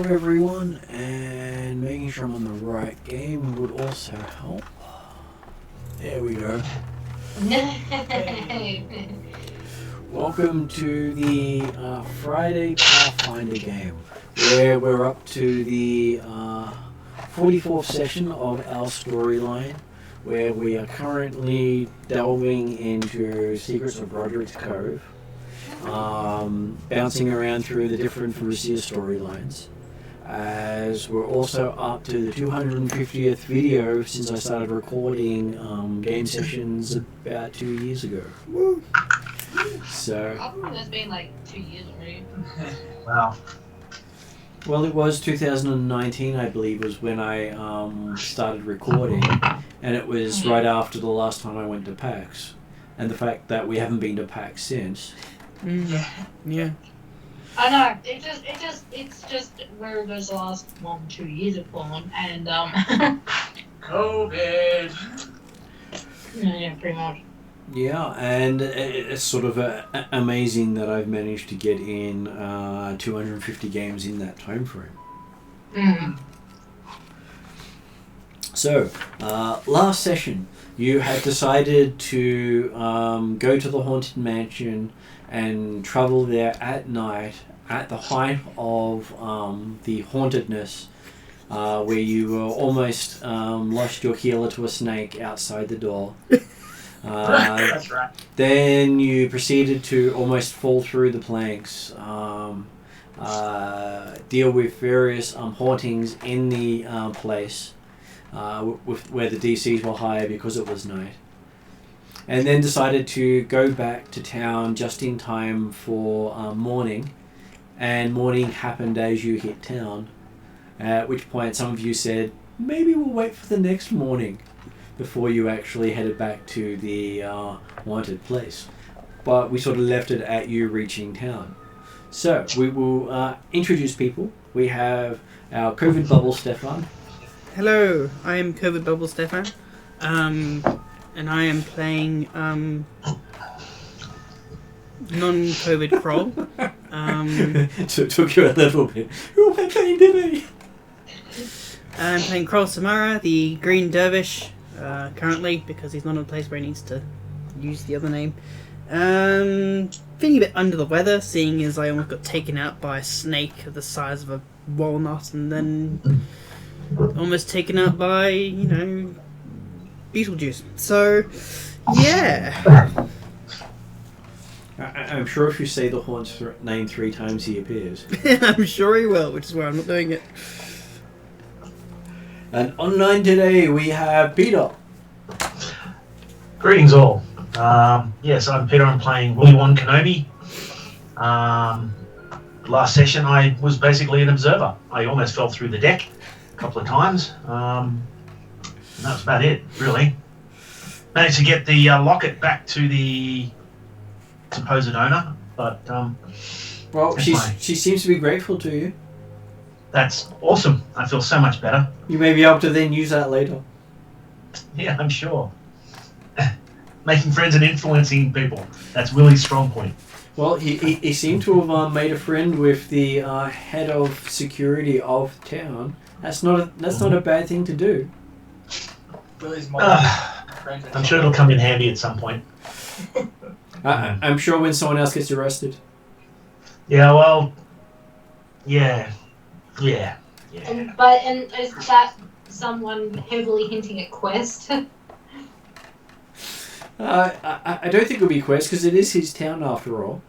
everyone, and making sure I'm on the right game would also help. There we go. Welcome to the Friday Pathfinder game, where we're up to the 44th session of our storyline, where we are currently delving into Secrets of Roderic's Cove, bouncing around through the different Varisia storylines, as we're also up to the 250th video since I started recording game sessions about 2 years ago. Woo. So I think that's been like 2 years already. Wow. Well, it was 2019, I believe, was when I started recording, and it was right after the last time I went to PAX, and the fact that we haven't been to PAX since. Yeah. I know. It's just where those last 2 years have gone, and COVID. yeah, pretty much. Yeah, and it's sort of amazing that I've managed to get in 250 games in that time frame. Mm. So, last session, you had decided to go to the Haunted Mansion and travel there at night at the height of the hauntedness, where you almost lost your healer to a snake outside the door. That's right. Then you proceeded to almost fall through the planks, deal with various hauntings in the place, where the DCs were higher because it was night. And then decided to go back to town just in time for morning, and morning happened as you hit town, at which point some of you said, maybe we'll wait for the next morning before you actually headed back to the wanted place. But we sort of left it at you reaching town. So we will introduce people. We have our COVID Bubble Stefan. Hello, I am COVID Bubble Stefan, and I am playing non-COVID Kroll. So it took you a little bit. Who am I playing today? I'm playing Kroll Samara, the Green Dervish, currently, because he's not in a place where he needs to use the other name. Feeling a bit under the weather, seeing as I almost got taken out by a snake of the size of a walnut, and then almost taken out by, Beetlejuice. So, yeah. I'm sure if you say the haunt's name 3 times, he appears. I'm sure he will, which is why I'm not doing it. And online today we have Peter. Greetings all. Yes, I'm Peter. I'm playing Obi-Wan Kenobi. Last session I was basically an observer. I almost fell through the deck a couple of times. And that's about it, really. Managed to get the locket back to the supposed owner, but well, she seems to be grateful to you. That's awesome. I feel so much better. You may be able to then use that later. Yeah, I'm sure. Making friends and influencing people. That's Willie's strong point. Well, he seemed to have made a friend with the head of security of town. That's not a bad thing to do. Willie's mom. I'm sure it'll come in handy at some point. I'm sure when someone else gets arrested. Yeah, well, yeah. And is that someone heavily hinting at Quest? I don't think it'll be Quest, because it is his town after all.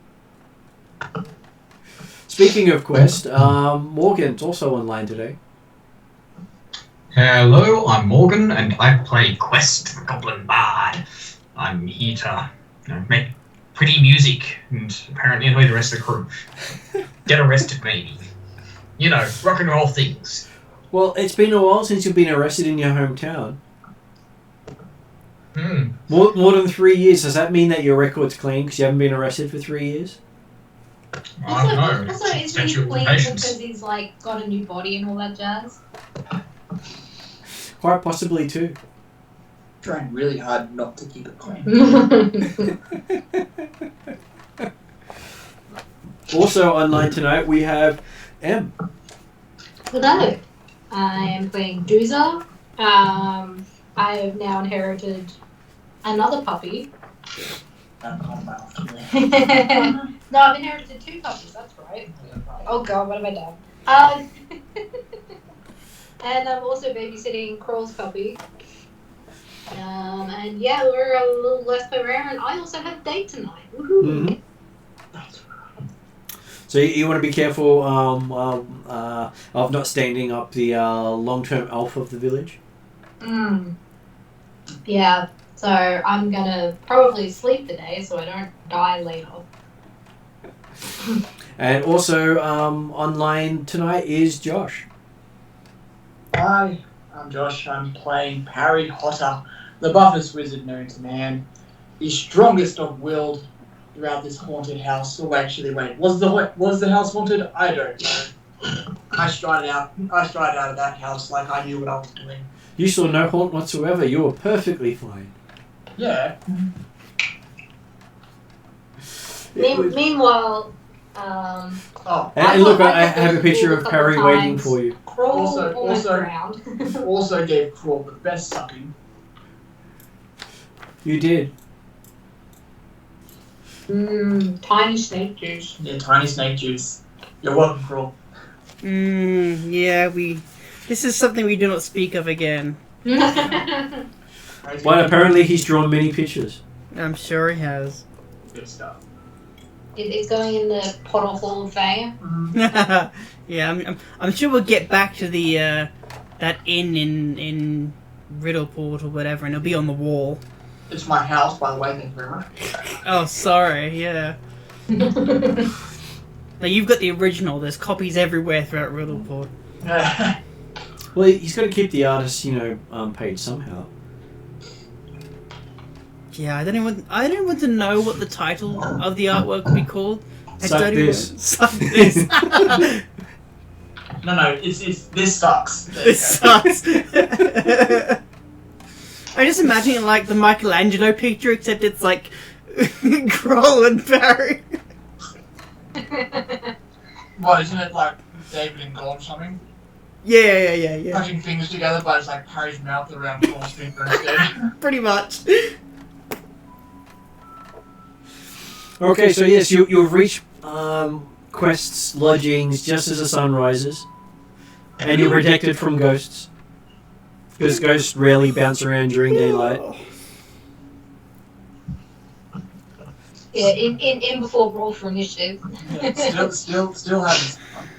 Speaking of Quest, Morgan's also online today. Hello, I'm Morgan, and I play Quest, the Goblin Bard. I'm here to make pretty music and apparently annoy the rest of the crew. Get arrested, maybe. Rock and roll things. Well, it's been a while since you've been arrested in your hometown. More than 3 years. Does that mean that your record's clean because you haven't been arrested for 3 years? I don't know. Also, is he clean because he's got a new body and all that jazz? Quite possibly too. Trying really hard not to keep it clean. Also online tonight we have M. Hello. I am playing Dooza. I have now inherited another puppy. No, I've inherited 2 puppies, that's right. Oh god, what have I done? And I'm also babysitting Crawl's puppy. And yeah, we're a little less per hour, and I also have a date tonight. Woohoo! Mhm. So you want to be careful of not standing up the long-term alpha of the village. Yeah, so I'm gonna probably sleep today so I don't die later. And also online tonight is Josh. Hi, I'm Josh. I'm playing Parry Hotter, the buffest wizard known to man, the strongest of willed throughout this haunted house. Oh, actually, wait, was the house haunted? I don't know. I strided out of that house like I knew what I was doing. You saw no haunt whatsoever. You were perfectly fine. Yeah. Meanwhile, And look, I have a picture of Parry waiting for you. Also gave Crawl the best sucking. You did. Tiny snake juice. Yeah, tiny snake juice. You're welcome, Crawl. Yeah, this is something we do not speak of again. But apparently he's drawn many pictures. I'm sure he has. Good stuff. It's going in the Potter Hall of Fame. Yeah, I'm sure we'll get back to the that inn in Riddleport or whatever, and it'll be on the wall. It's my house, by the way. Thank you very much. Oh, sorry. Yeah. Now you've got the original. There's copies everywhere throughout Riddleport. Well, he's got to keep the artist, paid somehow. Yeah, I don't want to know what the title of the artwork would be called. Suck this. Suck this. No, it's this sucks. This sucks. I just imagine it like the Michelangelo picture, except it's like Kroll and Barry. What, isn't it like David and Gold or something? Yeah. Touching fingers together, but it's like Harry's mouth around Kroll's finger instead. Pretty much. Okay, so yes, you've reached quests, lodgings, just as the sun rises. And you're protected from ghosts. Because ghosts rarely bounce around during daylight. Yeah, in before roll for initiative. Yeah, still haven't.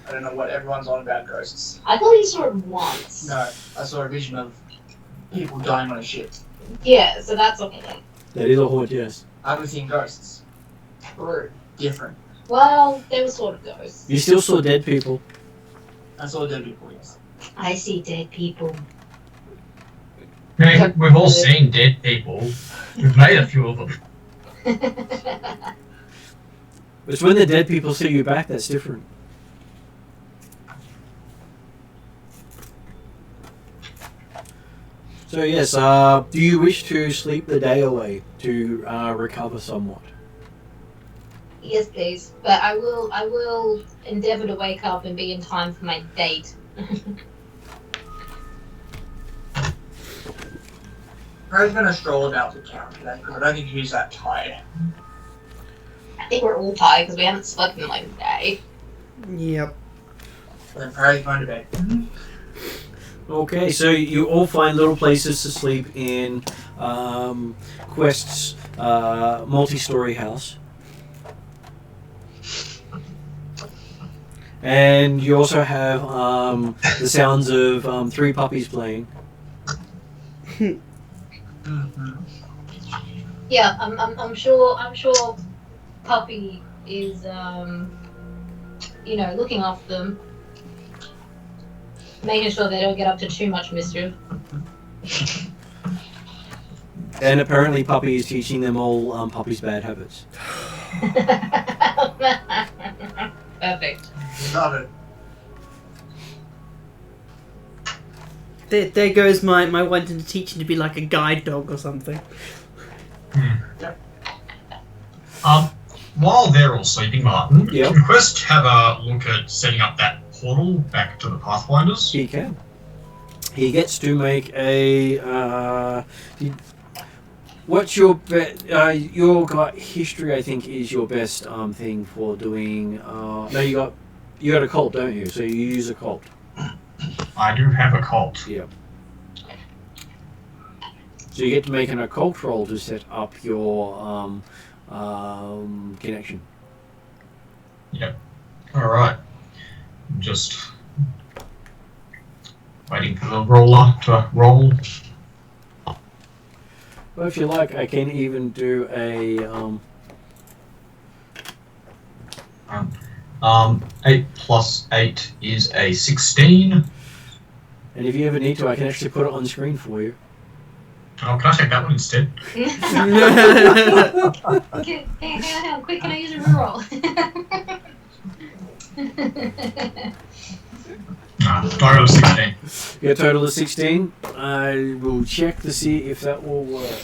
I don't know what everyone's on about ghosts. I thought you saw it once. No, I saw a vision of people dying on a ship. Yeah, so that's okay. That is a haunt, yes. I haven't seen ghosts. True. Different. Well, they were sort of ghosts. You still saw dead people. I saw dead people, yes. I see dead people. Yeah, we've all seen dead people. We've made a few of them. It's when the dead people see you back that's different. So yes, do you wish to sleep the day away to recover somewhat? Yes, please. But I will endeavour to wake up and be in time for my date. Harry's gonna stroll about the town today because I don't think he's that tired. I think we're all tired because we haven't slept in like a day. Yep. Then Harry's going to bed. Okay, so you all find little places to sleep in Quest's multi-story house. And you also have the sounds of 3 puppies playing. Yeah, I'm sure Puppy is looking after them, making sure they don't get up to too much mischief. And apparently Puppy is teaching them all Puppy's bad habits. Perfect. Love it. There goes my wanting to teach him to be like a guide dog or something. While they're all sleeping, Martin, Yep. can Quest have a look at setting up that portal back to the Pathfinders? He can. He gets to make a. What's your your got history? I think is your best thing for doing. No, you got a cult, don't you? So you use a cult. I do have a cult. Yeah. So you get to make an occult roll to set up your connection. Yep. Alright. I'm just waiting for the roller to roll. Well, if you like, I can even do a 8 plus 8 is a 16. and if you ever need to, I can actually put it on the screen for you. Oh, can I take that one instead? Okay, how quick can I use a reroll? Total of 16. Get a total of 16. I will check to see if that will work.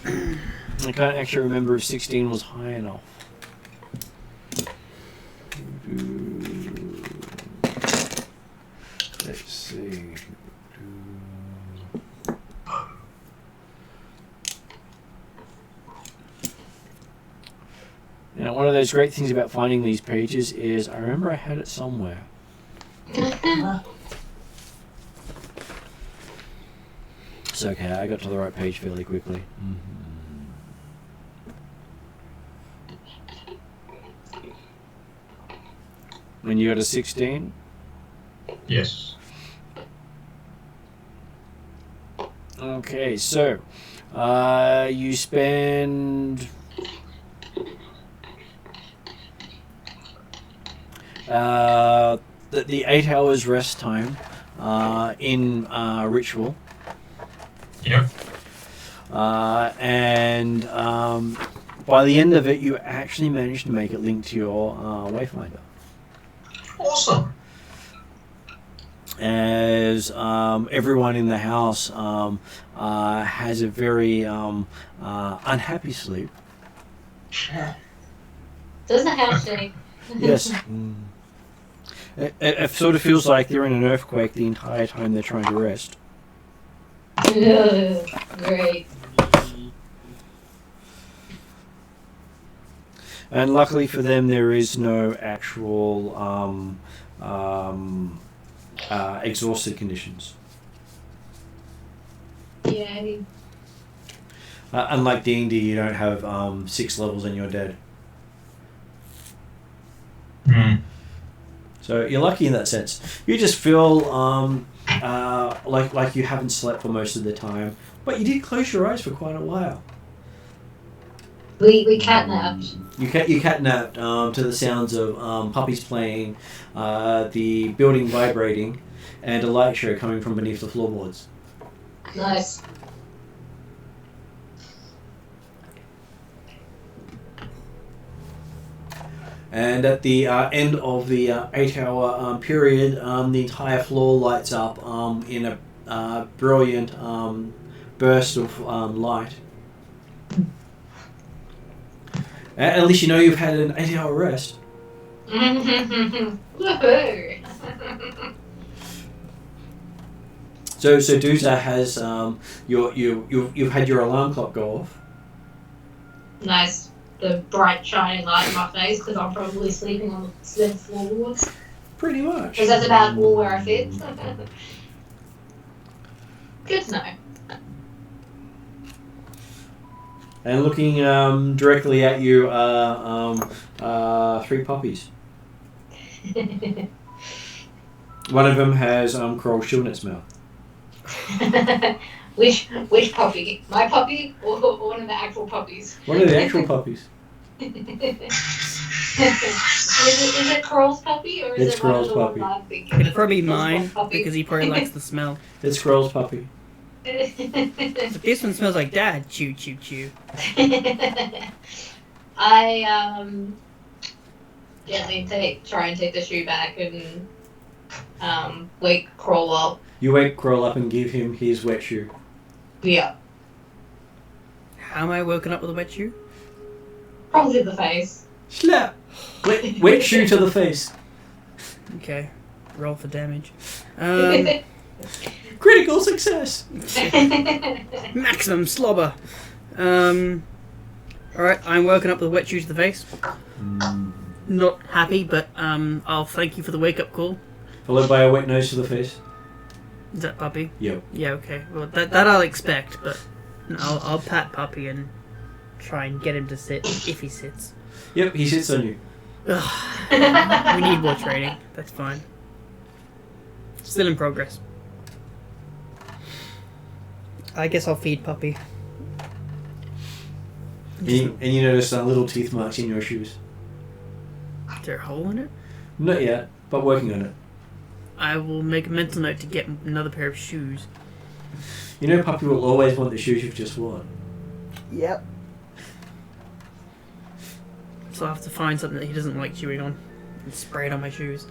I can't actually remember if 16 was high enough. Let's see. Now, one of those great things about finding these pages is I remember I had it somewhere. It's okay, I got to the right page fairly quickly. When you got a 16? Yes. Okay, so you spend the 8 hours rest time in ritual. Yep. And by the end of it, you actually managed to make it link to your Wayfinder. Awesome. As everyone in the house has a very unhappy sleep. Does the house shake? Yes. It sort of feels like they're in an earthquake the entire time they're trying to rest. Great. And luckily for them, there is no actual exhausted conditions. Yeah. Unlike D&D, you don't have 6 levels and you're dead. So you're lucky in that sense. You just feel like you haven't slept for most of the time, but you did close your eyes for quite a while. We catnapped. You catnapped to the sounds of puppies playing, the building vibrating, and a light show coming from beneath the floorboards. Nice. And at the end of the 8-hour period, the entire floor lights up in a brilliant burst of light. At least you know you've had an 8-hour rest. Woohoo! So Doomsday has you've had your alarm clock go off. Nice. The bright shining light in my face because I'm probably sleeping on the cement floorboards. Pretty much. Because that's about all where I fit. Good to know. And looking directly at you are 3 puppies. One of them has Coral Shield in its mouth. Which puppy? My puppy or one of the actual puppies? What are the actual puppies? Is it Coral's puppy or is It's it one of Coral's the puppy. ones I'm thinking? It'll probably be Those mine puppies. because he probably likes the smell. It's Squirrel's puppy. But this one smells like dad. Chew, chew, chew. I gently try and take the shoe back and wake Coral up. You wake Coral up and give him his wet shoe. Yeah. How am I woken up with a wet shoe? Probably the face. Slap! Wet shoe to the face. Okay. roll for damage. Critical success! Maximum slobber. Alright, I'm working up with a wet shoe to the face. Not happy, but I'll thank you for the wake-up call. Followed by a wet nose to the face. Is that Puppy? Yep. Yeah, okay. Well, that I'll expect, but I'll pat Puppy and try and get him to sit, if he sits. Yep, he sits on you. We need more training. That's fine. Still in progress. I guess I'll feed Puppy. And you notice little teeth marks in your shoes. Is there a hole in it? Not yet, but working on it. I will make a mental note to get another pair of shoes. You know Puppy will always want the shoes you've just worn. Yep. So I'll have to find something that he doesn't like chewing on and spray it on my shoes.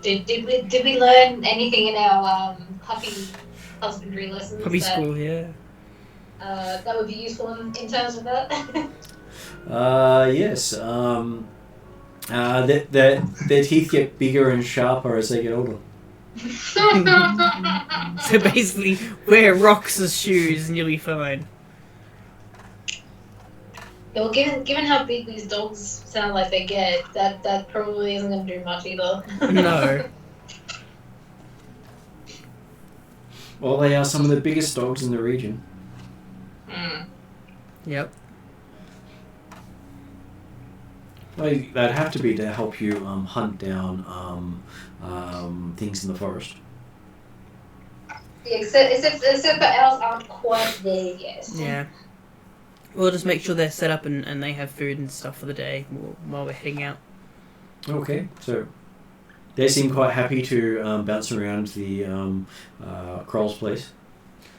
Did we learn anything in our puppy husbandry lessons? Puppy school, yeah. That would be useful in terms of that. Yes. Their teeth get bigger and sharper as they get older. So basically, wear rocks as shoes and you'll be fine. Well, given how big these dogs sound like they get, that probably isn't going to do much either. No. Well, they are some of the biggest dogs in the region. Yep. Well, they'd have to be to help you hunt down things in the forest. Yeah, except for ours aren't quite there yet. Yeah. We'll just make sure they're set up and they have food and stuff for the day while we're heading out. Okay, so they seem quite happy to bounce around the Kroll's place.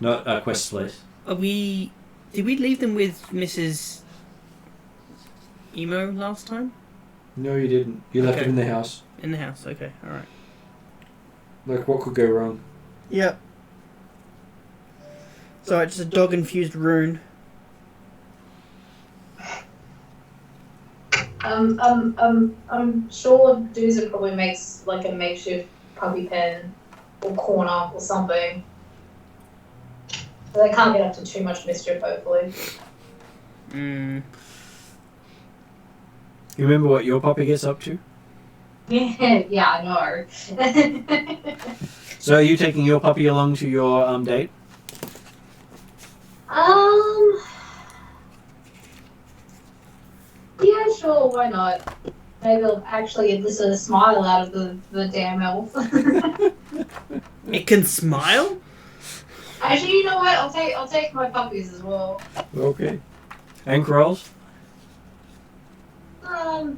No, Quest's place. Did we leave them with Mrs. Emo last time? No, you didn't. You left Okay. it in the house. In the house, okay, alright. Like, what could go wrong? Yep. So it's just a dog-infused rune. I'm sure Doozer probably makes like a makeshift puppy pen or corner or something. So they can't get up to too much mischief, hopefully. You remember what your puppy gets up to? Yeah, I know. So are you taking your puppy along to your date? Yeah, sure, why not? Maybe I'll actually elicit a smile out of the damn elf. It can smile? Actually, you know what? I'll take my puppies as well. Okay. And Krolls? I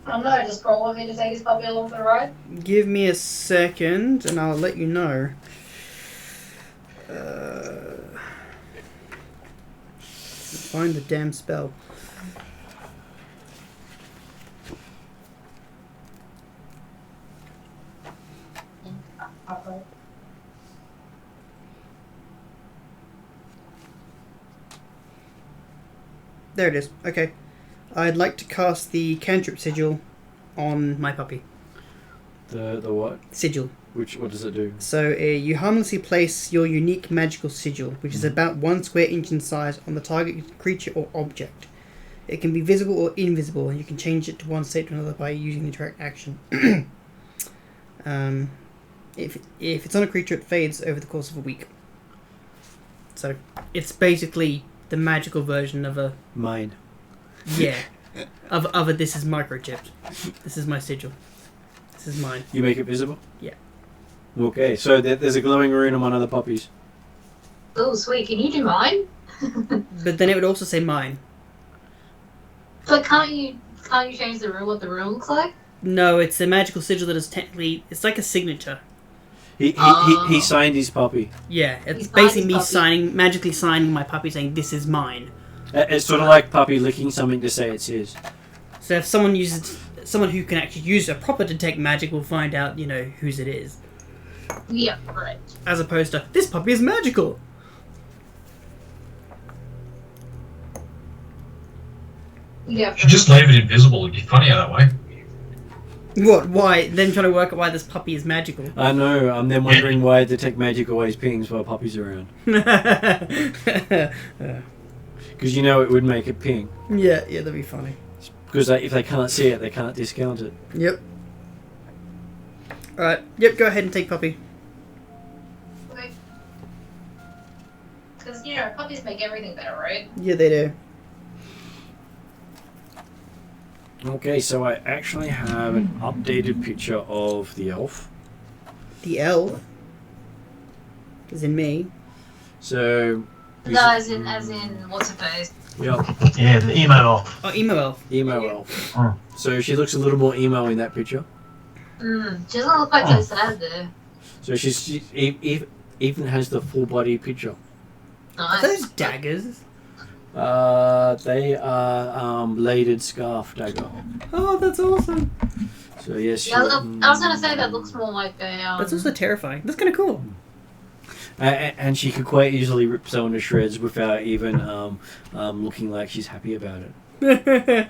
don't know, does Kroll want me to take his puppy along for the ride? Give me a second and I'll let you know. Find the damn spell. Okay. There it is. Okay. I'd like to cast the cantrip sigil on my puppy. The what? Sigil. What does it do? So you harmlessly place your unique magical sigil, which is about 1 square inch in size, on the target creature or object. It can be visible or invisible, and you can change it to one state to another by using the direct action. If it's on a creature, it fades over the course of a week. So it's basically the magical version of a... Mine. Yeah. of a this is microchipped. This is my sigil. This is mine. You make it visible? Yeah. Okay, so there's a glowing rune on one of the puppies. Oh, sweet. Can you do mine? But then it would also say mine. But can't you change the rule what the rule looks like? No, it's a magical sigil that is technically... It's like a signature. He signed his puppy. Yeah, it's He's basically me puppy. magically signing my puppy saying, this is mine. It's sort of like Puppy licking something to say it's his. So if someone who can actually use a proper detect magic will find out, whose it is. Yeah, right. As opposed to, this puppy is magical! Yeah. If you just leave it invisible, it'd be funnier that way. What? Why? Then trying to work out why this puppy is magical. I know. I'm then wondering why the tech magic always pings while puppy's around. Because you know it would make it ping. Yeah, that'd be funny. Because if they can't see it, they can't discount it. Yep. Alright, yep, go ahead and take puppy. Because, you know, puppies make everything better, right? Yeah, they do. Okay, so I actually have an updated picture of the elf. The elf? As in me. So... No, as in, what's her face? Yep. Yeah, the emo elf. Oh, emo elf. Emo elf. Oh. So she looks a little more emo in that picture. She doesn't look quite so sad there. So she even has the full body picture. Are those daggers? They are bladed scarf dagger. Oh, that's awesome. So yes. Yeah, I was gonna say that looks more like a. That's also terrifying. That's kind of cool. And she could quite easily rip someone to shreds without even looking like she's happy about it.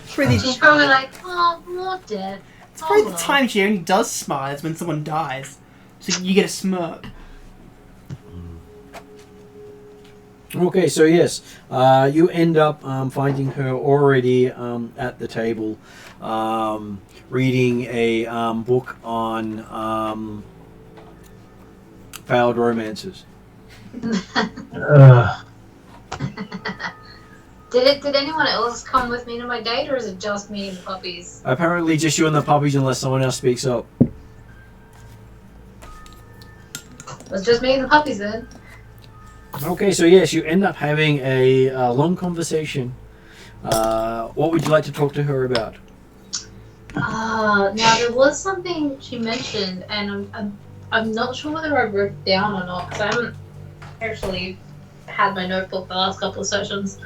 She's probably like, oh, more dead. It's probably the time she only does smile is when someone dies. So you get a smirk. Okay, so yes, you end up finding her already at the table, reading a book on failed romances. Did anyone else come with me to my date, or is it just me and the puppies? Apparently just you and the puppies unless someone else speaks up. It's just me and the puppies then. Okay, so yes, you end up having a long conversation. What would you like to talk to her about? Now there was something she mentioned, and I'm not sure whether I wrote it down or not, because I haven't actually had my notebook the last couple of sessions.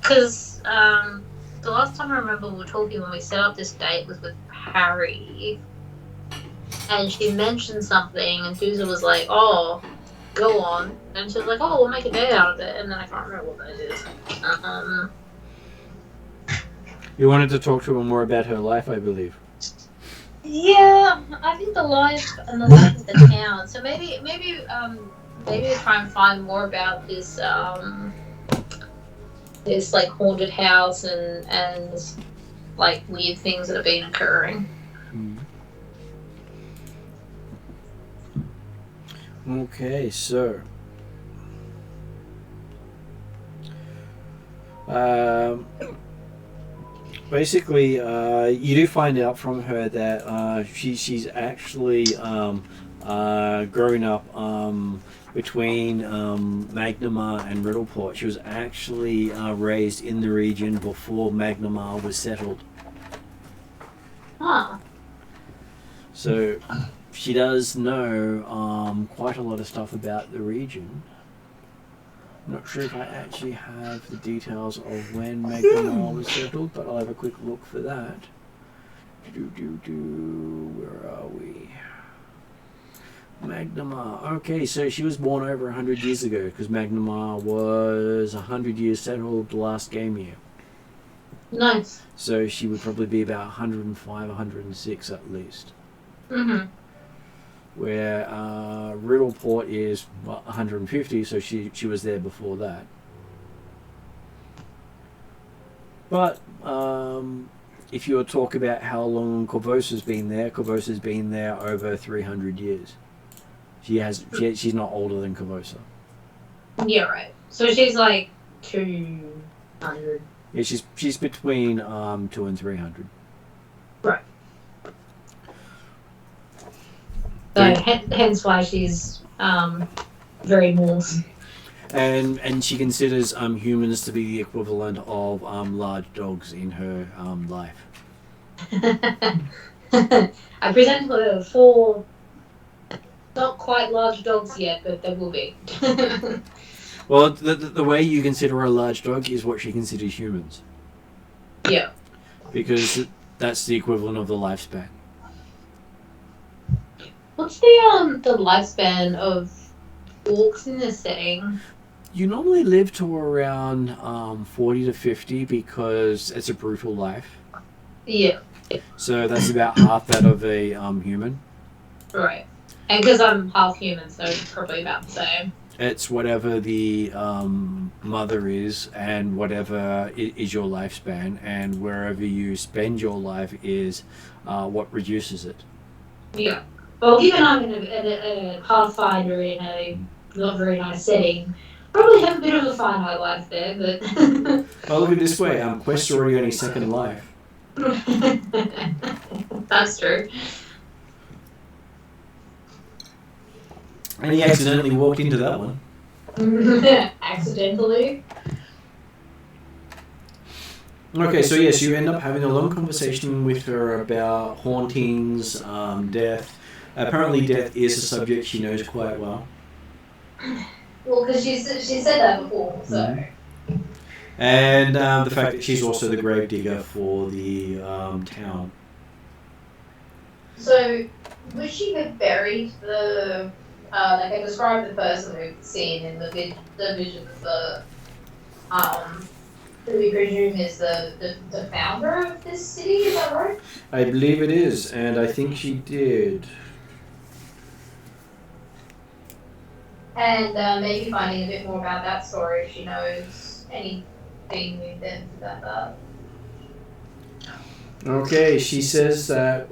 Because the last time I remember we were talking when we set up this date was with Harry, and she mentioned something, and Susan was like, oh, go on. And she was like, oh, we'll make a date out of it, and then I can't remember what that is. You wanted to talk to her more about her life, I believe. Yeah, I think the life and the life of the town. So maybe try and find more about this this like haunted house and like weird things that have been occurring. Okay, so basically, you do find out from her that she's actually grown up between Magnamar and Riddleport. She was actually raised in the region before Magnamar was settled. Huh. So she does know quite a lot of stuff about the region. I'm not sure if I actually have the details of when Magnamar was settled, but I'll have a quick look for that. Where are we? Magnamar. Okay, so she was born over 100 years ago, because Magnamar was 100 years settled last game year. Nice. So she would probably be about 105, 106 at least. Mm-hmm. Where Riddleport is 150, so she was there before that. But if you were to talk about how long Corvosa's been there over 300 years. She's not older than Corvosa. Yeah, right. So she's like 200. Yeah, she's between 200 and 300. Right. So hence why she's very Norse. And she considers humans to be the equivalent of large dogs in her life. I present her 4 not quite large dogs yet, but they will be. Well, the way you consider a large dog is what she considers humans. Yeah. Because that's the equivalent of the lifespan. What's the lifespan of orcs in this setting? You normally live to around 40 to 50 because it's a brutal life. Yeah. So that's about half that of a human. Right. And because I'm half human, so it's probably about the same. It's whatever the mother is and whatever is your lifespan, and wherever you spend your life is what reduces it. Yeah. Well, given I'm in a Pathfinder in a not very nice setting, probably have a bit of a finite life there, but... Well, look at it this way. Quest's already on his second life. That's true. And he accidentally walked into that one. Accidentally. Okay, so yes, you end up having a long conversation with her about hauntings, death. Apparently death is a subject she knows quite well. Well, because she said that before, so... Mm-hmm. And the fact that she's also the grave digger for the town. So, would she have buried the... like I described the person we've seen in the vision of who we presume is the founder of this city, is that right? I believe it is, and I think she did. And maybe finding a bit more about that story if she knows anything with them about that. Okay, she says that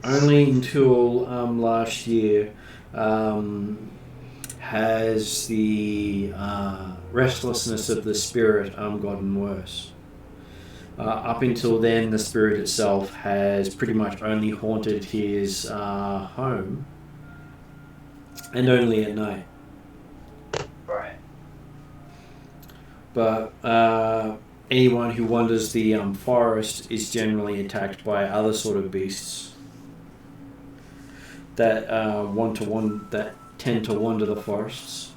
only until last year has the restlessness of the spirit gotten worse. Up until then, the spirit itself has pretty much only haunted his home, and only at night. Right. But anyone who wanders the forest is generally attacked by other sort of beasts that tend to wander the forests.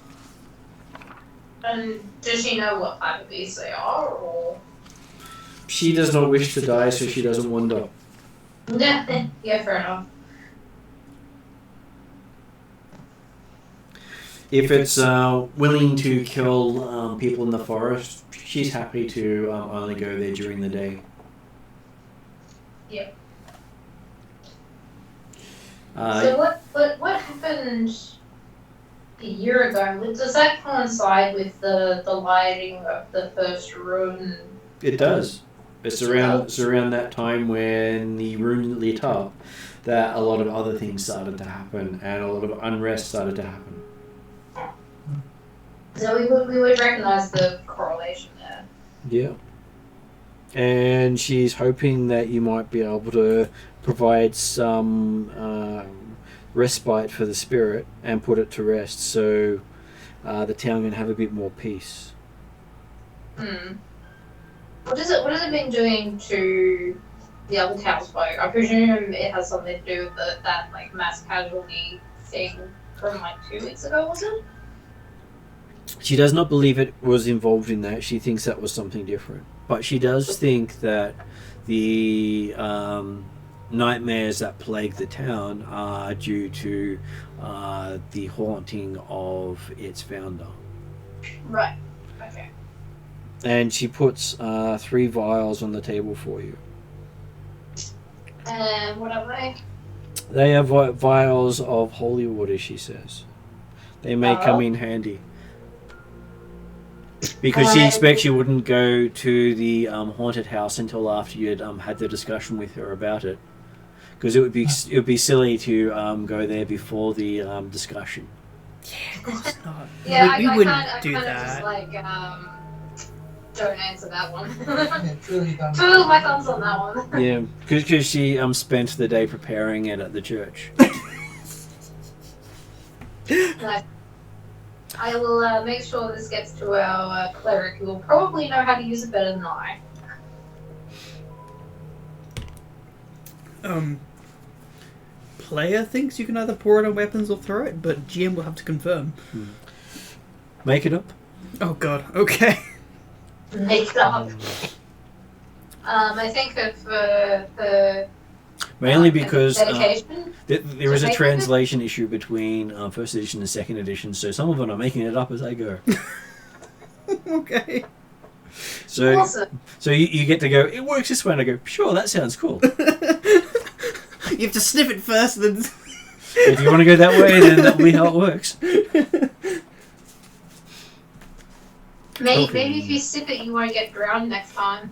And does she know what type of beasts they are, or...? She does not wish to die, so she doesn't wander. Yeah, fair enough. If it's willing to kill people in the forest, she's happy to only go there during the day. Yep. So what happened a year ago? Does that coincide with the lighting of the first rune? It does. It's around that time when the rune lit up that a lot of other things started to happen and a lot of unrest started to happen. So we would recognize the correlation there. Yeah. And she's hoping that you might be able to provide some respite for the spirit and put it to rest so the town can have a bit more peace. What has it been doing to the other townsfolk? I presume it has something to do with that like mass casualty thing from like 2 weeks ago, was it? She does not believe it was involved in that. She thinks that was something different. But she does think that the nightmares that plague the town are due to the haunting of its founder. Right. Okay. And she puts 3 vials on the table for you. And what are they? They are vials of holy water, she says. They may come in handy. Because she expects you wouldn't go to the haunted house until after you'd had the discussion with her about it. Because it would be silly to go there before the discussion. Yeah, of course not. Yeah, we I wouldn't kind do of that. just like don't answer that one. Yeah, truly done. Twiddle my thumbs on that one. Yeah, because she spent the day preparing it at the church. Nice. I will make sure this gets to our cleric, who will probably know how to use it better than I. Player thinks you can either pour it on weapons or throw it, but GM will have to confirm. Make it up. Oh god, okay. Make it up. I think of the Mainly because dedication. there is a translation issue between first edition and second edition, so some of them are making it up as they go. Okay. So, Awesome. so you get to go, it works this way, and I go, sure, that sounds cool. You have to sniff it first, then. If you want to go that way, then that'll be how it works. Maybe if you sip it, you won't get drowned next time.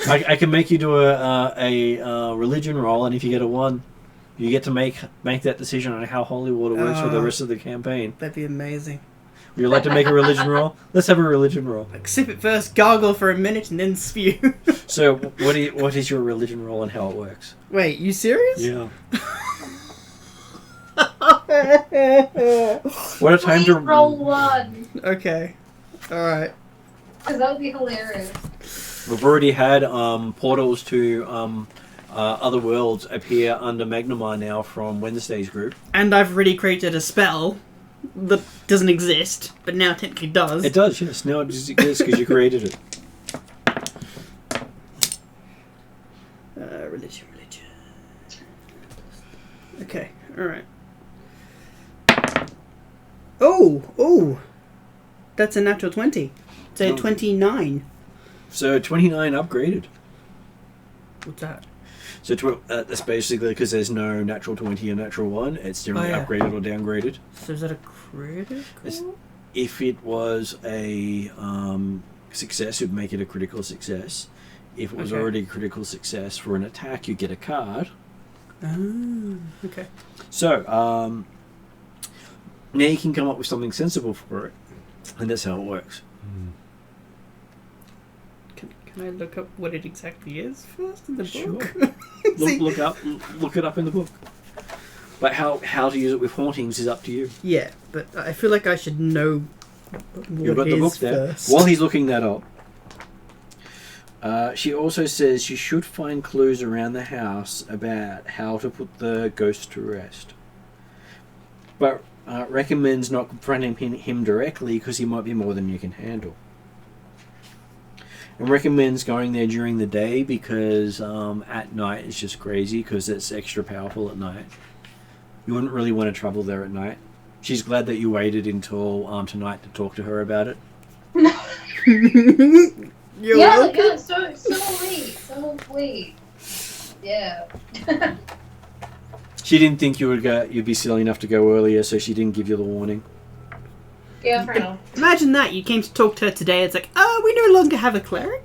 I can make you do a religion roll, and if you get a 1, you get to make that decision on how holy water works for the rest of the campaign. That'd be amazing. Would you like to make a religion roll? Let's have a religion roll. Like, sip it first, gargle for a minute, and then spew. So, what is your religion roll and how it works? Wait, you serious? Yeah. What a time Please to roll 1, Okay. Alright. because that would be hilarious. We've already had portals to other worlds appear under Magnamar now from Wednesday's group. And I've already created a spell that doesn't exist, but now technically does. It does, yes. Now it just exists because you created it. Religion. Okay, alright. Oh! That's a natural 20. So 29. So 29 upgraded. What's that? So that's basically because there's no natural 20 and natural 1. It's generally upgraded or downgraded. So is that a critical? If it was a success, it would make it a critical success. If it was already a critical success for an attack, you get a card. Oh, okay. So, now you can come up with something sensible for it. And that's how it works. Can I look up what it exactly is first in the book? Sure. Look it up in the book. But how to use it with hauntings is up to you. Yeah, but I feel like I should know what You've got it the is book there. first. While he's looking that up, she also says you should find clues around the house about how to put the ghost to rest. But recommends not confronting him directly because he might be more than you can handle. And recommends going there during the day because at night it's just crazy because it's extra powerful at night. You wouldn't really want to travel there at night. She's glad that you waited until tonight to talk to her about it. You're Yeah, welcome. so sweet. Yeah. She didn't think you'd be silly enough to go earlier, so she didn't give you the warning. Yeah, fair enough. Imagine that. You came to talk to her today. It's like, oh, we no longer have a cleric.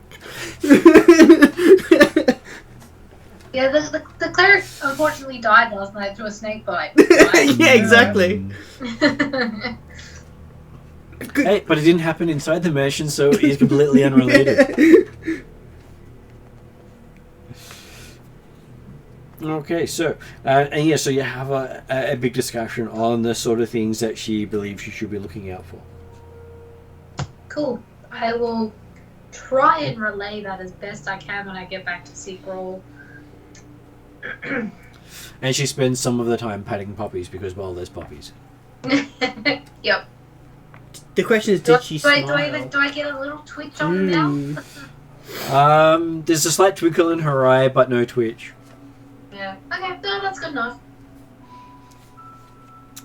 Yeah, the cleric unfortunately died last night through a snake bite. Yeah, exactly. Hey, but it didn't happen inside the mansion, so it's completely unrelated. Okay, so so you have a big discussion on the sort of things that she believes you should be looking out for. Cool. I will try and relay that as best I can when I get back to Seek Roll. And she spends some of the time patting puppies because, well, there's puppies. Yep. The question is, did she smile? Do I get a little twitch on the mouth? There's a slight twinkle in her eye, but no twitch. Yeah. Okay, no, that's good enough.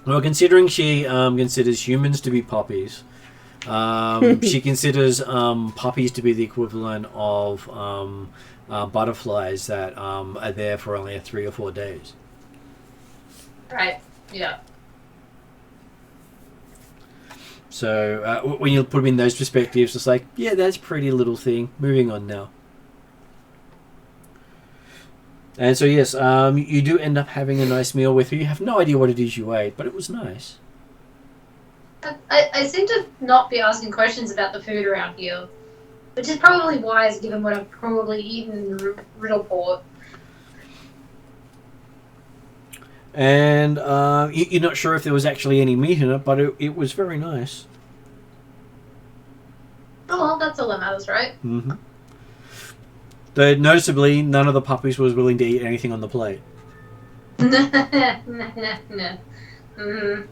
Well, considering she considers humans to be puppies, she considers puppies to be the equivalent of butterflies that are there for only 3 or 4 days. Right. Yeah. So when you put them in those perspectives, it's like, yeah, that's a pretty little thing. Moving on now. And so yes, you do end up having a nice meal with her. You have no idea what it is you ate, but it was nice. I seem to not be asking questions about the food around here, which is probably wise given what I've probably eaten in Riddleport. And you're not sure if there was actually any meat in it, but it was very nice. Oh well, that's all that matters, right? Mm-hmm. Though noticeably, none of the puppies was willing to eat anything on the plate. Mm-hmm.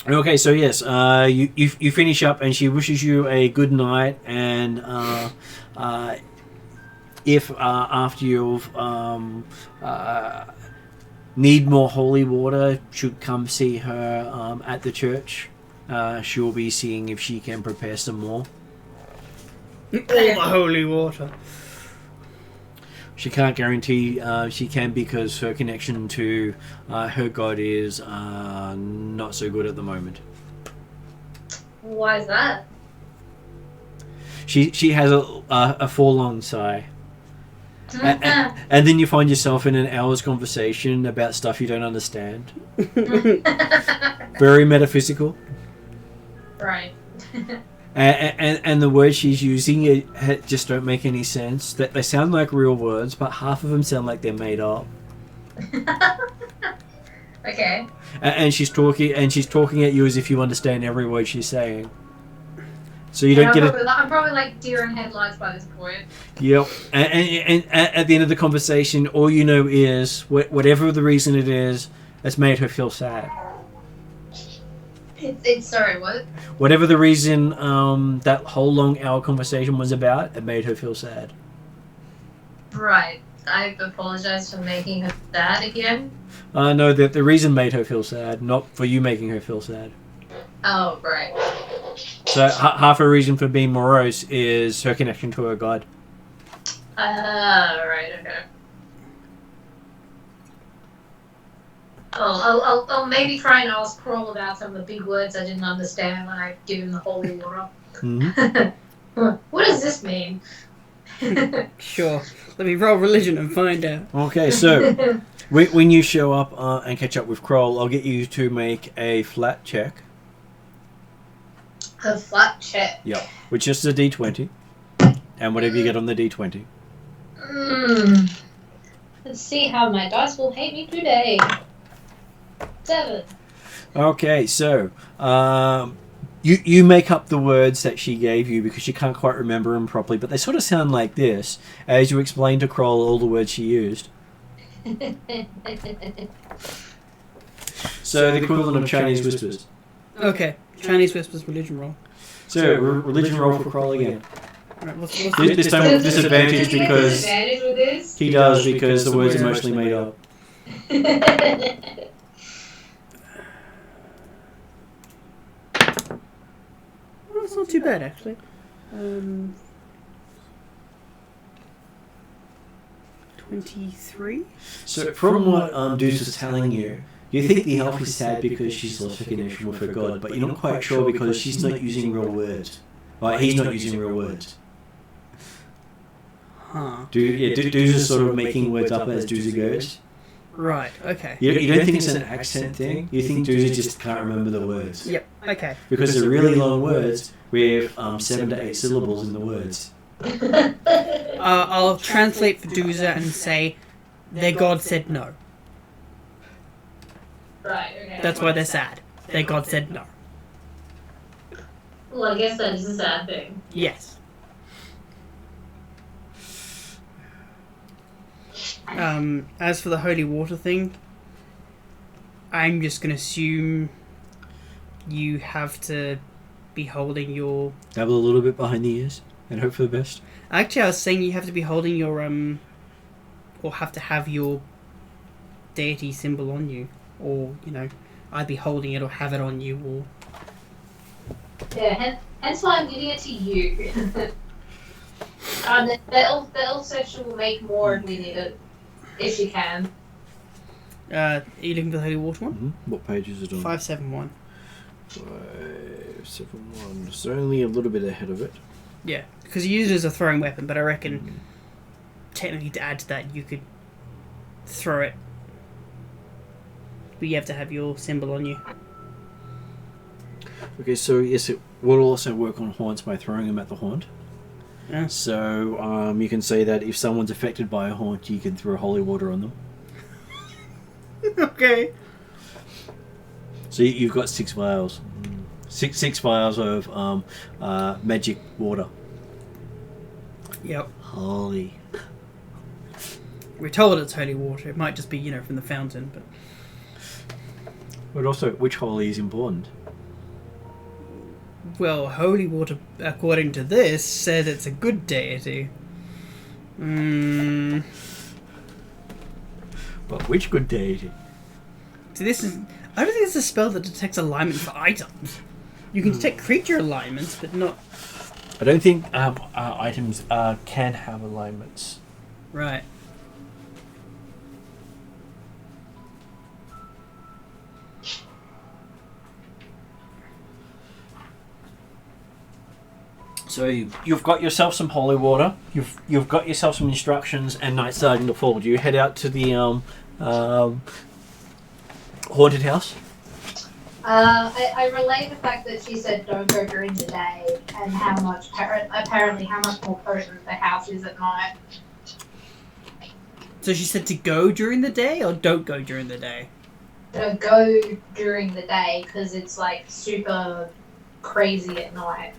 Okay, so yes, you finish up, and she wishes you a good night, and if after you've need more holy water, should come see her at the church she'll be seeing if she can prepare some more. All the holy water. She can't guarantee she can because her connection to her god is not so good at the moment. Why is that? She has a forlorn sigh. And then you find yourself in an hour's conversation about stuff you don't understand. Very metaphysical. Right. And the words she's using just don't make any sense. They sound like real words, but half of them sound like they're made up. Okay. And she's talking at you as if you understand every word she's saying. So you don't get it. I'm probably like deer in headlights by this point. Yep. And at the end of the conversation, all you know is whatever the reason it is, it's made her feel sad. It's sorry, what? Whatever the reason that whole long hour conversation was about, it made her feel sad. Right. I apologize for making her sad again. No, the reason made her feel sad, not for you making her feel sad. Oh, right. So half her reason for being morose is her connection to her god. Right, okay. Oh, I'll maybe try and ask Kroll about some of the big words I didn't understand when I give him the holy water. Mm-hmm. What does this mean? Sure. Let me roll religion and find out. Okay, so when you show up and catch up with Kroll, I'll get you to make a flat check. A flat check. Yep. Which is a d20. And whatever you get on the d20. Let's see how my dice will hate me today. 7. Okay, so you make up the words that she gave you because you can't quite remember them properly, but they sort of sound like this as you explain to Kroll all the words she used. So the equivalent of Chinese whispers. Okay. Chinese whispers religion roll. So religion roll for Kroll again. Right, what's This time with disadvantage because Disadvantage with this? he does because the words are mostly made up. Well, that's not too bad, actually. 23? So from what Deuce was telling you, you think the elf is sad because she's lost her connection with her god, but you're not quite sure because she's not using real words. Like, he's not using real words. Huh. Deuce is sort of making words up as Deuce goes. Right, okay. You don't think it's an accent thing? You think Deuce just can't remember the words. Yep, okay. Because they're really long words with 7 to 8 syllables in the words. I'll translate for Dooza and say, their god said no. Right, okay. That's why they're sad. Their god said no. Well, I guess that is a sad thing. Yes. As for the holy water thing, I'm just going to assume you have to be holding your... Dabble a little bit behind the ears and hope for the best. Actually, I was saying you have to be holding your, or have to have your deity symbol on you. Or, I'd be holding it or have it on you, or... Yeah, hence why I'm giving it to you. The elf section will make more if we need it. If you can. Are you looking for the holy water one? Mm-hmm. What page is it on? 571. 571. It's only a little bit ahead of it. Yeah, because you use it as a throwing weapon, but I reckon technically to add to that you could throw it. But you have to have your symbol on you. Okay, so yes, it will also work on haunts by throwing them at the haunt. Yeah. So you can say that if someone's affected by a haunt, you can throw holy water on them. Okay. So you've got 6 vials. Six vials of magic water. Yep. Holy. We're told it's holy water. It might just be, from the fountain, but... But also, which holy is important? Well, holy water, according to this, says it's a good deity. But which good deity? See, this is... I don't think it's a spell that detects alignment for items. You can detect creature alignments, but not... I don't think items can have alignments. Right. So you've got yourself some holy water. You've got yourself some instructions, and night's starting to fall. Do you head out to the haunted house? I relay the fact that she said don't go during the day, and how much apparently how much more potent the house is at night. So she said to go during the day, or don't go during the day? Go during the day because it's like super crazy at night.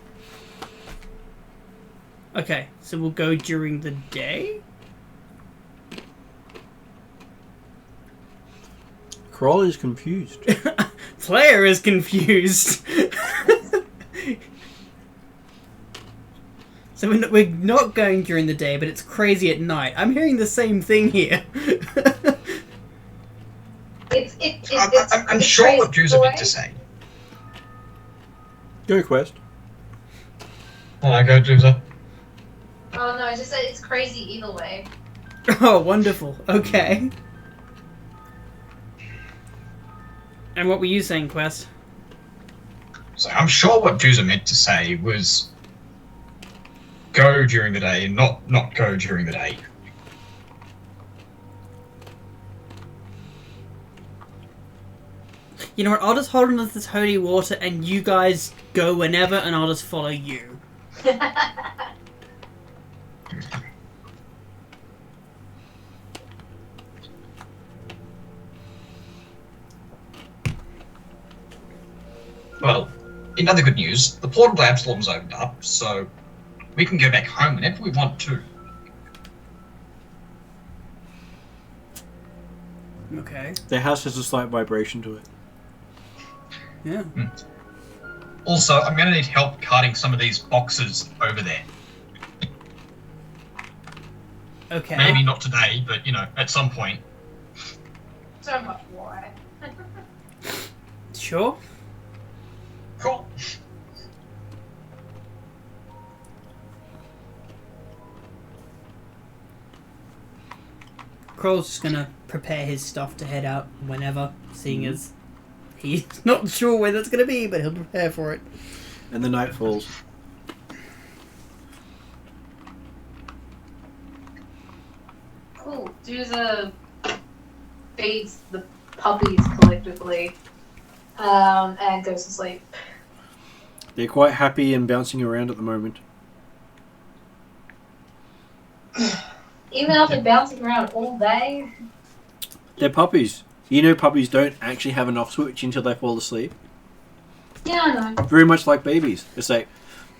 Okay, so we'll go during the day? Kroll is confused. Player is confused. So we're not going during the day, but it's crazy at night. I'm hearing the same thing here. I'm sure what Drew's meant to say. Go Quest. I go Drew's. Oh no, it's just that it's crazy either way. Oh, wonderful. Okay. And what were you saying, Quest? So I'm sure what Drew's meant to say was go during the day and not go during the day. You know what, I'll just hold on to this holy water and you guys go whenever and I'll just follow you. Well, in other good news, the portal to Absalom's opened up, so we can go back home whenever we want to. Okay. The house has a slight vibration to it. Yeah. Also, I'm going to need help carting some of these boxes over there. Okay. Maybe not today, but, at some point. So much water. Sure. Cool. Kroll's just gonna prepare his stuff to head out whenever, seeing as he's not sure when that's gonna be, but he'll prepare for it. And the night falls. Cool. Duza feeds the puppies collectively, and goes to sleep. They're quite happy and bouncing around at the moment. Even after bouncing around all day. They're puppies. You know puppies don't actually have an off switch until they fall asleep. Yeah, I know. Very much like babies. It's like,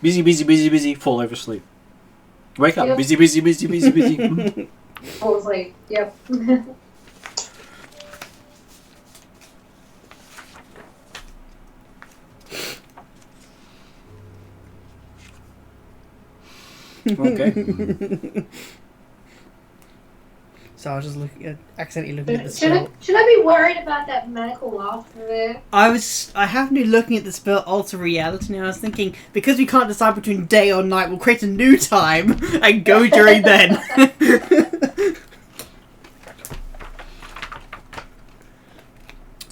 busy, busy, busy, busy, fall over asleep. Wake up, Yep. busy, busy, busy, busy, busy. Fall asleep. Yep. Okay. So I was just accidentally looking at the spell. Should I be worried about that medical laughter there? I happened to be looking at the spell Alter Reality and I was thinking, because we can't decide between day or night, we'll create a new time and go during then.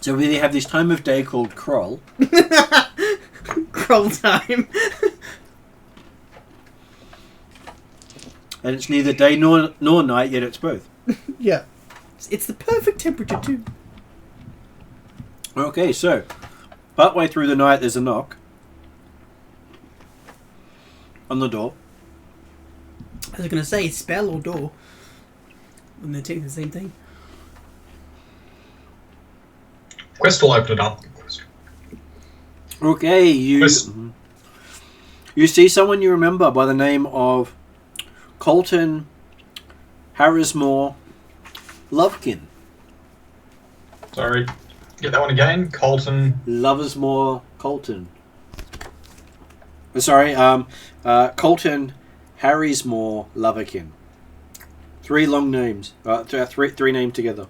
So we have this time of day called Kroll. Kroll time. And it's neither day nor night, yet it's both. Yeah. It's the perfect temperature too. Okay, so partway through the night there's a knock on the door. I was going to say spell or door. And they're technically the same thing. Quest will open it up. Okay, you see someone you remember by the name of Colton Harrismore Lovekin. Sorry. Get that one again. Colton. Loversmore Colton. Sorry, Colton Harrismore Loverkin. Three long names. Three names together.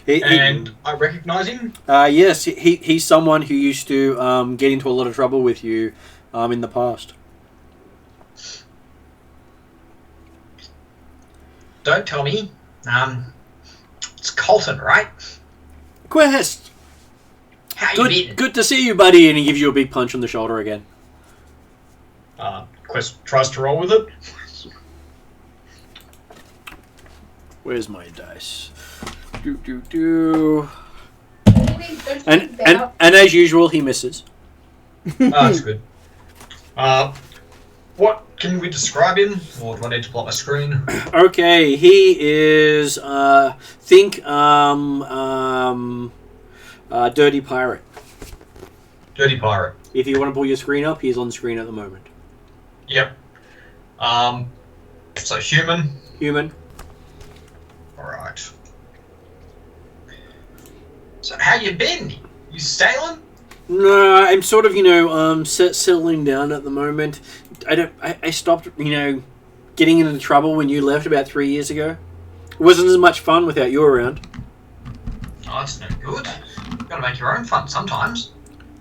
And I recognise him. Yes, he's someone who used to get into a lot of trouble with you in the past. Don't tell me. It's Colton, right? Quest! How you been? Good to see you, buddy. And he gives you a big punch on the shoulder again. Quest tries to roll with it. Where's my dice? Do. And as usual, he misses. That's good. What can we describe him, or do I need to plot my screen? Okay, he is think dirty pirate. Dirty pirate. If you want to pull your screen up, he's on screen at the moment. Yep. So human. Human. Alright. So how you been? You sailing? No, I'm sort of, settling down at the moment. I stopped, getting into trouble when you left about 3 years ago. It wasn't as much fun without you around. Oh, that's no good. You gotta make your own fun sometimes.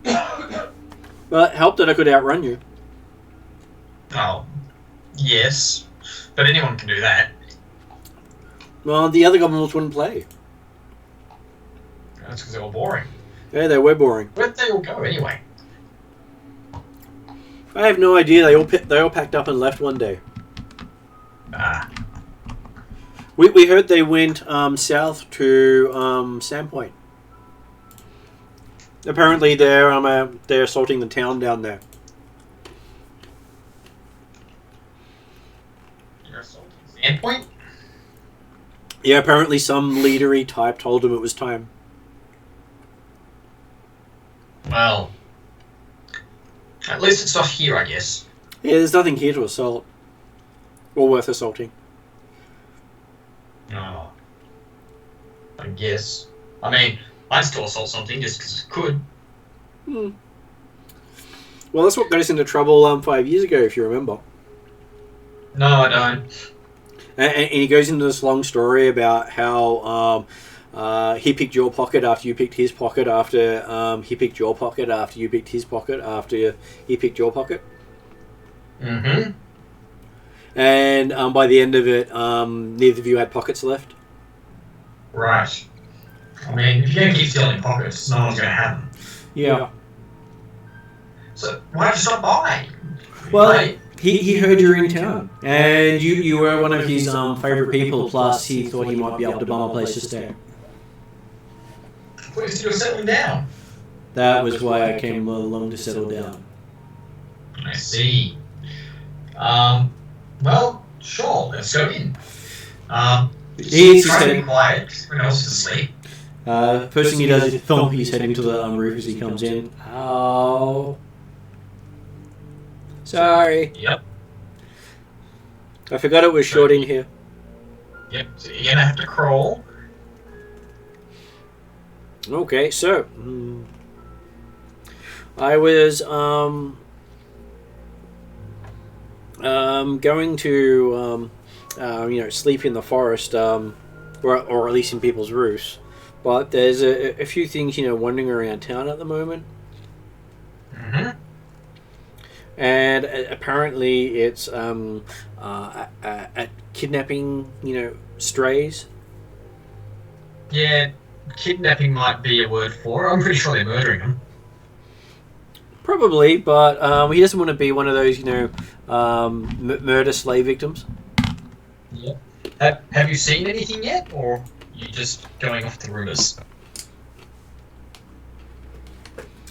Well, it helped that I could outrun you. Oh, yes. But anyone can do that. Well, the other goblins wouldn't play. That's because they were boring. Yeah, they were boring. Where'd they all go anyway? I have no idea. They all packed up and left one day. We heard they went south to Sandpoint. Apparently, they're assaulting the town down there. You're assaulting Sandpoint? Yeah, apparently some leadery type told him it was time. Well, at least it's not here, I guess. Yeah, there's nothing here to assault. Or worth assaulting. Oh. I guess. I mean, I'd still assault something just because I could. Well, that's what got us into trouble 5 years ago, if you remember. No, I don't. And he goes into this long story about how he picked your pocket after you picked his pocket, after he picked your pocket, after you picked his pocket, after he picked your pocket. Mm-hmm. And by the end of it, neither of you had pockets left. Right. I mean, if you're going to keep stealing pockets, no one's going to have them. Yeah. So, why don't you stop by? Well, he heard you were in town, and you were one of his favourite people, plus he thought he might be able to bum a place to stay. What is you settling down? That was why I came along to settle down. I see. Well, sure, let's go in. He's try to be heading. quiet, everyone else is asleep. First thing he does is thump. He's heading to the roof as he comes in. Oh, sorry. Yep. I forgot it was short in here. Yep, so you're gonna have to crawl. Okay, so I was going to sleep in the forest, or at least in people's roofs. But there's a few things wandering around town at the moment, and apparently it's kidnapping strays. Yeah, kidnapping might be a word for it. I'm pretty sure they're murdering them. Probably, but he doesn't want to be one of those murder slave victims. Yep. Have you seen anything yet, or you just going off the rumours?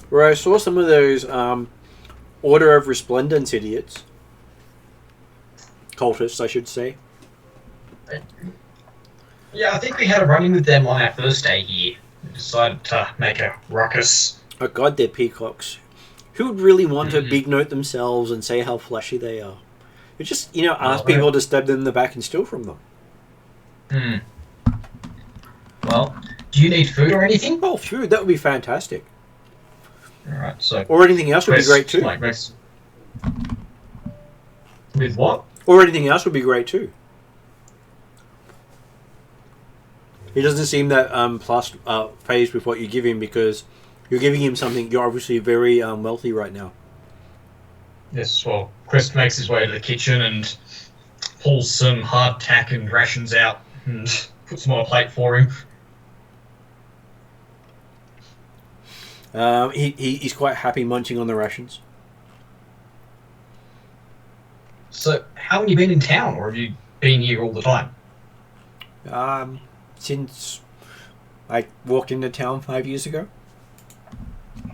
Where I saw some of those Order of Resplendence idiots. Cultists, I should say. Yeah, I think we had a run-in with them on our first day here. We decided to make a ruckus. Oh god, they're peacocks. Who would really want to big note themselves and say how flashy they are? You just, ask people to stab them in the back and steal from them. Well, do you need food or anything? Oh, food, that would be fantastic. Alright, so... Or anything else would be great too. With what? Or anything else would be great too. He doesn't seem that phased with what you give him because you're giving him something. You're obviously very wealthy right now. Yes, well, Chris makes his way to the kitchen and pulls some hardtack and rations out and puts them on a plate for him. He's quite happy munching on the rations. So, how have you been in town, or have you been here all the time? Since I walked into town 5 years ago.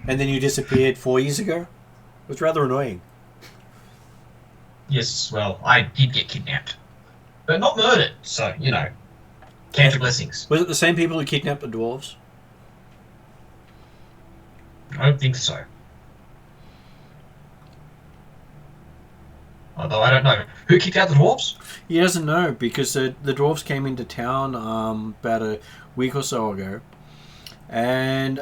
And then you disappeared 4 years ago. It was rather annoying. Yes, well, I did get kidnapped. But not murdered, so, you know. Count your blessings. Was it the same people who kidnapped the dwarves? I don't think so. Although I don't know. Who kicked out the dwarves? He doesn't know because the dwarves came into town about a week or so ago. And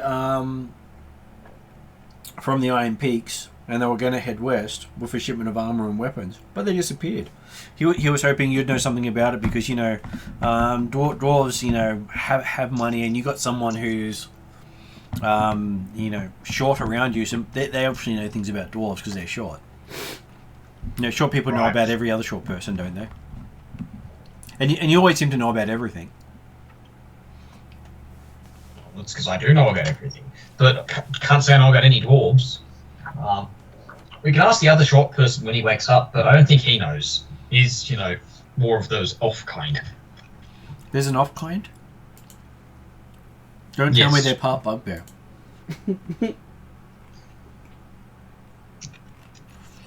from the Iron Peaks, and they were going to head west with a shipment of armor and weapons, but they disappeared. He was hoping you'd know something about it because, you know, dwarves, you know, have money, and you got someone who's, you know, short around you, so they obviously know things about dwarves because they're short. You know, short people know about every other short person, don't they? And you always seem to know about everything. That's because I do know about everything. But can't say I know about any dwarves. We can ask the other short person when he wakes up, but I don't think he knows. He's, you know, more of those off kind. There's an off kind? Don't tell me they're part bugbear.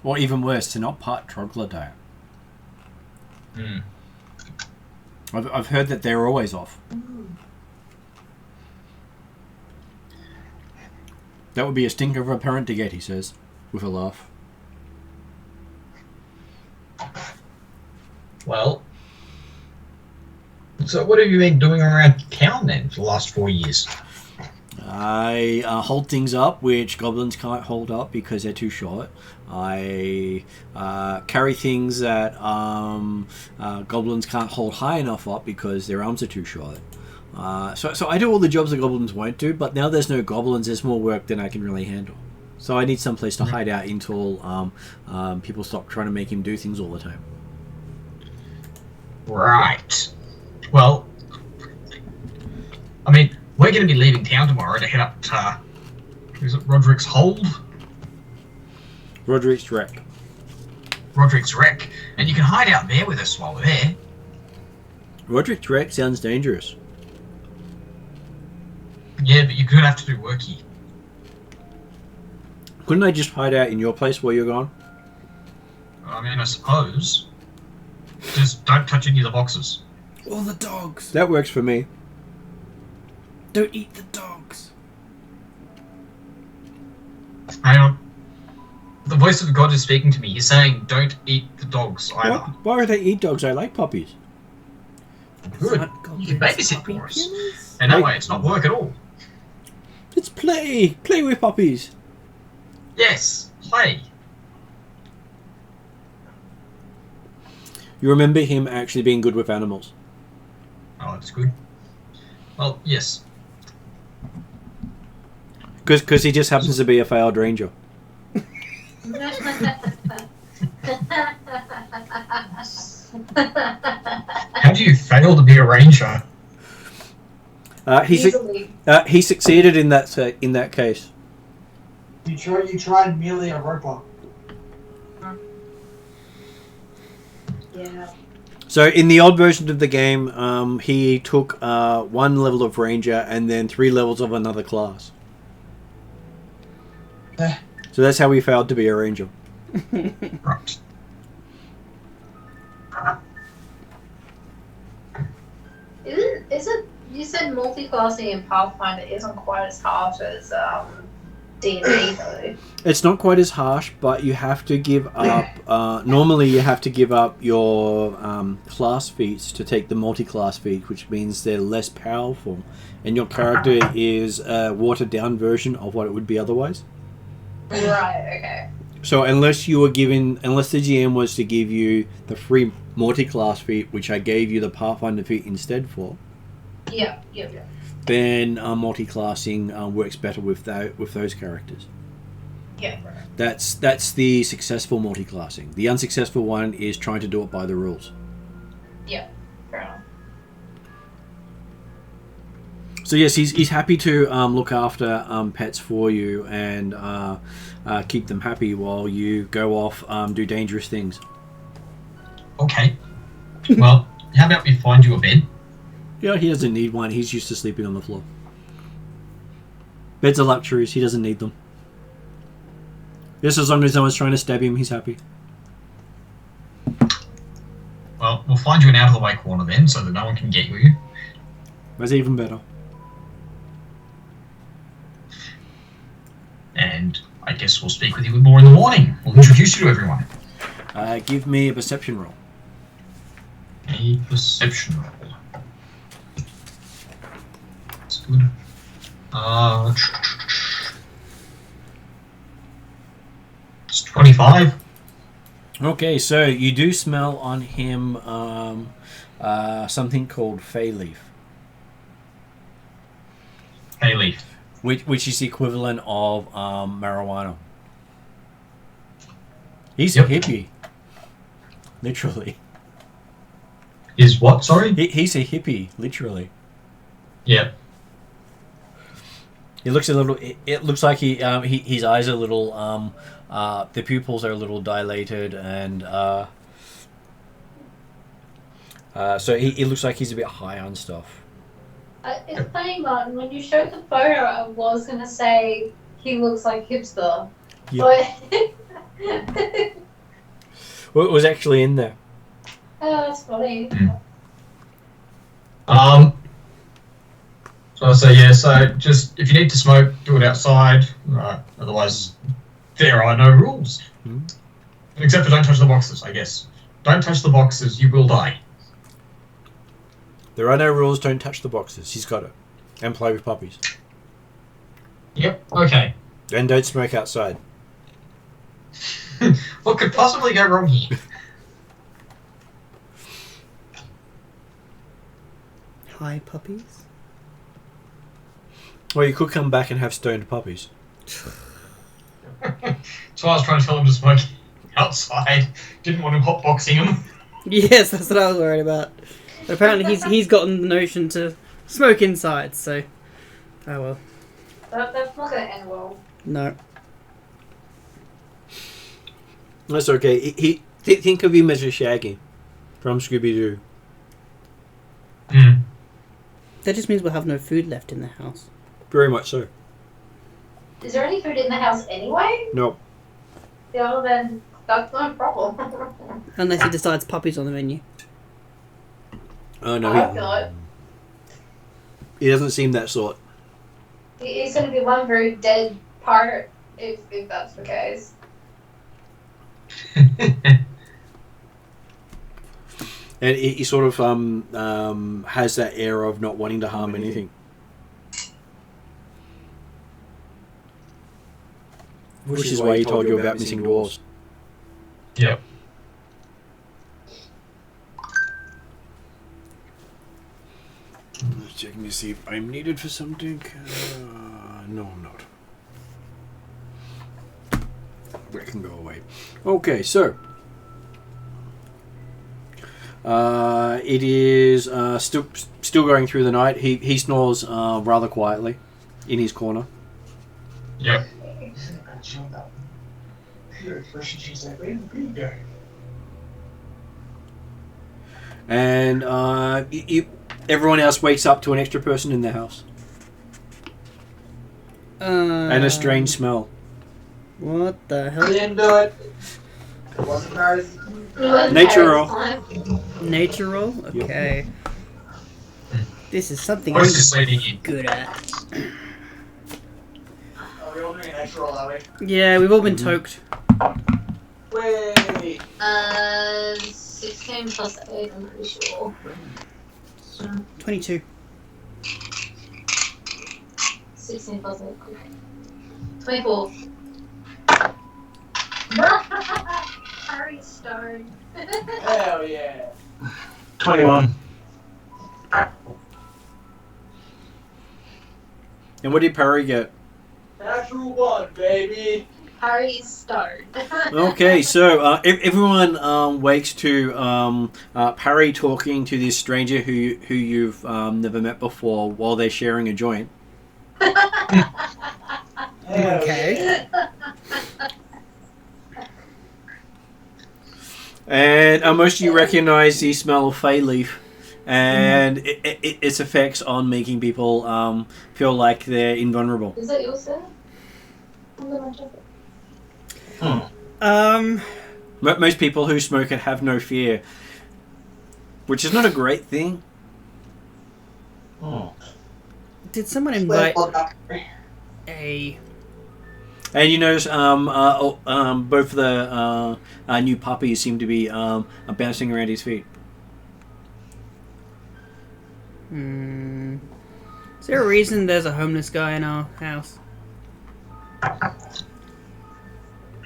Or even worse, they're not part troglodyte. Hmm. I've heard that they're always off. That would be a stinker of a parent to get, he says, with a laugh. Well, so what have you been doing around town then for the last 4 years? I hold things up which goblins can't hold up because they're too short. I carry things that goblins can't hold high enough up because their arms are too short. So I do all the jobs that goblins won't do, but now there's no goblins, there's more work than I can really handle. So I need some place to hide out until people stop trying to make him do things all the time. Right. Well, I mean, we're going to be leaving town tomorrow to head up to, is it Roderic's Hold? Roderic's Wreck. Roderic's Wreck. And you can hide out there with us while we're there. Roderic's Wreck sounds dangerous. Yeah, but you're going to have to do work here. Couldn't I just hide out in your place while you're gone? I mean, I suppose. Just don't touch any of the boxes. All the dogs. That works for me. Don't eat the dogs. Hang on. The voice of God is speaking to me. He's saying, don't eat the dogs either. Why would I eat dogs? I like puppies. Good. You can babysit for us. And that way it's not work at all. It's play. Play with puppies. Yes, play. You remember him actually being good with animals. Oh, that's good. Well, yes. Because he just happens to be a failed ranger. How do you fail to be a ranger? He succeeded in that case. You tried merely a roper. Yeah. So in the old version of the game, he took 1 level of ranger and then 3 levels of another class. So that's how he failed to be a ranger. Right. Is it? You said multi-classing in Pathfinder isn't quite as harsh as D&D though. It's not quite as harsh, but you have to give up. Normally, you have to give up your class feats to take the multi-class feat, which means they're less powerful, and your character is a watered-down version of what it would be otherwise. Right. Okay. So unless the GM was to give you the free multi-class feat, which I gave you the Pathfinder feat instead for, Yeah. then multi-classing works better with those characters. Yeah. That's the successful multi-classing. The unsuccessful one is trying to do it by the rules. Yeah. Fair enough. So yes, he's happy to look after pets for you and keep them happy while you go off do dangerous things. Okay. Well, how about we find you a bed? Yeah, he doesn't need one. He's used to sleeping on the floor. Beds are luxuries. He doesn't need them. Just as long as no one's trying to stab him, he's happy. Well, we'll find you an out-of-the-way corner then, so that no one can get you. That's even better. And I guess we'll speak with you more in the morning. We'll introduce you to everyone. Give me a perception roll. A perception roll. That's good. It's 25. Okay, so you do smell on him something called Fey Leaf, Hay leaf. which is the equivalent of marijuana. He's Yep. a hippie, literally. Is what? Sorry? He's a hippie, literally. Yeah. He looks a little. It looks like his eyes are a little. The pupils are a little dilated, and so he looks like he's a bit high on stuff. It's funny, Martin. When you showed the photo, I was gonna say he looks like hipster, but What was actually in there? oh, that's funny. So I say, yeah, so just, if you need to smoke, do it outside. Otherwise, there are no rules. Except for don't touch the boxes, I guess. Don't touch the boxes, you will die. There are no rules. Don't touch the boxes. He's got it. And play with puppies. Yep, okay. And don't smoke outside. What could possibly go wrong here? Hi, puppies. Well, you could come back and have stoned puppies. So I was trying to tell him to smoke outside. Didn't want him hotboxing him. Yes, that's what I was worried about. But apparently he's gotten the notion to smoke inside, so... Oh well. That's not gonna end well. No. That's okay. Think of him as a Shaggy from Scooby-Doo. That just means we'll have no food left in the house. Very much so. Is there any food in the house anyway? No. Yeah, well then that's not a problem. Unless he decides puppies on the menu. Oh I no. hope not. He doesn't seem that sort. He's gonna be one very dead part if that's the case. And he sort of has that air of not wanting to harm anything. Which is why he told you about missing dwarves. Yep. Checking to see if I'm needed for something. No, I'm not. That can go away. Okay, so it is still going through the night. He snores rather quietly in his corner. Yep. And everyone else wakes up to an extra person in the house and a strange smell. What the hell? Didn't do it. It wasn't Paris. Nature roll. Nature roll? Okay. This is something Or I'm is just leaving you? good at. Are we all doing a nature roll, are we? Yeah, we've all been toked. Wait. 16 plus 8, I'm pretty sure. 22. 16 plus 8. 24. Harry Stone. Hell yeah. 21. And what did Parry get? Natural 1, baby. Harry's stoned. Okay, so everyone wakes to Parry talking to this stranger who you've never met before while they're sharing a joint. Okay. And most of you recognize the smell of Fey Leaf and its effects on making people feel like they're invulnerable. Is that your set? I'm gonna check it. Most people who smoke it have no fear, which is not a great thing. Did someone invite a... And you notice both of the new puppies seem to be bouncing around his feet. Is there a reason there's a homeless guy in our house?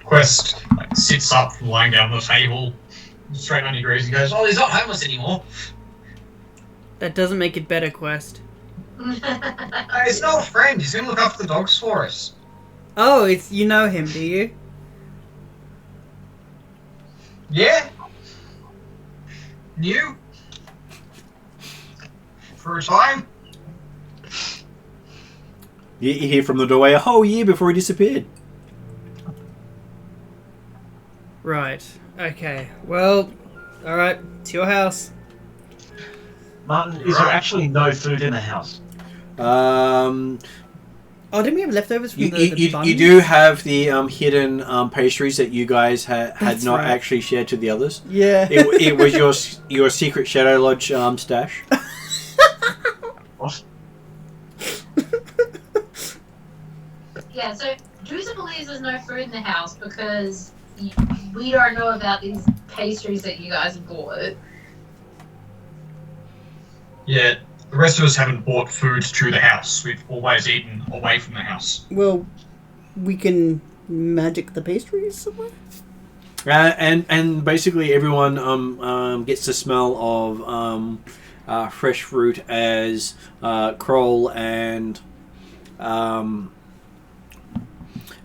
Quest sits up, lying down on the table, straight 90 degrees, and goes, "Oh, he's not homeless anymore." That doesn't make it better, Quest. He's not a friend. He's going to look after the dogs for us. Oh, it's you know him, do you? Yeah. New. For a time. You hear from the doorway a whole year before he disappeared. Right. Okay. Well, alright. It's your house. Martin, is there actually no food in the house? Oh, didn't we have leftovers from the You buns? do have the hidden pastries that you guys had That's not right. actually shared to the others. Yeah. It was your secret Shadow Lodge stash. What? Yeah, so Drusa believes there's no food in the house because we don't know about these pastries that you guys have bought. Yeah, the rest of us haven't bought food to the house. We've always eaten away from the house. Well, we can magic the pastries somewhere? And basically everyone gets the smell of fresh fruit as Kroll and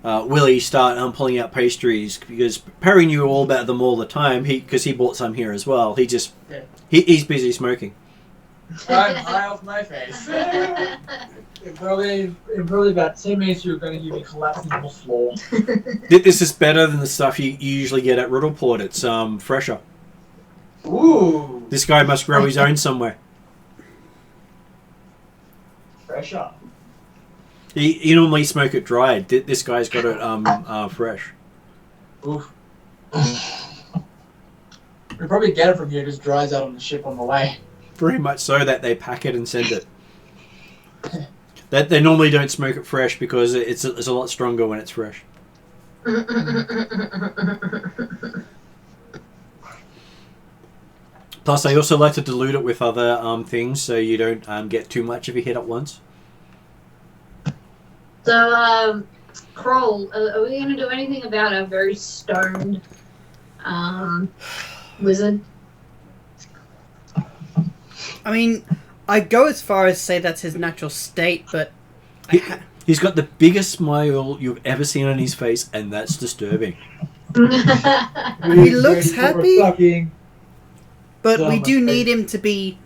Willie start pulling out pastries because Perry knew all about them all the time because he bought some here as well. He's busy smoking. I'm high off my face. In probably about 10 minutes, you're going to hear me collapsing on the floor. This is better than the stuff you usually get at Riddleport. It's fresher. Ooh. This guy must grow his own somewhere. Fresh up. You normally smoke it dried. This guy's got it fresh. Oof. We probably get it from here. It just dries out on the ship on the way. Very much so that they pack it and send it. That they normally don't smoke it fresh because it's a lot stronger when it's fresh. Plus, I also like to dilute it with other things so you don't get too much of a hit at once. So, Kroll, are we going to do anything about a very stoned wizard? I mean, I go as far as say that's his natural state, but... He's got the biggest smile you've ever seen on his face, and that's disturbing. He looks happy, but So we much do pain. need him to be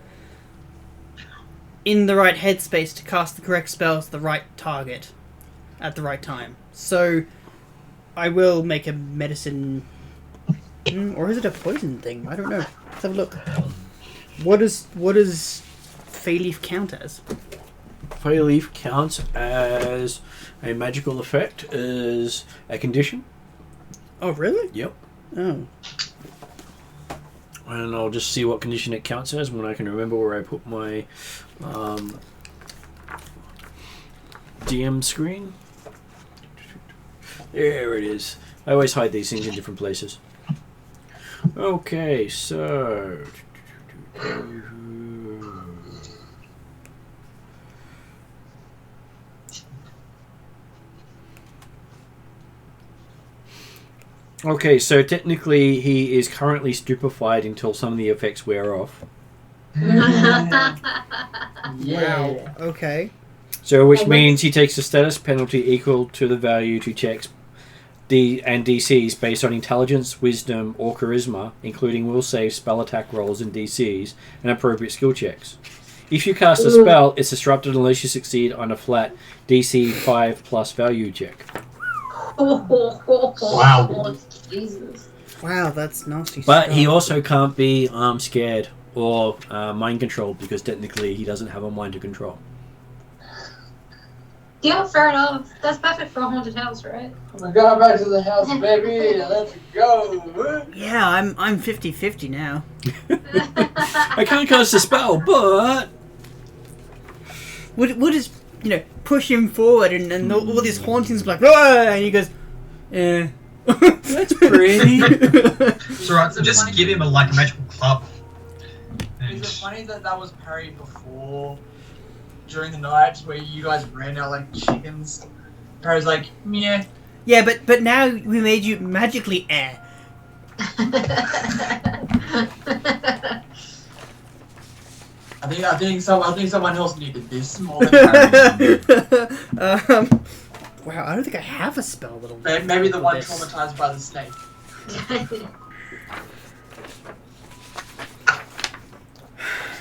in the right headspace to cast the correct spells to the right target at the right time. So, I will make a medicine... or is it a poison thing? I don't know. Let's have a look. What does Fey Leaf count as? Fey Leaf counts as a magical effect, as a condition. Oh, really? Yep. Oh. And I'll just see what condition it counts as when I can remember where I put my DM screen. There it is. I always hide these things in different places. Okay, so... Okay, so technically he is currently stupefied until some of the effects wear off. Yeah. Wow. Okay. So, which means he takes a status penalty equal to the value to checks and DCs based on intelligence, wisdom, or charisma, including will save, spell attack rolls, and DCs, and appropriate skill checks. If you cast a spell, it's disrupted unless you succeed on a flat DC 5 plus value check. Wow. Jesus. Wow, that's nasty But stuff. he also can't be scared or mind controlled because technically he doesn't have a mind to control. Yeah, fair enough. That's perfect for a haunted house, right? We're going back to the house, baby. Let's go. Yeah, I'm 50-50 now. I can't cast a spell, but... We'll just, push him forward and all these hauntings like, "Ah!" and he goes, eh. That's pretty. It's alright, so just give him a magical club. Is it funny that was parried before, during the night, where you guys ran out like chickens? Parry's like, meh. Yeah, but now we made you magically air. I think someone else needed this more than Parry. Wow, I don't think I have a spell that'll. Maybe the one this. traumatized by the snake.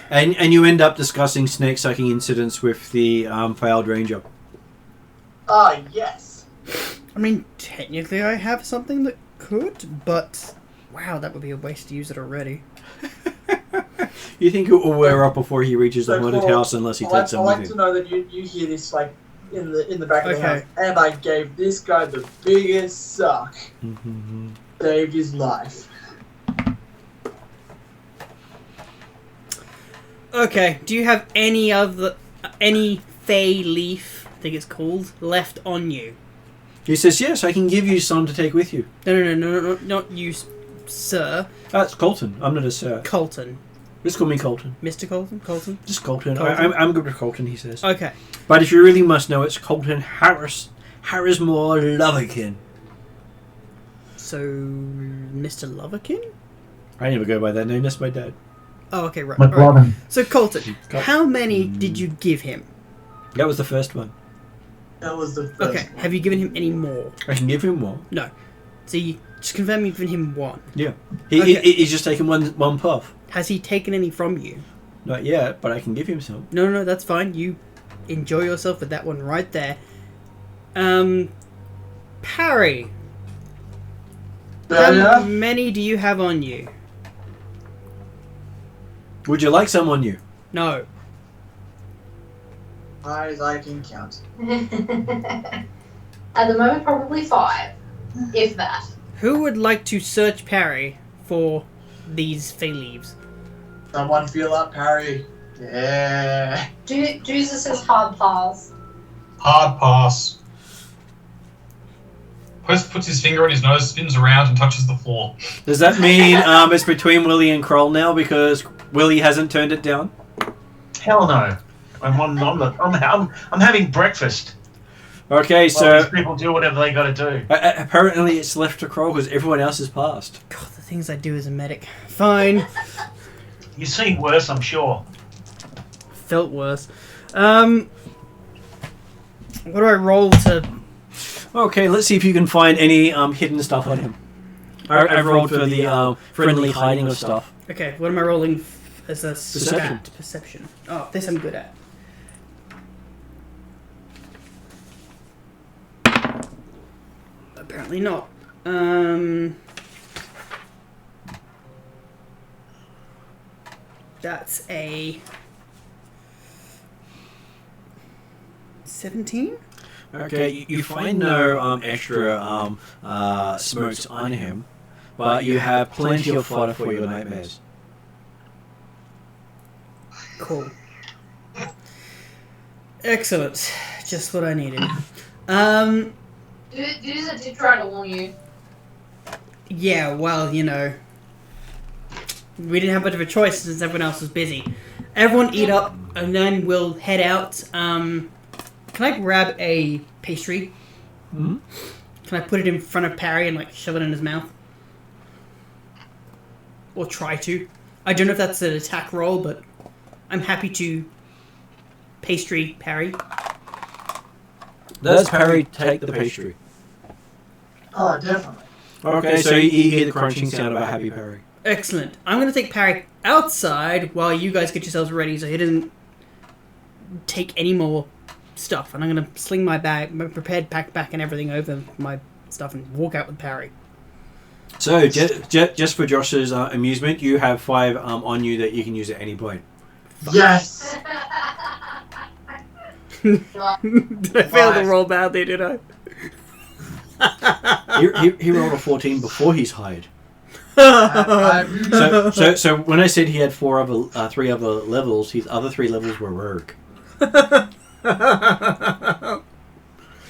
And you end up discussing snake sucking incidents with the failed ranger. Ah, yes. I mean, technically I have something that could, but wow, that would be a waste to use it already. You think it will wear up before he reaches the haunted house unless he takes I some like with to him. know that you hear this like in the back of the Okay. house. And I gave this guy the biggest suck. Saved his life. Okay, do you have any fey leaf, I think it's called, left on you? He says, yes, I can give you some to take with you. No, not you, sir. That's Colton. I'm not a sir. Colton. Just call me Colton. Mr. Colton? Colton? Just Colton. Colton? I'm good with Colton, he says. Okay. But if you really must know, it's Colton Harrismore Loverkin. So, Mr. Loverkin? I never go by that name. That's my dad. Oh, okay, right. All right. McLovin. So, Colton, how many did you give him? That was the first one. That was the first Okay, one. have you given him any more? I can give him more. No. So, you just confirm you've given him one. Yeah. Okay. He's just taken one puff. Has he taken any from you? Not yet, but I can give him some. No, that's fine. You enjoy yourself with that one right there. Parry. How Yeah. many do you have on you? Would you like some on you? No. High as I can count. At the moment, probably 5, if that. Who would like to search Parry for these fey leaves? Someone feel up, Parry. Yeah. Jesus says hard pass. Hard pass. Quest puts his finger on his nose, spins around, and touches the floor. Does that mean it's between Willie and Kroll now because Willie hasn't turned it down? Hell no. I'm having breakfast. Okay, So so people do whatever they got to do. apparently it's left to Kroll because everyone else has passed. God, the things I do as a medic. Fine. You've seen worse, I'm sure. Felt worse. What do I roll to... Okay, let's see if you can find any hidden stuff on him. I rolled for the friendly hiding of stuff. Okay, what am I rolling as a Perception. stat? Perception. Oh, this I'm good at. Apparently not. That's a 17? Okay, you find no extra smokes on him, but you have plenty of fodder for your nightmares. Cool. Excellent. Just what I needed. Jesus did try to warn you. Yeah, well, we didn't have much of a choice since everyone else was busy. Everyone eat up, and then we'll head out. Can I grab a pastry? Hmm? Can I put it in front of Parry and shove it in his mouth? Or try to. I don't know if that's an attack roll, but I'm happy to pastry Parry. Does Parry take the pastry? Oh, definitely. Okay, so you hear the crunching sound of a happy Parry. Excellent. I'm going to take Parry outside while you guys get yourselves ready so he doesn't take any more stuff. And I'm going to sling my bag, my prepared backpack and everything over my stuff and walk out with Parry. So, just for Josh's amusement, you have 5 on you that you can use at any point. Yes! Did I fail the roll badly, did I? He rolled a 14 before he's hired. I- So when I said he had 3 other levels, his other 3 levels were rogue.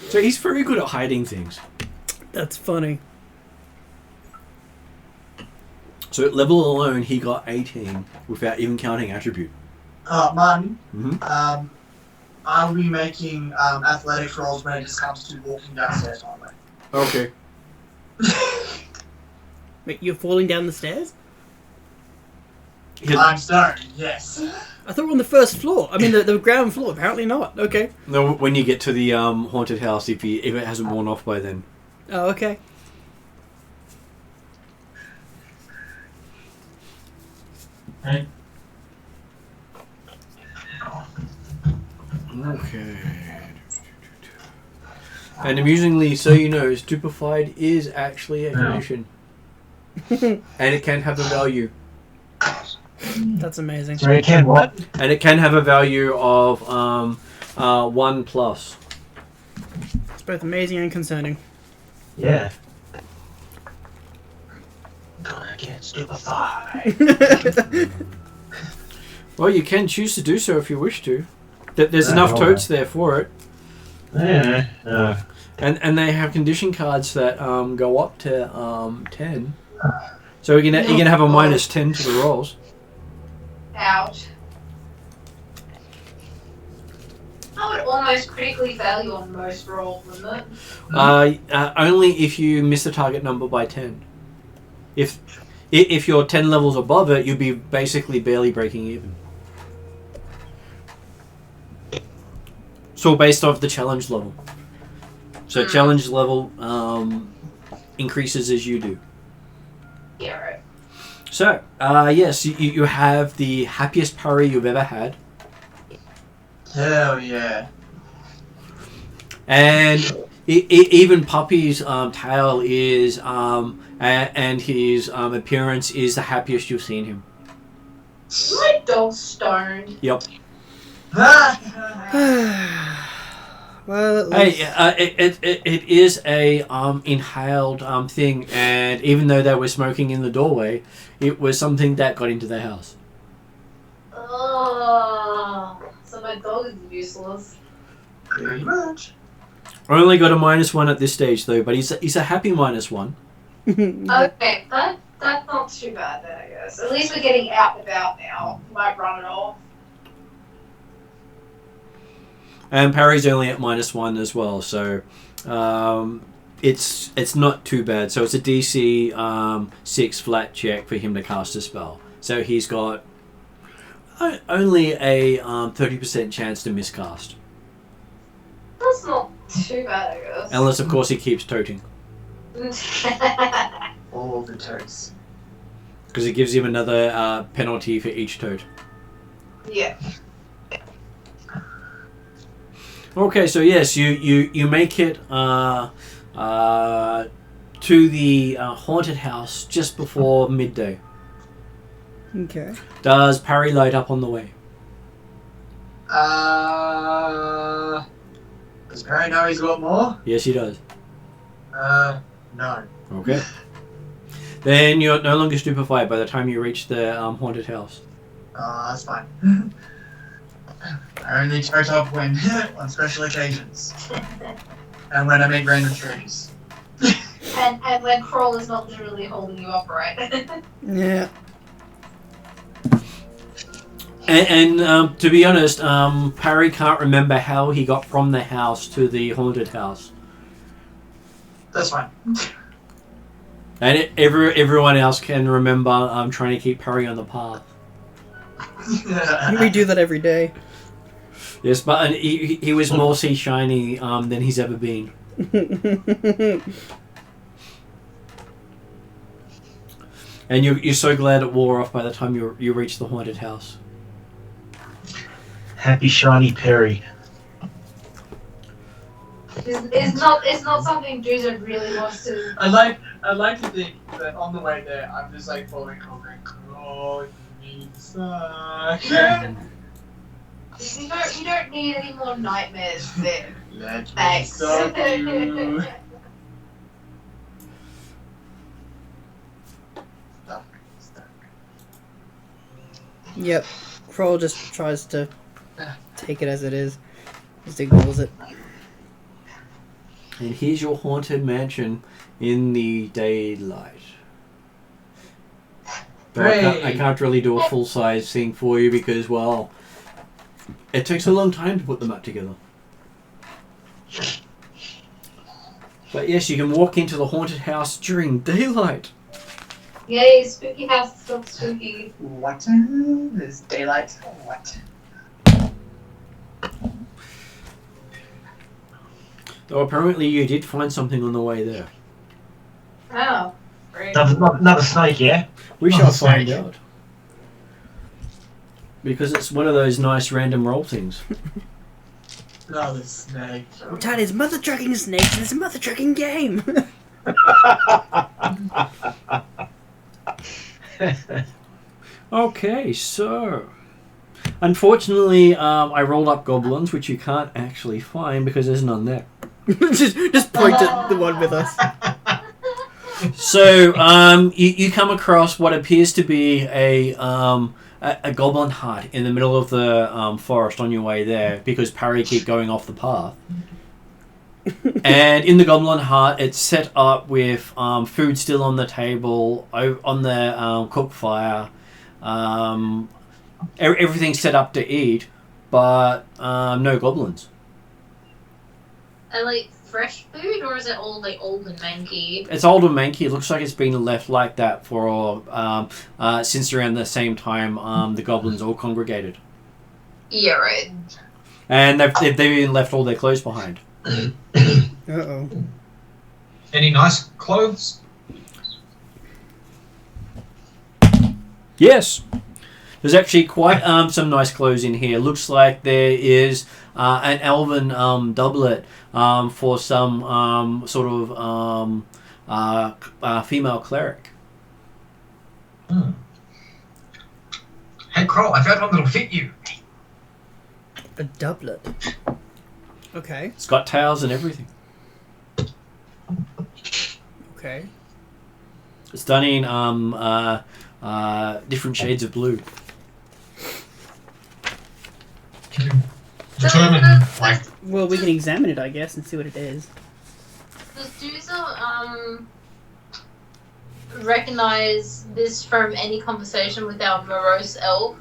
So he's very good at hiding things. That's funny. So at level alone, he got 18 without even counting attribute. Martin, Mm-hmm. I'll be making athletics rolls when it just comes to walking downstairs my way. Okay. Wait, you're falling down the stairs? I'm sorry, yes. I thought we were on the first floor. I mean, the ground floor. Apparently not. Okay. No, when you get to the haunted house, if it hasn't worn off by then. Oh, okay. Right. Okay. And amusingly, so you know, stupefied is actually a condition. And it can have a value. That's amazing. Sorry, Ken, what? And it can have a value of 1+. It's both amazing and concerning. Yeah. Gonna get stupefied. Well, you can choose to do so if you wish to. There's enough totes there for it. Yeah. And they have condition cards that go up to 10. So you're gonna have a -10 to the rolls. Ouch. I would almost critically fail you on most rolls, wouldn't it? Only if you miss the target number by 10. If you're 10 levels above it, you'll be basically barely breaking even. So based off the challenge level. So challenge level increases as you do. Yeah, right. So, yes, you have the happiest parry you've ever had. Hell yeah. And even Puppy's tail is, and his appearance is the happiest you've seen him. My dog's stoned. Yep. Well, Hey, it is a inhaled thing, and even though they were smoking in the doorway, it was something that got into the house. Oh, so my dog is useless. Pretty much. Only got a -1 at this stage though, but he's a happy -1. Okay, that's not too bad then, I guess. At least we're getting out and about now. Might run it off. And parry's only at -1 as well, so it's not too bad. So it's a DC 6 flat check for him to cast a spell. So he's got only a 30% chance to miscast. That's not too bad, I guess. Unless, of course, he keeps toting. All the totes. Because it gives him another penalty for each tote. Yeah. Okay, so yes, you make it to the haunted house just before midday. okay. Does Parry light up on the way? Does Perry know he's got more? Yes, he does. No. Okay. Then you're no longer stupefied by the time you reach the haunted house. That's fine. I only tote up when on special occasions. And when I make random trees. And when Kroll is not literally holding you upright. Yeah. And to be honest, Parry can't remember how he got from the house to the haunted house. That's fine. And everyone else can remember trying to keep Parry on the path. We do that every day. Yes, but he was more sea shiny than he's ever been. And you're so glad it wore off by the time you reached the haunted house. Happy shiny Perry. It's not something Doozer really wants to. I'd like to think that on the way there, I'm just like following Cole going, "Oh, you suck." You don't need any more nightmares there. Let me Thanks. stop you. Stop. Yep. Kroll just tries to take it as it is. Just ignores it. And here's your haunted mansion in the daylight. But I can't really do a full-size thing for you because, well, it takes a long time to put them up together. But yes, you can walk into the haunted house during daylight. Yay, spooky house is not spooky. What? There's daylight? What? Though apparently you did find something on the way there. Oh, great. Another snake, yeah? We Oh, shall find snake. out. Because it's one of those nice random roll things. Another snake. Dad is mother trucking snakes and it's a mother trucking game. Okay, so... Unfortunately, I rolled up goblins, which you can't actually find because there's none there. just point at the one with us. So, you come across what appears to be a goblin hut in the middle of the forest on your way there because Parry keep going off the path. And in the goblin hut, it's set up with food still on the table, on the cook fire. Everything's set up to eat, but no goblins. And like fresh food, or is it all like old and manky? It's old and manky. It looks like it's been left like that for since around the same time the goblins all congregated. Yeah, right. And they've even left all their clothes behind. Uh-oh. Any nice clothes? Yes. There's actually quite some nice clothes in here. Looks like there is an elven doublet for some sort of female cleric. Hey, Kroll, I found one that'll fit you. A doublet. Okay. It's got tails and everything. Okay. It's done in different shades of blue. Can you determine, like... Well, we can examine it, I guess, and see what it is. Does Doozer recognize this from any conversation with our morose elf?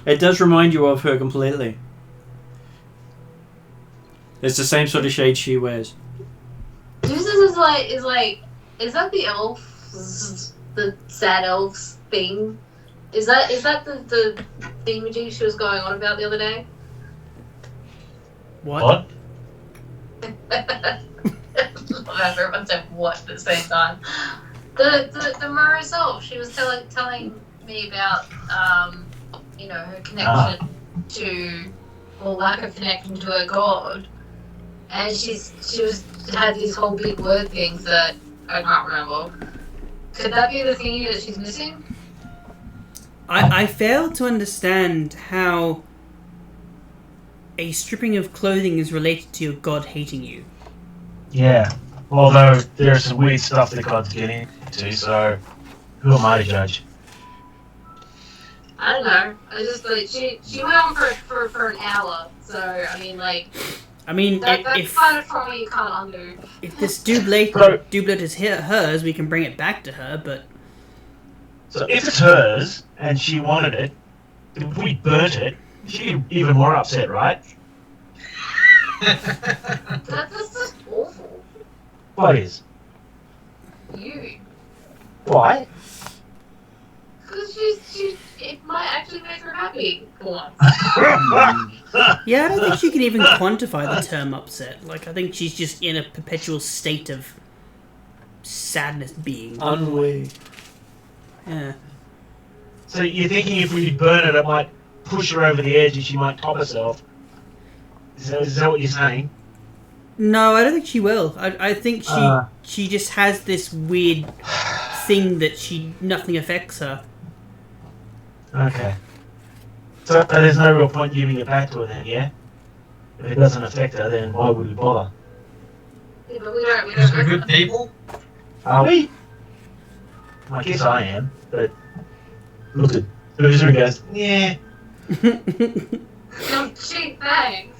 It does remind you of her completely. It's the same sort of shade she wears. Doozer is like, is that the elf, the sad elf's thing? Is that the thingamajig she was going on about the other day? What? Everyone said what at the same time. The morose elf. She was telling me about her connection to, or lack of connection to her god, and she had these whole big word things that I can't remember. Could that be the thingy that she's missing? I fail to understand how a stripping of clothing is related to your god hating you. Yeah. Although there's some weird stuff that God's getting into, so who am I to judge? I don't know. I just like she went on for an hour, so I mean that's if kind of trauma you can't undo. if this doublet is hers, we can bring it back to her. But So if it's hers and she wanted it, if we burnt it, she'd be even more upset, right? That's just awful. What is? You. Why? Because it might actually make her happy for once. Yeah, I don't think she can even quantify the term upset. Like, I think she's just in a perpetual state of sadness being. Ennui. Yeah. So you're thinking if we burn it might push her over the edge and she might top herself? Is that what you're saying? No, I don't think she will. I think she just has this weird thing that nothing affects her. Okay. So there's no real point giving it back to her then, yeah? If it doesn't affect her, then why would we bother? Yeah, but we don't. Because we're good people. Are we? I guess I am, but look at Boozer and goes, yeah. No, gee, thanks.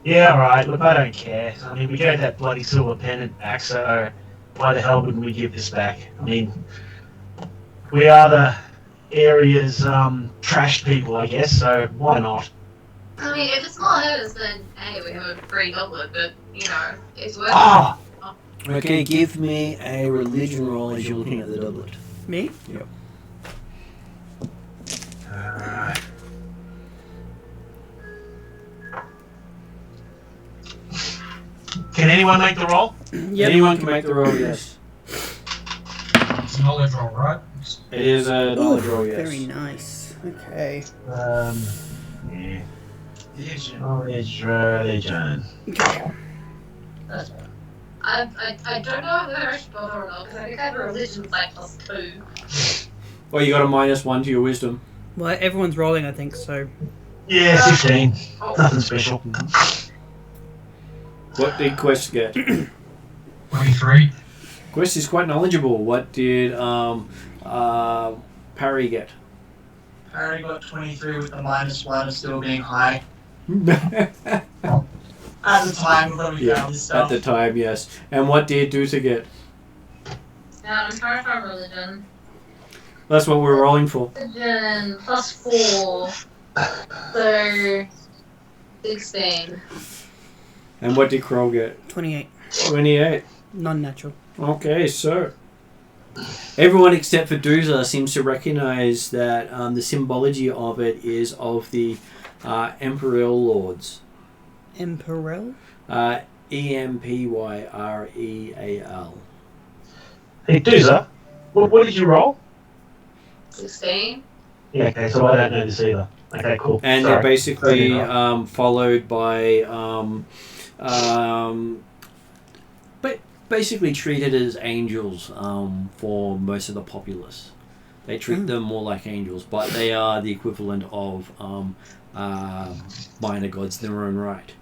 Yeah, alright, look, I don't care. I mean, we gave that bloody silver pendant back, so why the hell wouldn't we give this back? I mean, we are the area's trash people, I guess, so why not? I mean, if it's not hers, then hey, we have a free goblin, but you know, it's worth Ah! Okay, give me a religion roll as you're looking at the doublet. Me? Yep. Can anyone make the roll? Yep. Anyone can make the roll, yes. It's a knowledge roll, right? It is a knowledge roll, yes. Very nice. Okay. Yeah. Knowledge religion. Okay. I don't know whether I should bother or not, because I think I have a religion like +2. Well, you got a -1 to your wisdom. Well, everyone's rolling, I think, so. Yeah, 16. Oh. Nothing special. What did Quest get? 23. Quest is quite knowledgeable. What did Parry get? Harry got 23 with the -1 still being high. At the time when we found this At stuff. the time, yes. And what did Dusa get? Now I'm trying to find religion. That's what we're rolling for. Religion +4. So 16. And what did Kroll get? 28. 28. Non-natural. Okay, so everyone except for Dusa seems to recognize that the symbology of it is of the Imperial Lords. Emperor? Empyreal. Hey, Doozer, what did you roll? 16. Yeah, okay, so I don't know this either. Okay, cool. And Sorry. they're basically Sorry. followed by but basically treated as angels for most of the populace. They treat them more like angels, but they are the equivalent of minor gods in their own right.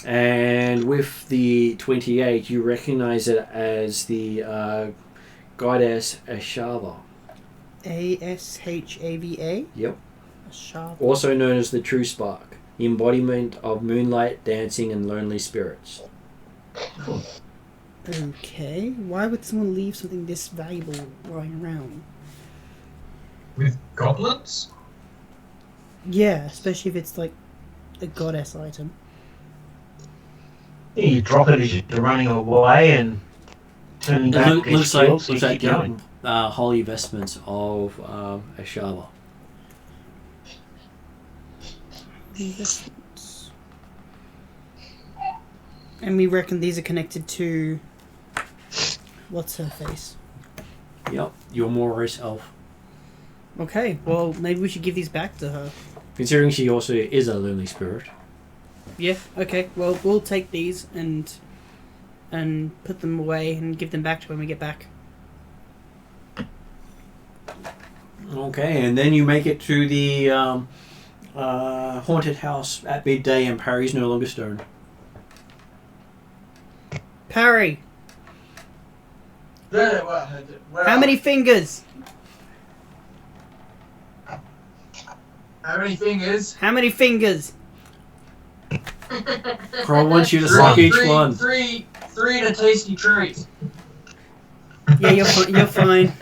And with the 28, you recognize it as the goddess Ashava. Ashava? Yep. Ashava. Also known as the True Spark, the embodiment of moonlight, dancing, and lonely spirits. Okay. Why would someone leave something this valuable lying around? With goblins? Yeah, especially if it's like a goddess item. Yeah, you drop it as you're running away and turning back. It looks like, so you keep going. holy vestments of Ashava. Investments. And we reckon these are connected to... What's her face? Yep, your Morris elf. Okay, well, maybe we should give these back to her. Considering she also is a lonely spirit. Yeah, okay, well, we'll take these and put them away and give them back to her when we get back. Okay, and then you make it to the haunted house at midday, and Parry's no longer stoned. Parry, Where how many fingers? How many fingers? How many fingers? Kroll wants you to suck each one. Three and a tasty treat. Yeah, you're fine.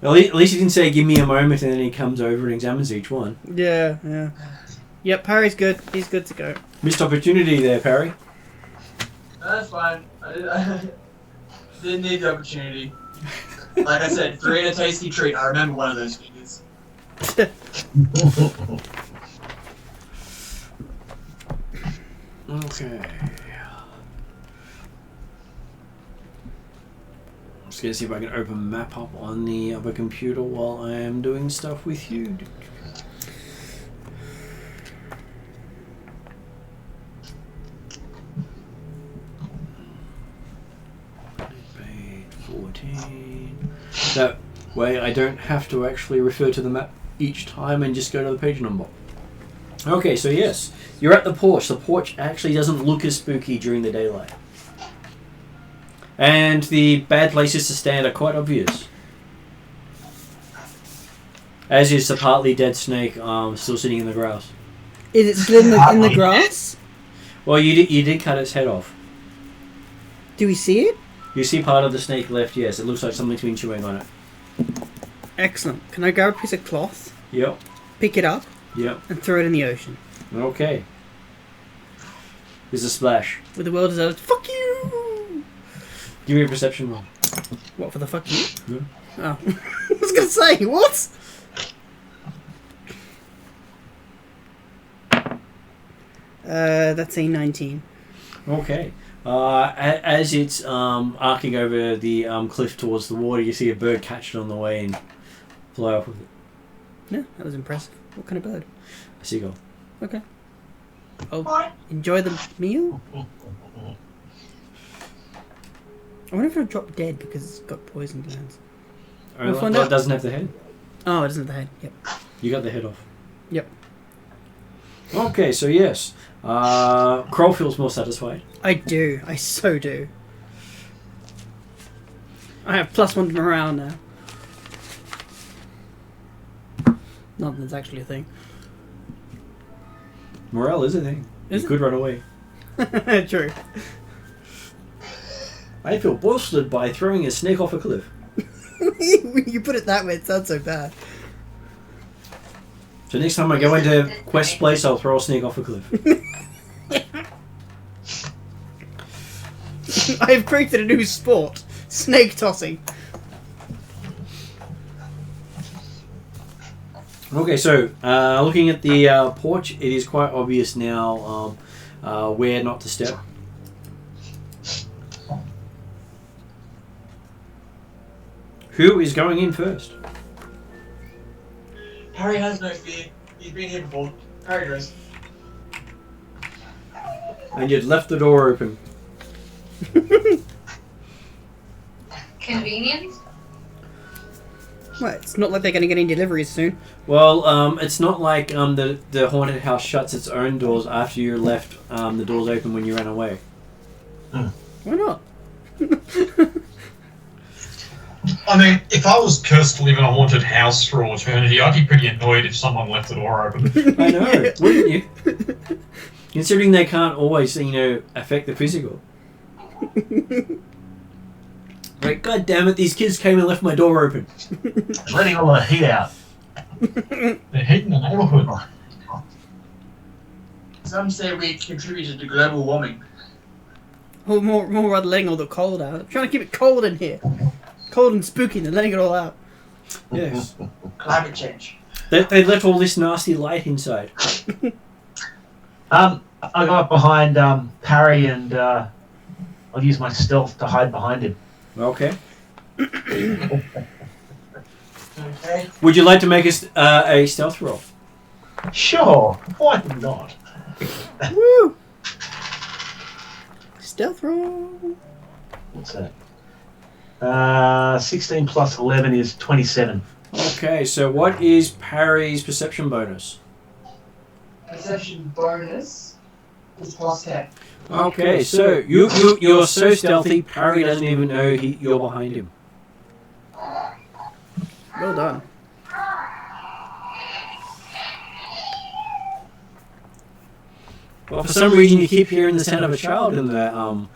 At least you didn't say, give me a moment, and then he comes over and examines each one. Yeah. Yep, Parry's good. He's good to go. Missed opportunity there, Parry. That's fine. I didn't need the opportunity. Like I said, free and a tasty treat. I remember one of those figures. Okay. I'm just gonna see if I can open a map up on the other computer while I am doing stuff with you. Page 14. That way I don't have to actually refer to the map each time and just go to the page number. Okay, so yes, you're at the porch. The porch actually doesn't look as spooky during the daylight. And the bad places to stand are quite obvious. As is the partly dead snake still sitting in the grass. Is it still in the grass? Well, you did cut its head off. Do we see it? You see part of the snake left, yes. It looks like something's been chewing on it. Excellent. Can I grab a piece of cloth, Yep, pick it up, yep. and throw it in the ocean? Okay. There's a splash. With the well-deserved fuck you! Give me a perception roll. What, for the fuck you? Yeah. Oh. I was gonna say, what? That's a 19. Okay. As it's arcing over the cliff towards the water, you see a bird catch it on the way and fly off with it. Yeah, that was impressive. What kind of bird? A seagull. Okay. Oh, enjoy the meal? I wonder if it'll drop dead because it's got poison glands. We'll find Well, out. it doesn't have the head. Oh, it doesn't have the head. Yep. You got the head off. Yep. Okay, so yes. Kroll feels more satisfied. I do. I so do. I have +1 to morale now. Not that that's actually a thing. Morale is a thing. Is You it? could run away. True. I feel bolstered by throwing a snake off a cliff. You put it that way, it sounds so bad. So next time I go into Quest Place, I'll throw a snake off a cliff. I've created a new sport. Snake tossing. Okay, so looking at the porch, it is quite obvious now where not to step. Who is going in first? Harry has no fear. He's been here before. Harry goes. And you'd left the door open. Convenient? Well, it's not like they're going to get any deliveries soon. Well, it's not like the haunted house shuts its own doors after you left the doors open when you ran away. Why not? I mean, if I was cursed to live in a haunted house for all eternity, I'd be pretty annoyed if someone left the door open. I know, wouldn't you? Considering they can't always, affect the physical. Like, God damn it, these kids came and left my door open. Letting all the heat out. They're heating the neighbourhood. Some say we contributed to global warming. Or more rather letting all the cold out. I'm trying to keep it cold in here. Cold and spooky, and letting it all out. Yes. Climate change. They left all this nasty light inside. I go up behind Parry and I'll use my stealth to hide behind him. Okay. Okay. Would you like to make a stealth roll? Sure, why not? Woo! Stealth roll. What's that? 16 plus 11 is 27. Okay, so what is Parry's perception bonus? Perception bonus is +10. Okay, so you're so stealthy, Parry doesn't even know you're behind him. Well done. Well, for some reason you keep hearing the sound of a child in the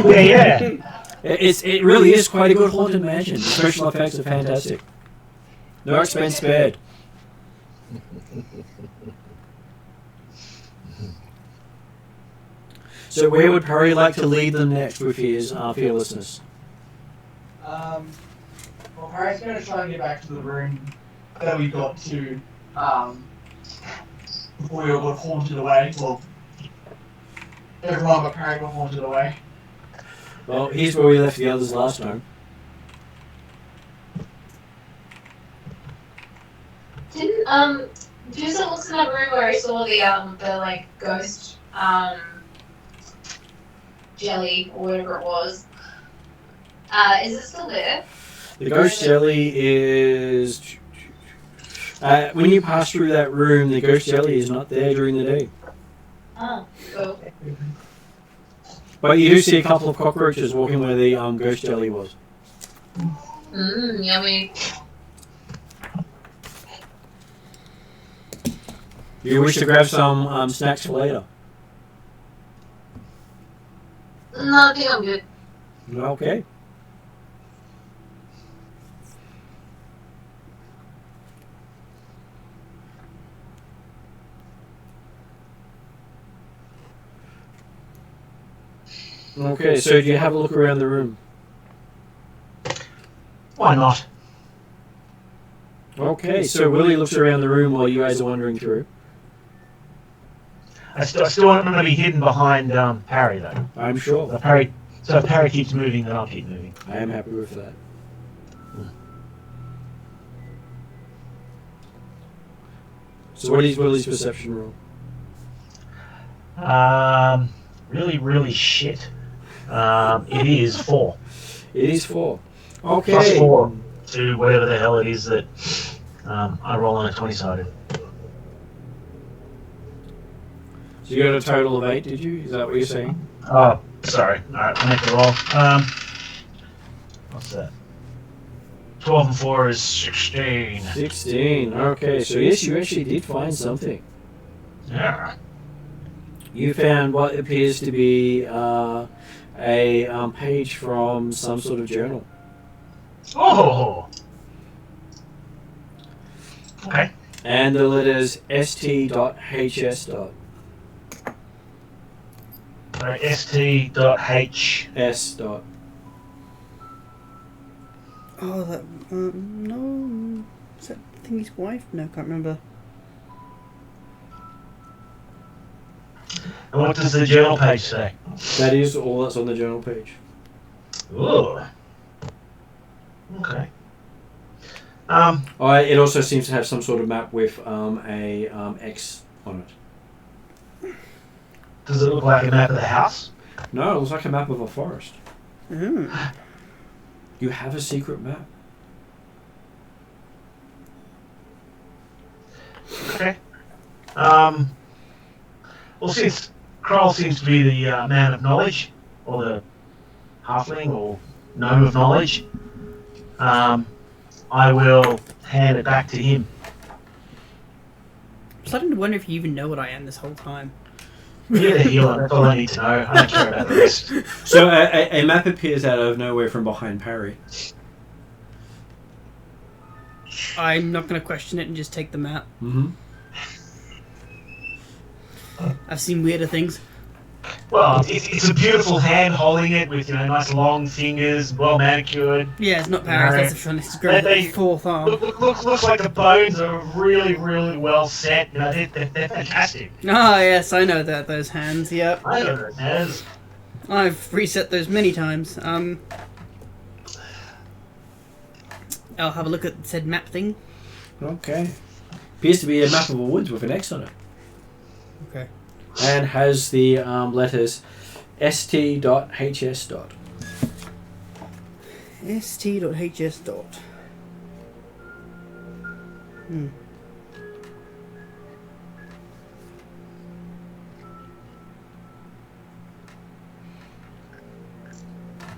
Yeah. It really is quite a good haunted mansion. The special effects are fantastic. No expense spared. So where would Parry like to lead them next with his fearlessness? Harry's going to try and get back to the room that we got to before we all got haunted away. Well, everyone but Harry got haunted away. Well, here's where we left the others last time. Didn't Juicer looks in that room where he saw the like ghost jelly or whatever it was. Is it still there? The ghost jelly is... when you pass through that room, the ghost jelly is not there during the day. Oh, cool. But you do see a couple of cockroaches walking where the ghost jelly was. Yummy. You wish to grab some snacks for later? No, I think I'm good. Okay. Okay, so do you have a look around the room? Why not? Okay, so Willie looks around the room while you guys are wandering through. I still want him to be hidden behind Parry, though. I'm sure. So if Parry keeps moving, then I'll keep moving. I am happy with that. So what is Willie's perception roll? Really, really shit. It is 4. It is 4. Okay. Plus 4 to whatever the hell it is that I roll on a 20-sided. So you got a total of 8, did you? Is that what you're saying? Oh, sorry. Alright, I make the roll. What's that? 12 and 4 is 16. 16. Okay, so yes, you actually did find something. Yeah. You found what appears to be a page from some sort of journal. Oh! Okay. And the letters st.hs. st.h. S. Oh, that... no... Is that Thingy's wife? No, can't remember. And what does the journal page say? That is all that's on the journal page. Ooh. Okay. It also seems to have some sort of map with a X on it. Does it look like a map of the house? No, it looks like a map of a forest. Mm. You have a secret map. Okay. Well, since Kroll seems to be the man of knowledge, or the halfling, or gnome of knowledge, I will hand it back to him. I'm starting to wonder if you even know what I am this whole time. You're the healer, that's all I need to know. I don't care about the rest. So a map appears out of nowhere from behind Parry. I'm not going to question it and just take the map. Mm-hmm. I've seen weirder things. Well, it's a beautiful hand holding it with, nice long fingers, well manicured. Yeah, it's not Paris, that's a fun. It's great fourth arm. Looks like the bones are really, really well set. They're fantastic. Ah, yes, I know that, those hands, yep. I know those hands. I've reset those many times. I'll have a look at said map thing. Okay. Appears to be a map of a woods with an X on it. Okay. And has the letters st.hs. st.hs.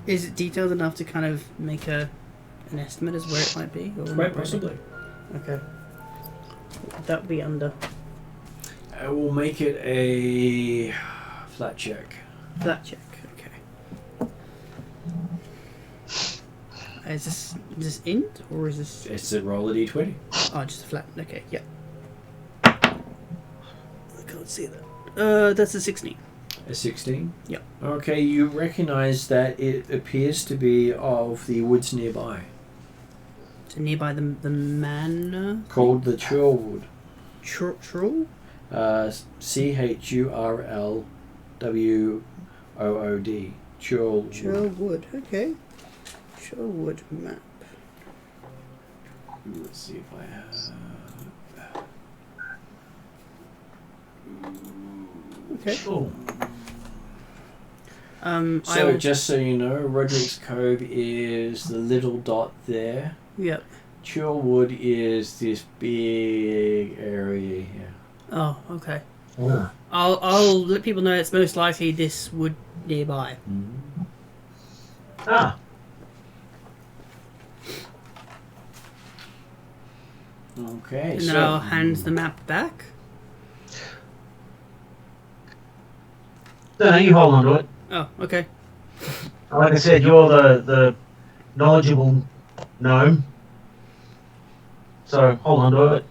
Is it detailed enough to kind of make an estimate as where it might be? Or Quite possibly. Okay. That would be under. I will make it a flat check. Flat check, okay. Is this int or is this? It's a roll a d20. Oh, just a flat. Okay, yeah. I can't see that. That's a 16. A 16? Yeah. Okay, you recognise that it appears to be of the woods nearby. So nearby the manor? Called the Churlwood. Churl? CHURLWOOD. Churlwood. Churlwood, okay. Churlwood map. Let's see if I have. Okay. Cool. So just so you know, Roderic's Cove is the little dot there. Yep. Churlwood is this big area here. Oh, okay. Oh. I'll let people know it's most likely this wood nearby. Ah. Okay, And so then I'll hand the map back. No, you hold on to it. Oh, okay. Like I said, you're the knowledgeable gnome. So hold on to it.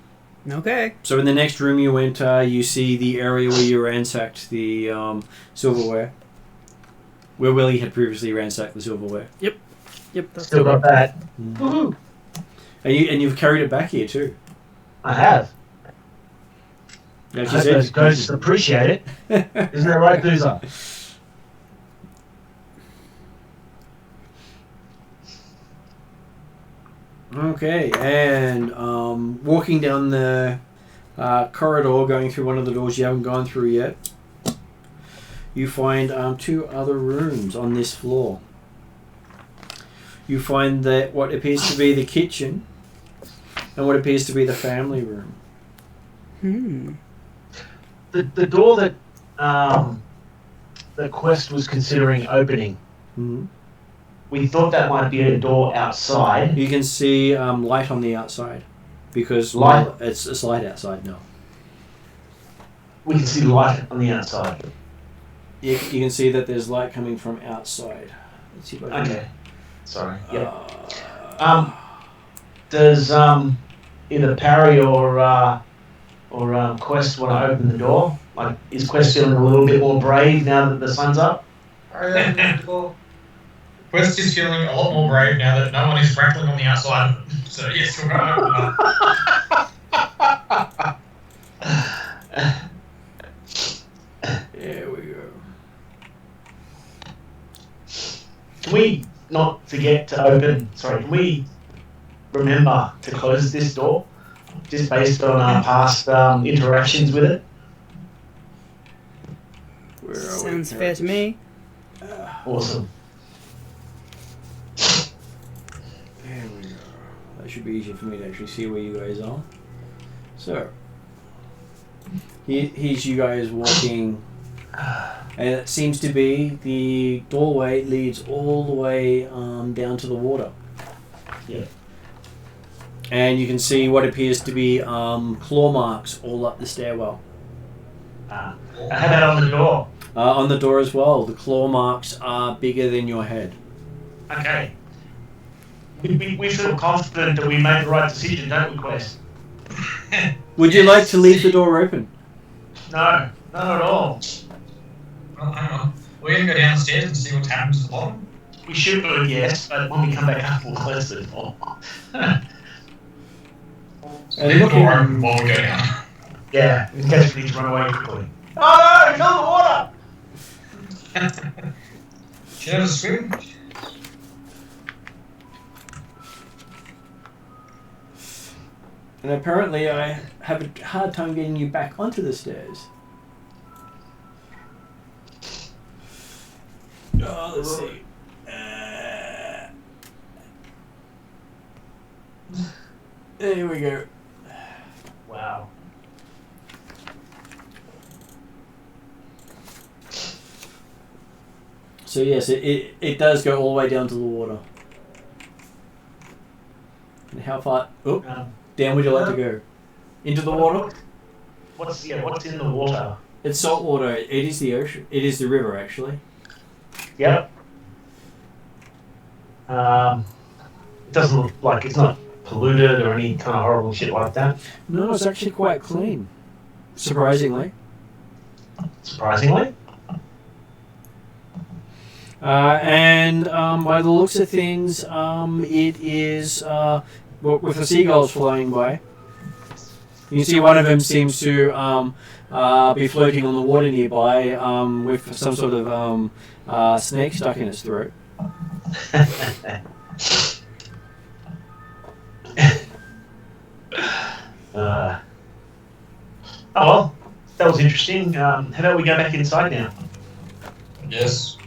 Okay. So in the next room you enter, you see the area where you ransacked the silverware. Where Willie had previously ransacked the silverware. Yep, that's Still got that. Mm. Woohoo! And you've carried it back here too. I have. Like I you hope those ghosts appreciate it. Isn't that right, Doozer? Okay, and walking down the corridor, going through one of the doors you haven't gone through yet, you find 2 other rooms on this floor. You find that what appears to be the kitchen and what appears to be the family room. The door that the quest was considering opening, we thought that might be a door outside. You can see light on the outside because Light? well, it's light outside now. We can see light on the outside. You can see that there's light coming from outside. Let's see if I can. Okay. Sorry. Yeah. Uh, Does either Parry or Quest want to open the door? Like, is Quest feeling a little bit more brave now that the sun's up? Quest is feeling a lot more brave now that no one is rattling on the outside. So yes, we're going to open up. there we go. Can we not forget to open? Sorry, can we remember to close this door? Just based on our past interactions with it. Where are we? Sounds fair to me. Awesome. There we go. That should be easier for me to actually see where you guys are. So, here's you guys walking, and it seems to be the doorway leads all the way down to the water. Yeah. And you can see what appears to be claw marks all up the stairwell. How about on the door? On the door as well, the claw marks are bigger than your head. Okay. We feel confident that we made the right decision, don't we, Quest? Would you like to leave the door open? No, not at all. Well, hang on. We're going to go downstairs and see what happens at the bottom. We should, yes, but when we come back up, we'll close the door. And Leave the looking, door open while we go down. Yeah, in case we need to run away quickly. Oh no, fill the water! She knows to swim. and apparently I have a hard time getting you back onto the stairs. Oh, let's see. There we go. Wow. So yes, it does go all the way down to the water. And how far? Oh, down would you like to go? Into the water? What's in the water? It's salt water. It is the ocean. It is the river, actually. Yep. It doesn't look like it's not polluted or any kind of horrible shit like that. No, it's actually quite clean. Surprisingly. Surprisingly. And by the looks of things, it is with the seagulls flying by. You can see one of them seems to be floating on the water nearby with some sort of snake stuck in its throat. Oh well, that was interesting. How about we go back inside now? Yes.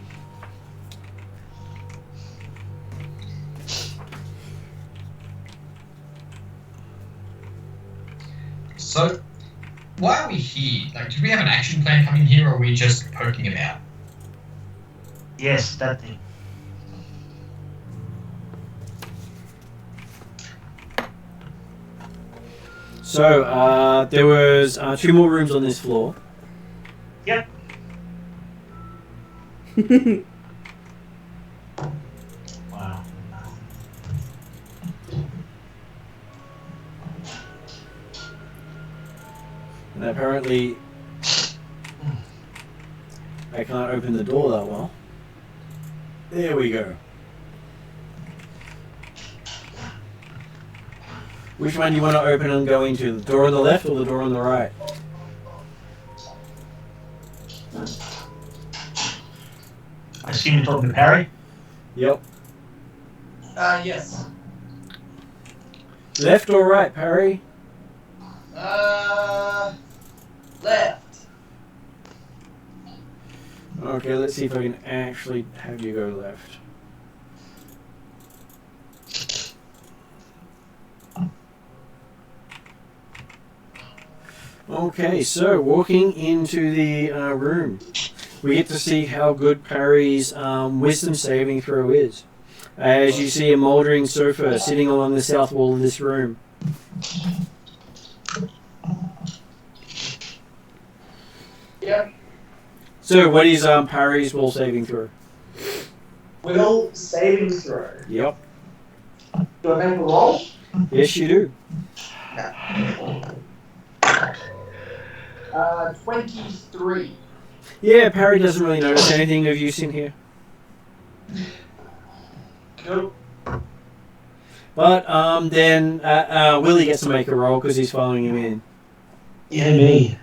So, why are we here? Like, do we have an action plan coming here, or are we just poking about? Yes, that thing. So there was 2 more rooms on this floor. Yep. Wow. And apparently I can't open the door that well. There we go. Which one do you want to open and go into? The door on the left or the door on the right? I assume you're talking to Parry? Yep. Yes. Left or right, Parry? Left. Okay, let's see if I can actually have you go left. Okay, so walking into the room, we get to see how good Parry's wisdom saving throw is. As you see a mouldering sofa sitting along the south wall of this room. Yep. So, what is Parry's will saving throw? Will saving throw. Yep. Do I make a roll? Yes, you do. 23. Yeah, Parry doesn't really notice anything of use in here. Nope. But then Willie gets to make a roll because he's following him in. Yeah, me.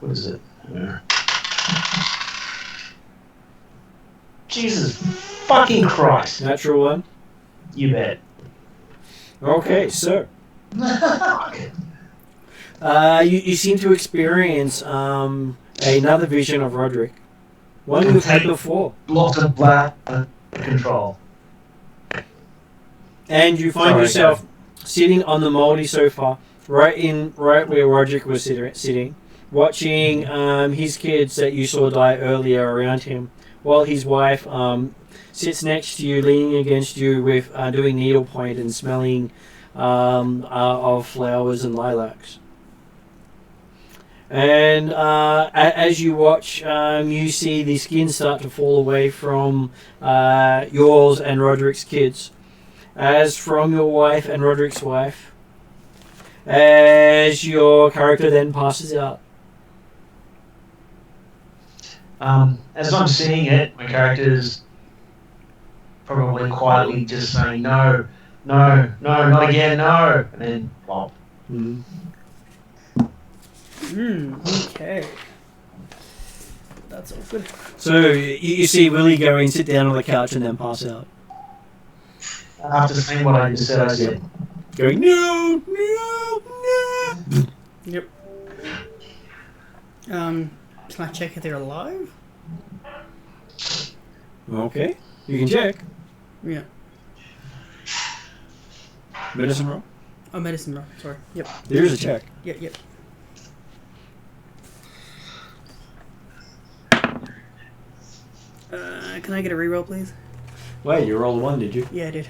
What is it? Jesus fucking Christ. Natural one. You bet. Okay, so you seem to experience another vision of Roderic. One you've had before. Lots of black control. And you find Sorry, yourself sitting on the mouldy sofa, right where Roderic was sitting, watching his kids that you saw die earlier around him, while his wife sits next to you, leaning against you with doing needlepoint and smelling of flowers and lilacs. And as you watch, you see the skin start to fall away from yours and Roderic's kids, as from your wife and Roderic's wife, as your character then passes out. As I'm seeing it, my character's probably quietly just saying, no, not again, no, and then plop. Okay. That's all good. So you see Willie go and sit down on the couch and then pass out. After saying what I just said, I said, Going, no. Yep. Can I check if they're alive? Okay, you can check. Yeah. Medicine roll. Oh, medicine roll. Sorry. Yep. There's a check. Yep. Can I get a reroll, please? Wait, you rolled 1, did you? Yeah, I did.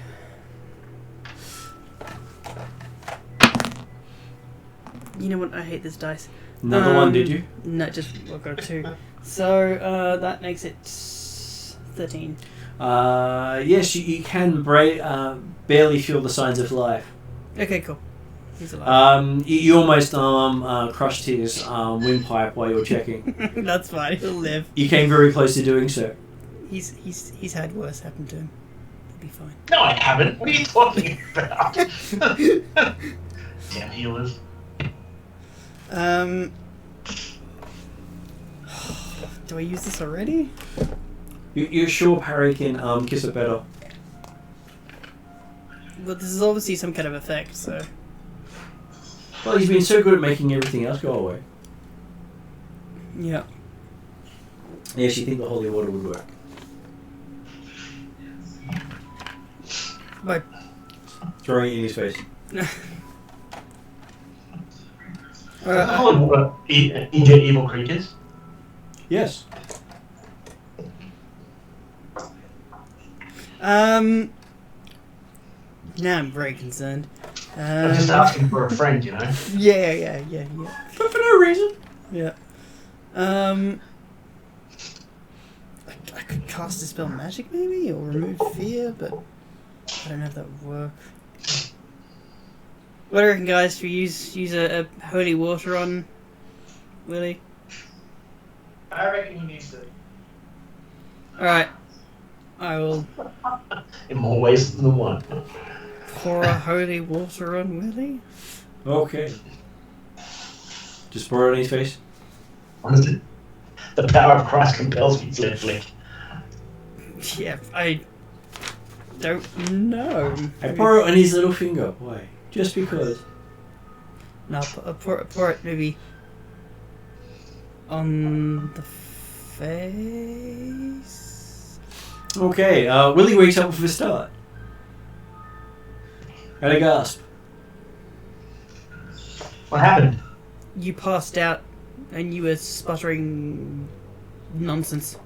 You know what? I hate this dice. Another 1, did you? No, just I've got a 2. So that makes it 13. Yes, you can barely feel the signs of life. Okay, cool. He's alive. You almost crushed his windpipe while you were checking. That's fine. He'll live. You came very close to doing so. He's had worse happen to him. It'll be fine. No, I haven't. What are you talking about? Damn healers. Do I use this already? You're sure Parry can kiss it better? Well, this is obviously some kind of effect, so... Well, he's been so good at making everything else go away. Yeah. Yes, you think the holy water would work? By Throwing it in his face. Holy water injure evil creatures. Yes. Now I'm very concerned. I'm just asking for a friend, you know. Yeah. But for no reason. Yeah. I could cast Dispel Magic maybe, or Remove Fear, but I don't know if that would work. What do you reckon, guys? Should we use a holy water on Willie? I reckon he needs to. Alright. I will In more ways than one. pour a holy water on Willie. Okay. Just pour it on his face. Honestly, the power of Christ compels me to flick. Yeah, I don't know. I pour it on his little finger. Why? Just because. No, I'll pour it maybe on the face. Okay, Willie wakes up with a start. And a gasp. What happened? You passed out and you were sputtering nonsense.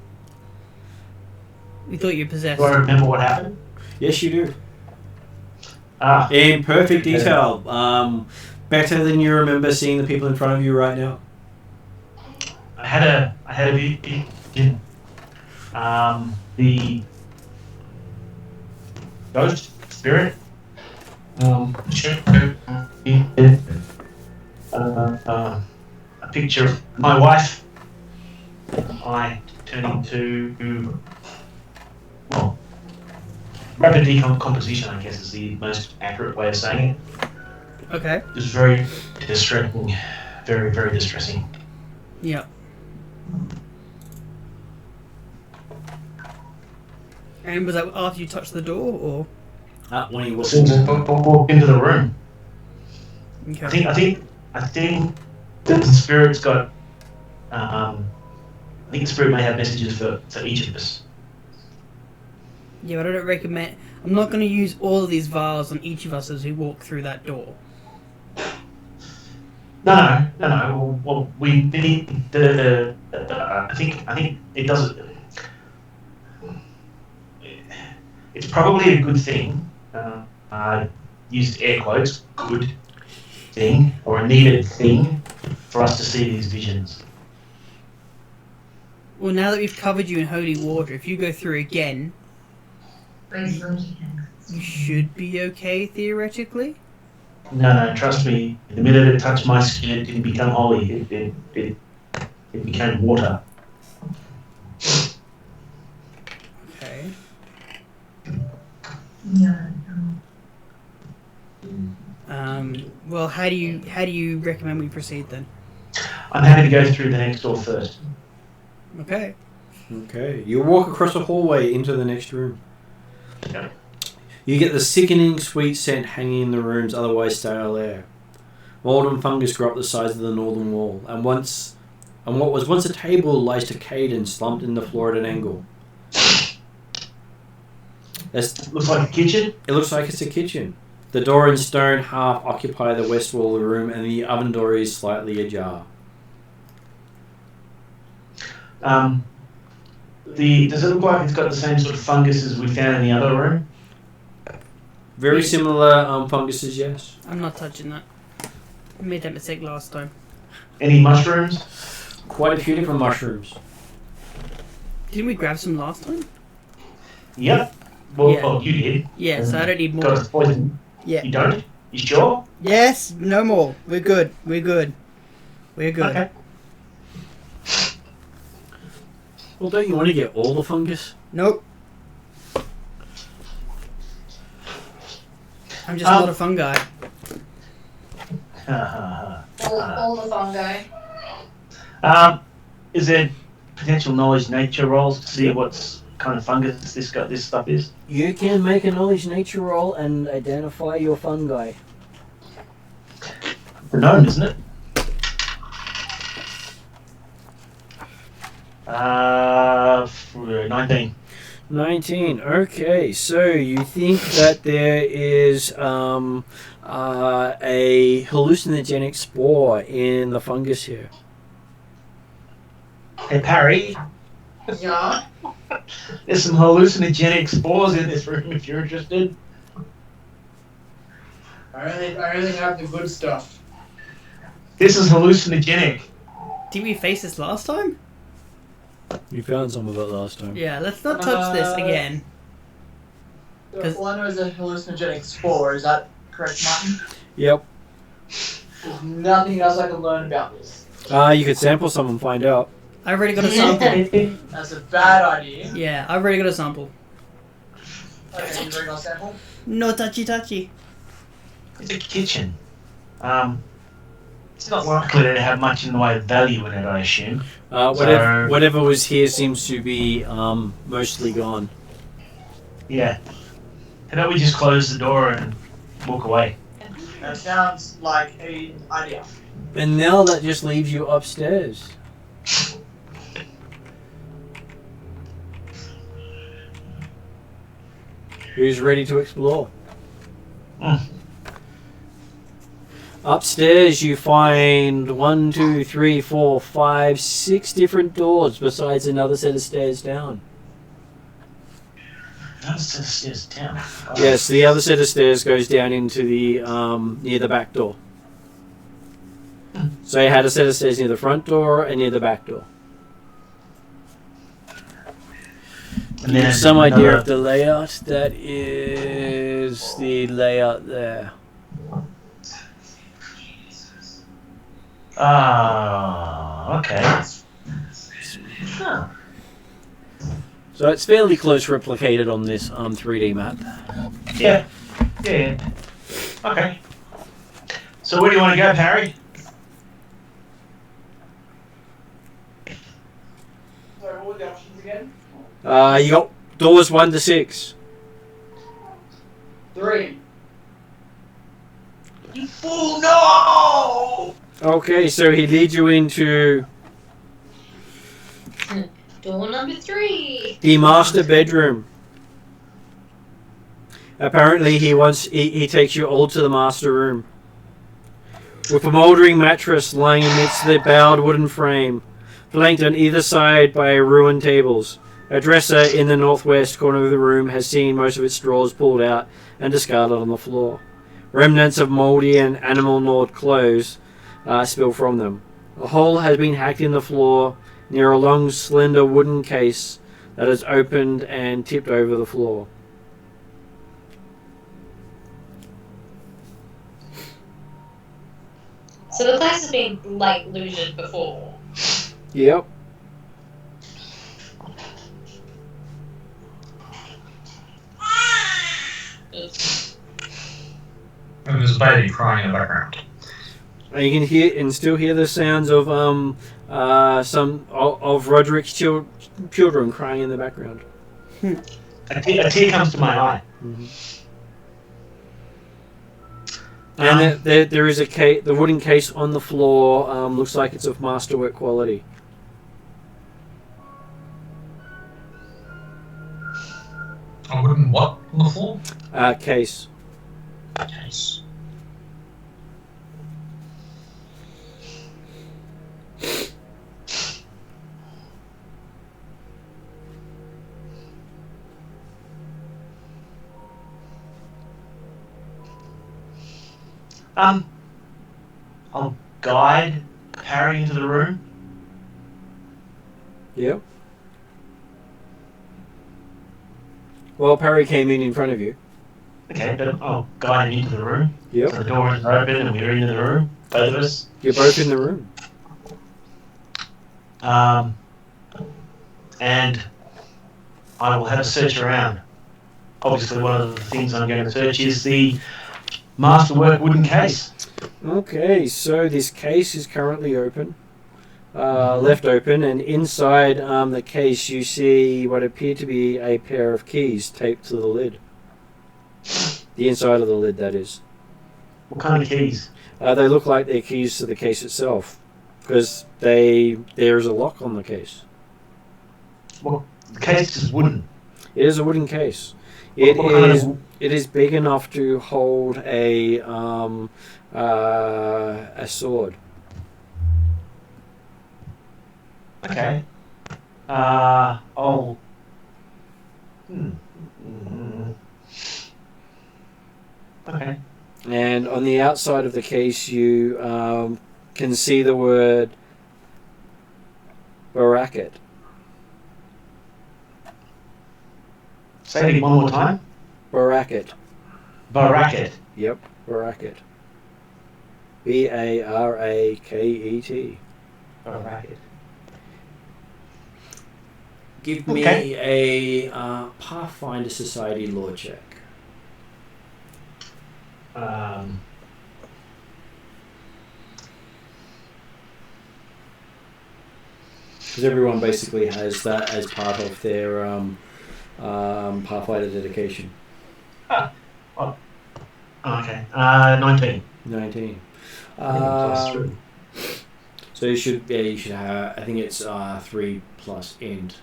We thought you were possessed. Do I remember what happened? Yes, you do. Ah, In perfect detail. Better than you remember seeing the people in front of you right now. I had a vision. The ghost spirit. A picture of my wife. I turning to, well, rapid decomposition, I guess is the most accurate way of saying it. Okay. It was very distressing. Very, very distressing. Yeah. And was that after you touched the door, or? When he As walks soon as I walked into the room, Okay. I think the spirit's got. I think the spirit may have messages for each of us. Yeah, but I don't recommend. I'm not going to use all of these vials on each of us as we walk through that door. No. Well, we need the. I think it does. It's probably a good thing. Used air quotes. Good thing or a needed thing for us to see these visions. Well, now that we've covered you in holy water, if you go through again, you should be okay theoretically. No, trust me. The minute it touched my skin, it didn't become holy. It became water. Okay. Well, how do you recommend we proceed then? I'm happy to go through the next door first. Okay. Okay, you walk across a hallway into the next room. Yeah. You get the sickening sweet scent hanging in the room's otherwise stale air. Mold and fungus grow up the sides of the northern wall, and what was once a table lies decayed and slumped in the floor at an angle. Looks like a kitchen. It looks like it's a kitchen. The door and stone half occupy the west wall of the room, and the oven door is slightly ajar. Does it look like it's got the same sort of fungus as we found in the other room? Very similar funguses, yes. I'm not touching that. I made that mistake last time. Any mushrooms? Quite a few different mushrooms. Didn't we grab some last time? Yep. Well, Yeah. you did. Yeah, so I don't need more. Got us poison. Yeah. You don't? You sure? Yes, no more. We're good. Okay. Well, don't you want to get all the fungus? Nope. I'm just not a fungi. All the fungi. Is there potential knowledge nature rolls to see what's kind of fungus this stuff is? You can make a knowledge nature roll and identify your fungi. The gnome, isn't it? 19. 19. Okay, so you think that there is a hallucinogenic spore in the fungus here. Hey, Parry, Yeah. there's some hallucinogenic spores in this room if you're interested. I only have the good stuff. This is hallucinogenic. Did we face this last time? You found some of it last time. Yeah, let's not touch this again. All I know is a hallucinogenic spore. Is that correct, Martin? Yep. There's nothing else I can learn about this. You could sample some and find out. I've already got a sample. That's a bad idea. Yeah, I've already got a sample. Okay, you bring our sample? No touchy. It's a kitchen. It's not likely to have much in the way of value in it, I assume. Whatever was here seems to be mostly gone. Yeah. How about we just close the door and walk away? That sounds like an idea. And now that just leaves you upstairs. Who's ready to explore? Upstairs you find 1, 2, 3, 4, 5, 6 different doors besides another set of stairs down. Another set of stairs down. Yes, the other set of stairs goes down into the near the back door. So you had a set of stairs near the front door and near the back door. And then Some idea another- of the layout. That is the layout there. Okay. Huh. So it's fairly close replicated on this 3D map. Yeah. Okay. So where do you want to go, Parry? Sorry, what were the options again? You got doors 1 to 6. 3. You fool! No! Okay, so he leads you into Door number 3. the master bedroom. Apparently he takes you all to the master room. With a mouldering mattress lying amidst the bowed wooden frame, flanked on either side by ruined tables. A dresser in the northwest corner of the room has seen most of its drawers pulled out and discarded on the floor. Remnants of mouldy and animal-gnawed clothes spill from them. A hole has been hacked in the floor near a long, slender wooden case that is opened and tipped over the floor. So the place has been, like, looted before. Yep. And there's a baby crying in the background. And you can still hear the sounds of some of Roderic's children crying in the background. A tear comes to my eye. Mm-hmm. And there is the wooden case on the floor. Looks like it's of masterwork quality. A wooden what on the floor? Case. Case. I'll guide Parry into the room. Yep. Well, Parry came in front of you. Okay, but I'll guide him into the room. Yep. So the door is open and we're in the room, both of us. You're both in the room. And I will have a search around. Obviously, one of the things I'm going to search is the masterwork wooden case. Okay, so this case is currently open, left open, and inside the case you see what appear to be a pair of keys taped to the lid. The inside of the lid, that is. What kind of keys? They look like they're keys to the case itself, because there's a lock on the case. Well, the case is wooden. It is a wooden case. What kind of- It is big enough to hold a sword. Okay. I'll. Okay. And on the outside of the case, you can see the word Baracket. Say it one more time. Baracket. Baracket. Yep, Baracket. Baraket. Baracket. Give me a Pathfinder Society lore check. Because everyone basically has that as part of their Pathfinder dedication. Okay. 19. 19. Plus 3. So you should have. I think it's 3 plus int.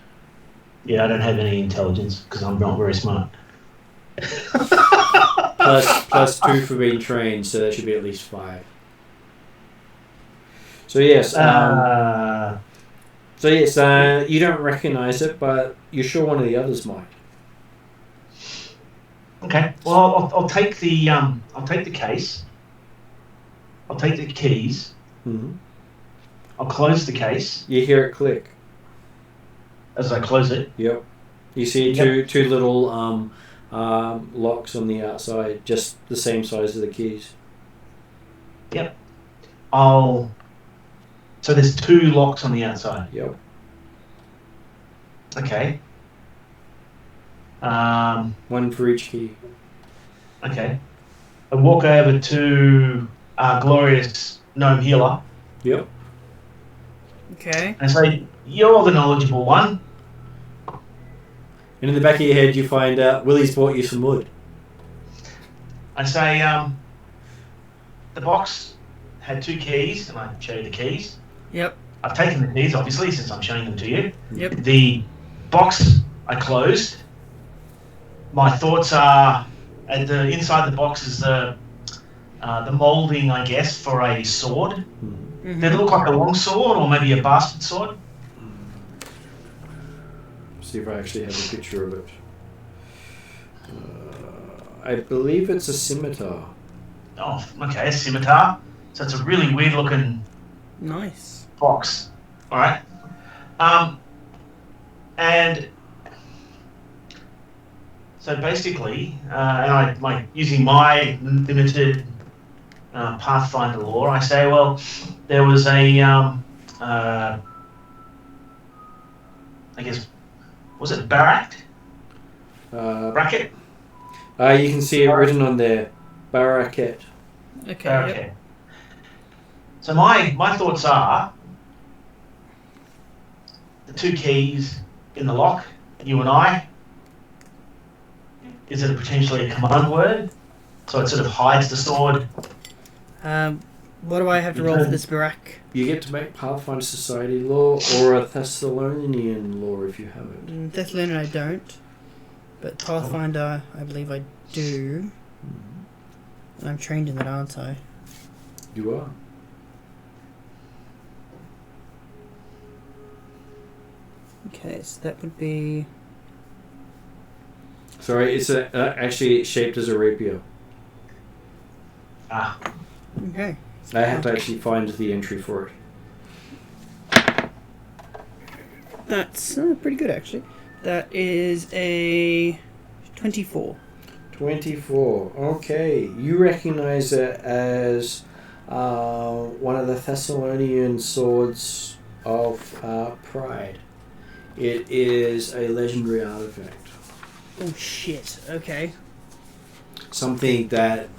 Yeah, I don't have any intelligence because I'm not very smart. plus 2 for being trained, so that should be at least 5. So yes. You don't recognise it, but you're sure one of the others might. Okay. Well, I'll take the case. I'll take the keys. Mm-hmm. I'll close the case. You hear it click. As I close it. Yep. You see two little locks on the outside, just the same size as the keys. Yep. So there's 2 locks on the outside. Yep. Okay. One for each key. Okay. I walk over to Glorious Gnome Healer. Yep. Okay. And say, you're the knowledgeable one. And in the back of your head, you find out Willie's bought you some wood. I say, the box had 2 keys, and I show you the keys. Yep. I've taken the keys, obviously, since I'm showing them to you. Yep. The box I closed. My thoughts are, at the inside the box is the moulding, I guess, for a sword. Mm-hmm. Did it look like a long sword or maybe a bastard sword? See if I actually have a picture of it. I believe it's a scimitar. Oh, okay, a scimitar. So it's a really weird looking Nice. box. All right. And so basically, and using my limited Pathfinder lore, I say, well, there was a, I guess, was it Bracket? You can see it written on there, Baracket. Okay. Okay. Yep. So my thoughts are the 2 keys in the lock, you and I. Is it potentially a command word? So it sort of hides the sword. What do I have to roll for this Barak? You get to make Pathfinder Society lore or a Thassilonian lore if you have it. Thessalonian I don't, but Pathfinder I believe I do. And I'm trained in that, aren't I? You are. Okay, so that would be... Sorry, it's actually shaped as a rapier. Ah, Okay. I have to actually find the entry for it. That's pretty good, actually. That is a 24. 24. Okay. You recognize it as one of the Thassilonian swords of pride. It is a legendary artifact. Oh, shit. Okay. something that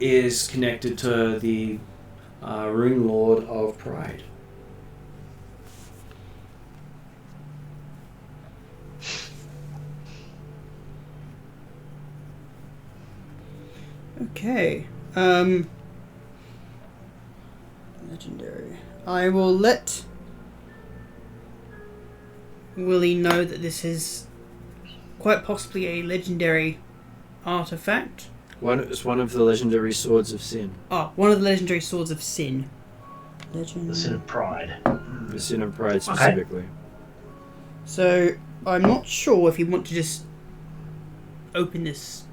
is connected to the Runelord of Pride. Okay. Legendary. I will let Willie know that this is quite possibly a legendary artifact. It's one of the legendary swords of sin. Oh, one of the legendary swords of sin. The Sin of Pride. The Sin of Pride specifically. So, I'm not sure if you want to just open this.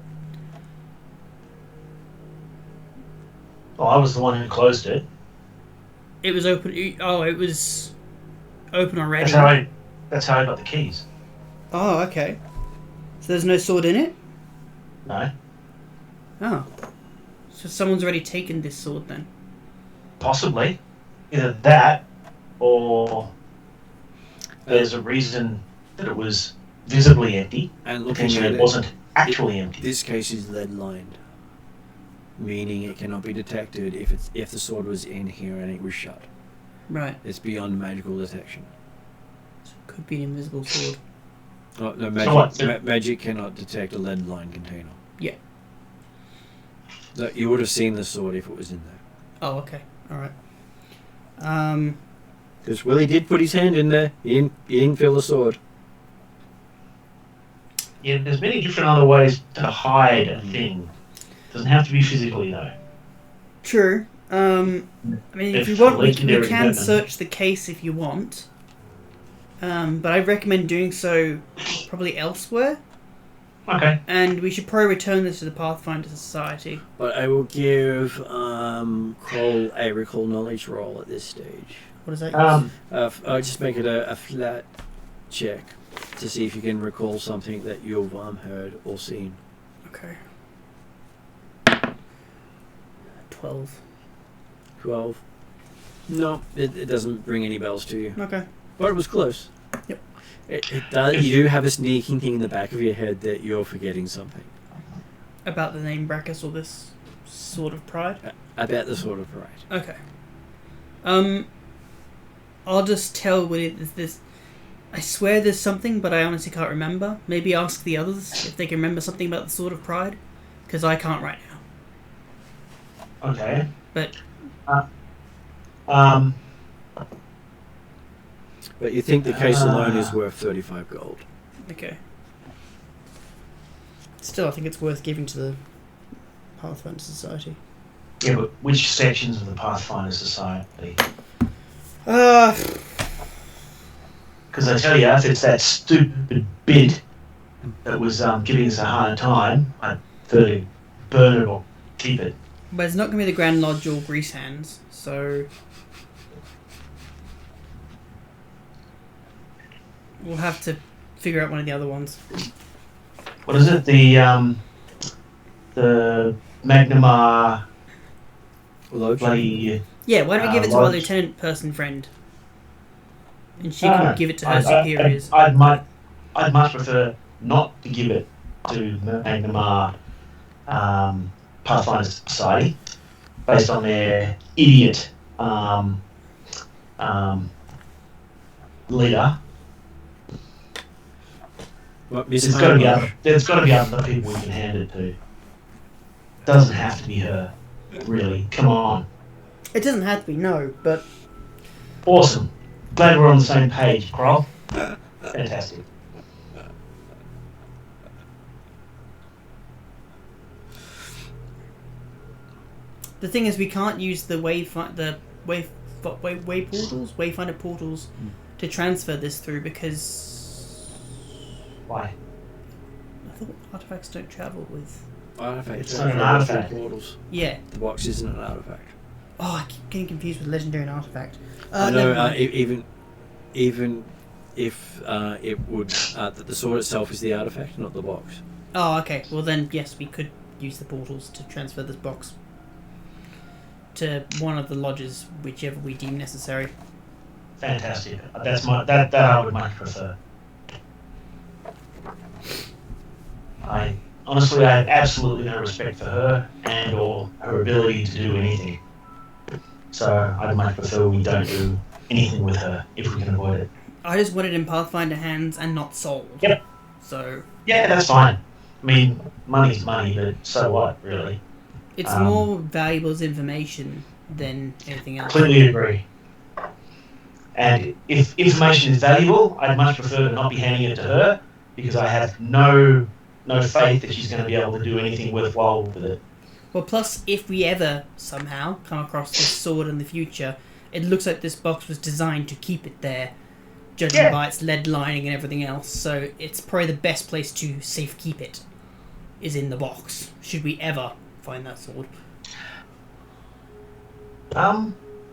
Well, I was the one who closed it. It was open. Oh, it was open already. That's how I got the keys. Oh, okay. So there's no sword in it? No. Oh. So someone's already taken this sword then? Possibly. Either that, or there's a reason that it was visibly empty. And looking Potentially at it wasn't actually empty. This case is lead lined, meaning it cannot be detected if the sword was in here and it was shut. Right. It's beyond magical detection. So it could be an invisible sword. Oh, no, magic cannot detect a lead lined container. Yeah. You would have seen the sword if it was in there. Oh, okay. Alright. Because Willie did put his hand in there. He didn't feel the sword. Yeah, there's many different other ways to hide a thing. Doesn't have to be physically, though. True. I mean, if you want, we can search the case if you want. But I recommend doing so probably elsewhere. Okay. And we should probably return this to the Pathfinder Society. But I will give Kroll a recall knowledge roll at this stage. What is that? I'll just make it a flat check to see if you can recall something that you've heard or seen. Okay. 12. 12. No, it doesn't ring any bells to you. Okay. But it was close. Yep. It does. You do have a sneaking thing in the back of your head that you're forgetting something. About the name Brachus or this Sword of Pride? About the Sword of Pride. Okay. I'll just tell Willie this. I swear there's something, but I honestly can't remember. Maybe ask the others if they can remember something about the Sword of Pride, because I can't right now. Okay. But But you think the case alone is worth 35 gold. okay. Still, I think it's worth giving to the Pathfinder Society. Yeah, but which sections of the Pathfinder Society? Because I tell you, if it's that stupid bid that was giving us a hard time, I'd prefer to burn it or keep it. But it's not going to be the Grand Lodge or Grease Hands, so we'll have to figure out one of the other ones. What is it? The Magnamar bloody... Yeah, why don't we give it to our Lodge? lieutenant person friend? And she can give it to her superiors. I'd much prefer not to give it to Magnamar Pathfinder Society based on their idiot leader. What, There's got to be other people we can hand it to. Doesn't have to be her, really. Come on. It doesn't have to be, no, but Awesome. Glad we're on the same page, Kroll. Fantastic. the thing is we can't use the wayfinder portals to transfer this through because Why? I thought artifacts don't travel with. Artifacts. It's not an artifact. Portals. Yeah. The box isn't an artifact. Oh, I keep getting confused with legendary and artifact. No, never mind. even if it would, that the sword itself is the artifact, not the box. Oh, okay. Well then, yes, we could use the portals to transfer this box to one of the lodges, whichever we deem necessary. Fantastic. That I would much prefer. I honestly, I have absolutely no respect for her and or her ability to do anything. So I'd much prefer we don't do anything with her if we can avoid it. I just want it in Pathfinder hands and not sold. Yep. So Yeah, that's fine. I mean, money's money, but so what, really? it's more valuable as information than anything else. Completely agree. And if information is valuable, I'd much prefer to not be handing it to her because I have no faith that she's going to be able to do anything worthwhile with it. Well, plus, if we ever somehow come across this sword in the future, it looks like this box was designed to keep it there, judging by its lead lining and everything else. So it's probably the best place to safe keep it, is in the box, should we ever find that sword.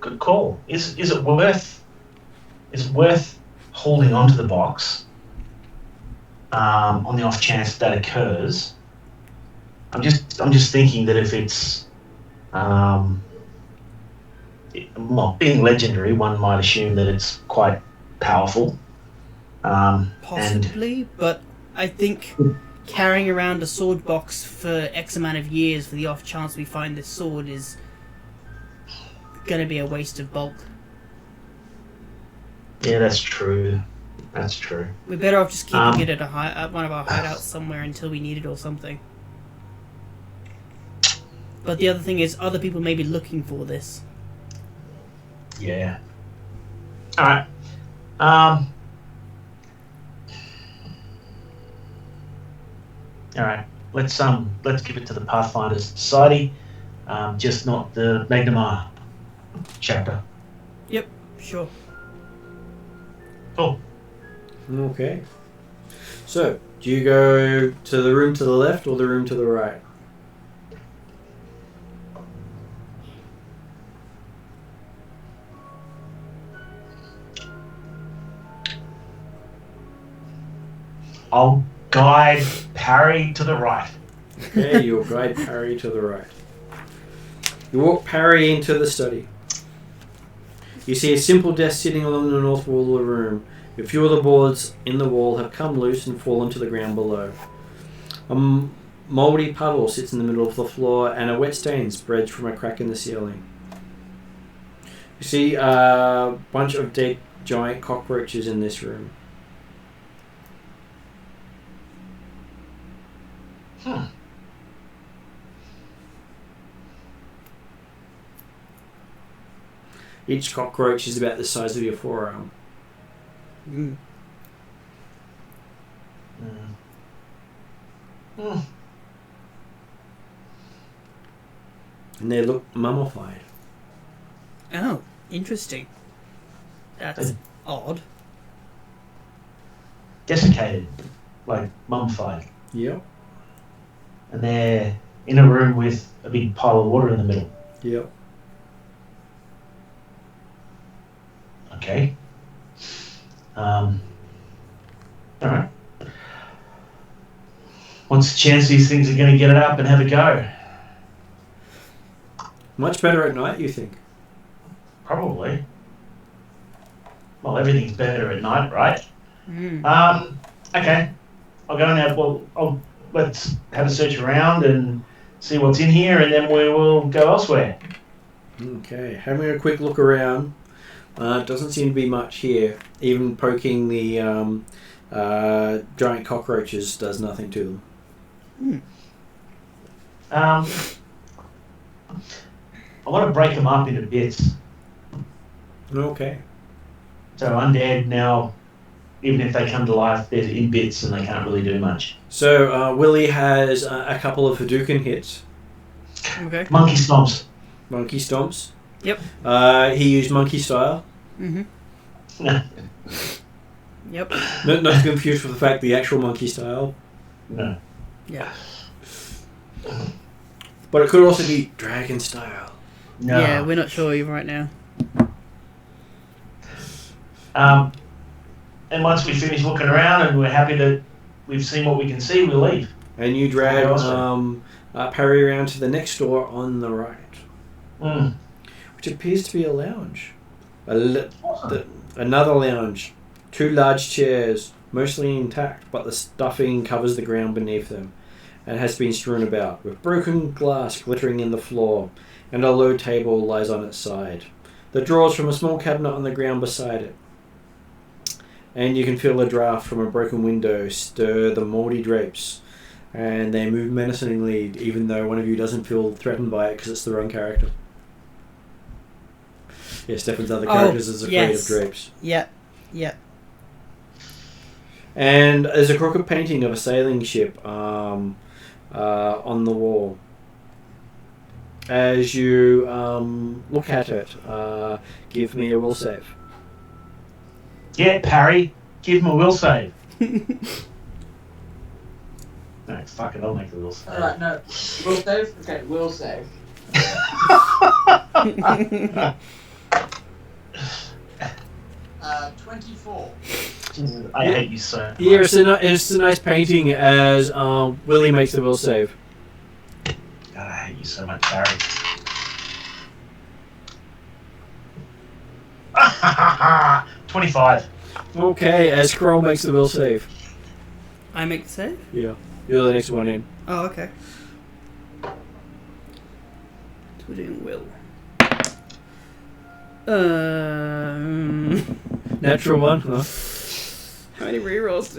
Good call. Is it worth holding onto the box on the off chance that occurs? I'm just thinking that if it's being legendary, one might assume that it's quite powerful. Possibly, but I think carrying around a sword box for X amount of years for the off chance we find this sword is going to be a waste of bulk. Yeah, that's true. That's true. We're better off just keeping it at one of our hideouts somewhere until we need it or something. But the other thing is, other people may be looking for this. Yeah. All right. All right. Let's give it to the Pathfinder Society, just not the Magnemar chapter. Yep, sure. Cool. Okay. So, do you go to the room to the left or the room to the right? I'll guide Parry to the right. Okay, you'll guide Parry to the right. You walk Parry into the study. You see a simple desk sitting along the north wall of the room. A few of the boards in the wall have come loose and fallen to the ground below. A mouldy puddle sits in the middle of the floor and a wet stain spreads from a crack in the ceiling. You see a bunch of dead giant cockroaches in this room. Each cockroach is about the size of your forearm. Mm. And they look mummified. Oh, interesting. That's odd. Desiccated, like mummified. Yep. And they're in a room with a big pile of water in the middle. Yep. Okay. Alright. What's the chance these things are going to get it up and have a go? Much better at night, you think? Probably. Well, everything's better at night, right? Mm. Okay. I'll go and let's have a search around and see what's in here, and then we will go elsewhere. Okay, having a quick look around. Doesn't seem to be much here. Even poking the giant cockroaches does nothing to them. I want to break them up into bits. Okay. So undead now, even if they come to life, they're in bits and they can't really do much. So Willie has a couple of Hadouken hits. Okay. Monkey stomps. Monkey stomps. Yep. He used monkey style. Mm-hmm. Yep. Not to confuse with the fact the actual monkey style. No. Yeah. But it could also be dragon style. No. Yeah, we're not sure right now. And once we finish looking around and we're happy that we've seen what we can see, we'll leave. And you drag Awesome. Parry around to the next door on the right, Mm. which appears to be a lounge. Awesome. Another lounge. 2 large chairs, mostly intact, but the stuffing covers the ground beneath them. and has been strewn about, with broken glass glittering in the floor, and a low table lies on its side. The drawers from a small cabinet on the ground beside it. And you can feel a draft from a broken window stir the mouldy drapes, and they move menacingly, even though one of you doesn't feel threatened by it because it's the wrong character. Yeah, Stefan's other characters is afraid of drapes. Yeah. And there's a crooked painting of a sailing ship on the wall. As you look at it, give me a will save. Yeah, parry. Give him a will save. No, fuck it, I'll make the will save. Alright, no. Will save? Okay, will save. 24. Jesus, I hate you so much. Yeah, it's a nice painting as Willie makes the will save. God, I hate you so much, Barry. 25. Okay, as Kroll makes the will save. I make the save? Yeah, you're the next one in. Oh, okay. So we're doing will. Natural one, huh? How many rerolls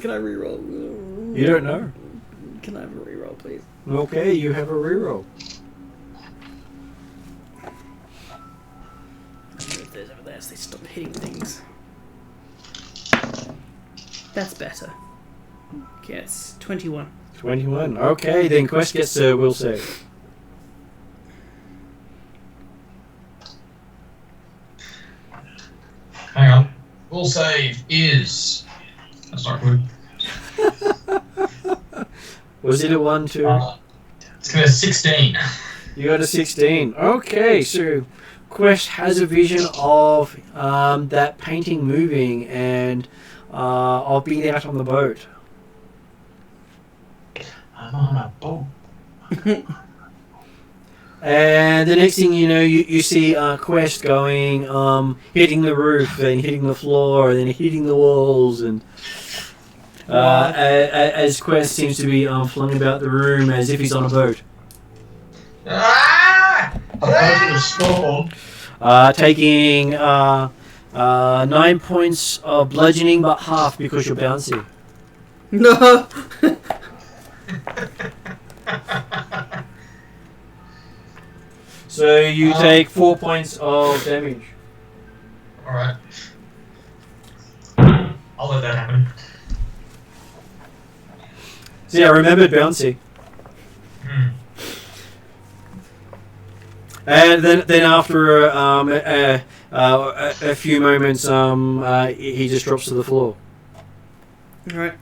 can I reroll? You don't know. Can I have a reroll, please? Okay, you have a reroll. Move those over there so they stop hitting things. That's better. Okay, it's 21. 21. Okay, then Quest gets a will save. Hang on. Will save is... That's not good. Was it a 1, 2? It's going to 16. You got a 16. Okay, so Quest has a vision of that painting moving and of being out on the boat. I'm on a boat. And the next thing you know, you see Quest going, hitting the roof, then hitting the floor, then hitting the walls, and as Quest seems to be flung about the room as if he's on a boat. Ah! A boat in a storm. Taking 9 points of bludgeoning, but half because you're bouncy. No! So you take 4 points of damage. Alright. I'll let that happen. So yeah, remembered bouncy. And then after a few moments, he just drops to the floor. Alright.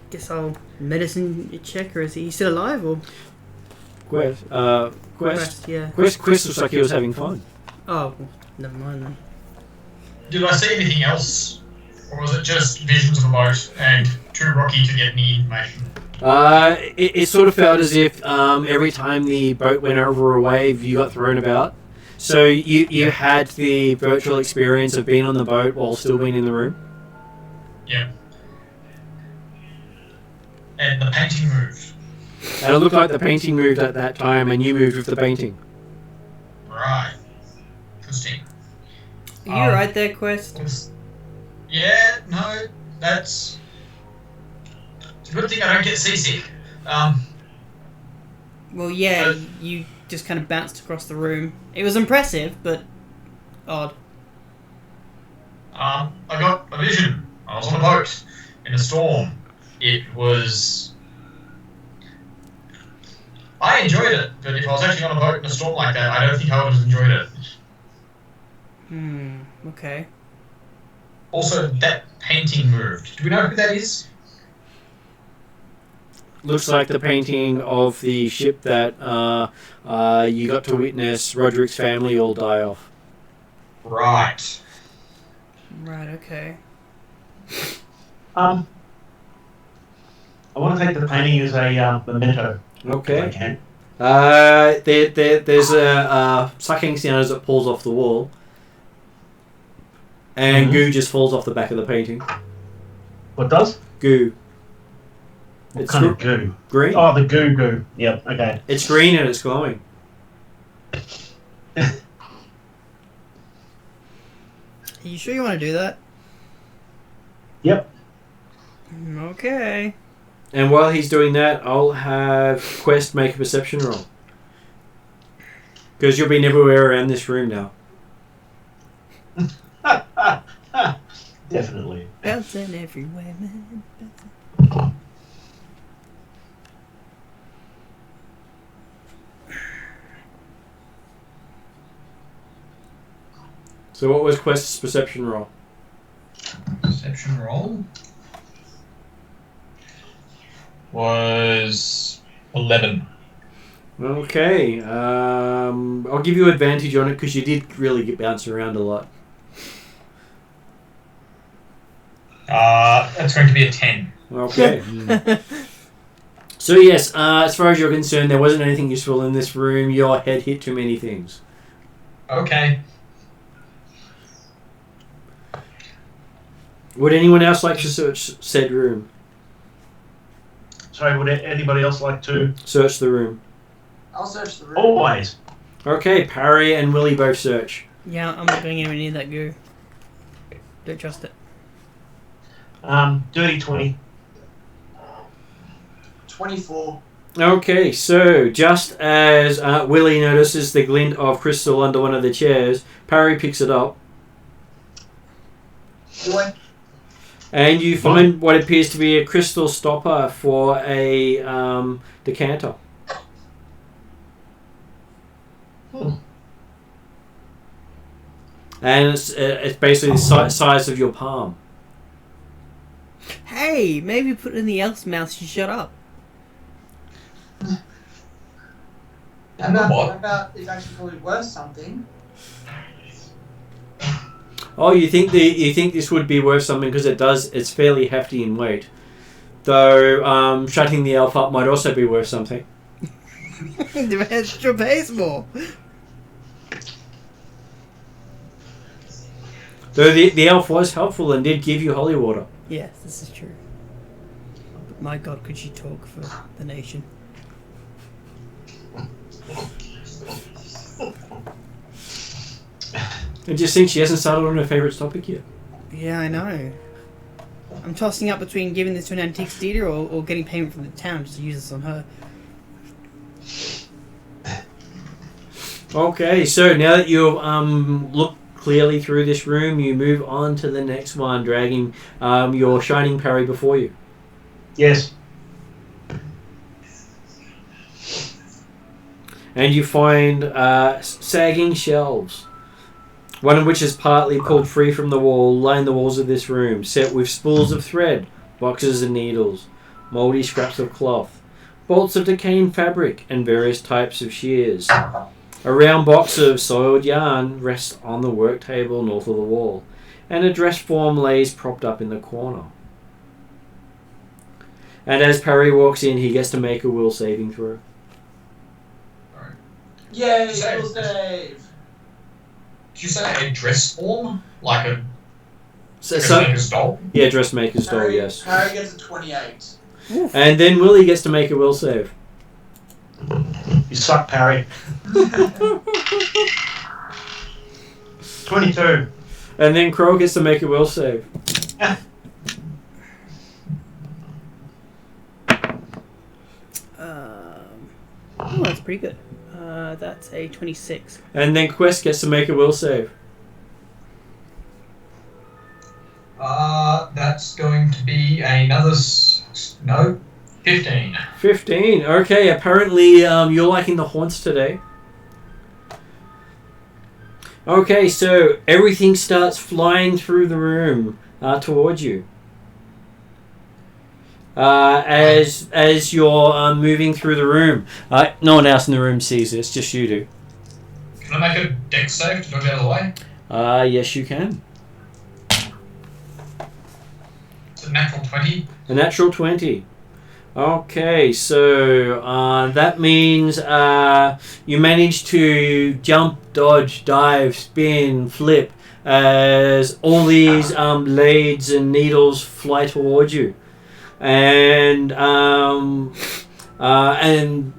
Guess I'll medicine check, or is he still alive, or? Quest. Yeah. Quest looks like he was having fun. Oh, well, never mind then. Did I see anything else? Or was it just visions of a boat and too rocky to get any information? It sort of felt as if every time the boat went over a wave, you got thrown about. So you had the virtual experience of being on the boat while still being in the room. Yeah. And the painting moved. And it looked like the painting moved at that time, and you moved with the painting. Right. Interesting. Are you right there, Quest? Yeah, no, that's... It's a good thing I don't get seasick. Well, yeah, you just kind of bounced across the room. It was impressive, but odd. I got a vision. I was on a boat in a storm. It was... I enjoyed it, but if I was actually on a boat in a storm like that, I don't think I would have enjoyed it. Okay. Also, that painting moved. Do we know who that is? Looks like the painting of the ship that you got to witness Roderic's family all die off. Right. Right, okay. I want to take the painting as a memento. Okay. If I can. There's a sucking sound as it pulls off the wall. And goo just falls off the back of the painting. What does? Goo. What It's kind of goo? green. Oh, the goo. Yep, okay. It's green and it's glowing. Are you sure you want to do that? Yep. Okay. And while he's doing that, I'll have Quest make a perception roll. Because you'll be everywhere around this room now. Definitely. Bouncing everywhere, man. So what was Quest's perception roll? Perception roll was 11. Okay. I'll give you advantage on it because you did really bounce around a lot. That's going to be a 10. Okay. So yes, as far as you're concerned, there wasn't anything useful in this room. Your head hit too many things. Okay. Would anyone else like to search said room? Sorry, would anybody else like to? Search the room. I'll search the room. Always. Okay, Parry and Willie both search. Yeah, I'm not going anywhere near that goo. Don't trust it. Dirty 20. 24. Okay, so just as Willie notices the glint of crystal under one of the chairs, Parry picks it up. Doing. And you find what appears to be a crystal stopper for a decanter. And it's basically the size of your palm. Hey, maybe put it in the elf's mouth. She shut up. And then what? About it's actually probably worth something. Oh, you think this would be worth something because it's fairly hefty in weight. Though shutting the elf up might also be worth something. The extra pays more. Though the elf was helpful and did give you holy water. Yes, this is true. But my God, could she talk for the nation? And just think she hasn't started on her favourite topic yet. Yeah, I know. I'm tossing up between giving this to an antiques dealer or getting payment from the town just to use this on her. Okay, so now that you've looked clearly through this room, you move on to the next one, dragging your shining parry before you. Yes. And you find sagging shelves, one of which is partly pulled free from the wall, line the walls of this room, set with spools of thread, boxes of needles, mouldy scraps of cloth, bolts of decaying fabric, and various types of shears. A round box of soiled yarn rests on the work table north of the wall, and a dress form lays propped up in the corner. And as Parry walks in, he gets to make a will saving throw. Yay, Save. will save. Did you say a dress form? Like a So, dressmaker's doll? yeah, dressmaker's doll, yes. Harry gets a 28. And then Willie gets to make a will save. You suck, Parry. 22. And then Crow gets to make a will save. Oh, that's pretty good. That's a 26. And then Quest gets to make a will save. That's going to be another... No, 15. 15. Okay, apparently you're liking the haunts today. Okay, so everything starts flying through the room towards you. As you're moving through the room. No one else in the room sees this, just you do. Can I make a dex save to knock it out of the way? Yes, you can. It's a natural 20. A natural 20. Okay, so that means you manage to jump, dodge, dive, spin, flip as all these blades and needles fly towards you. and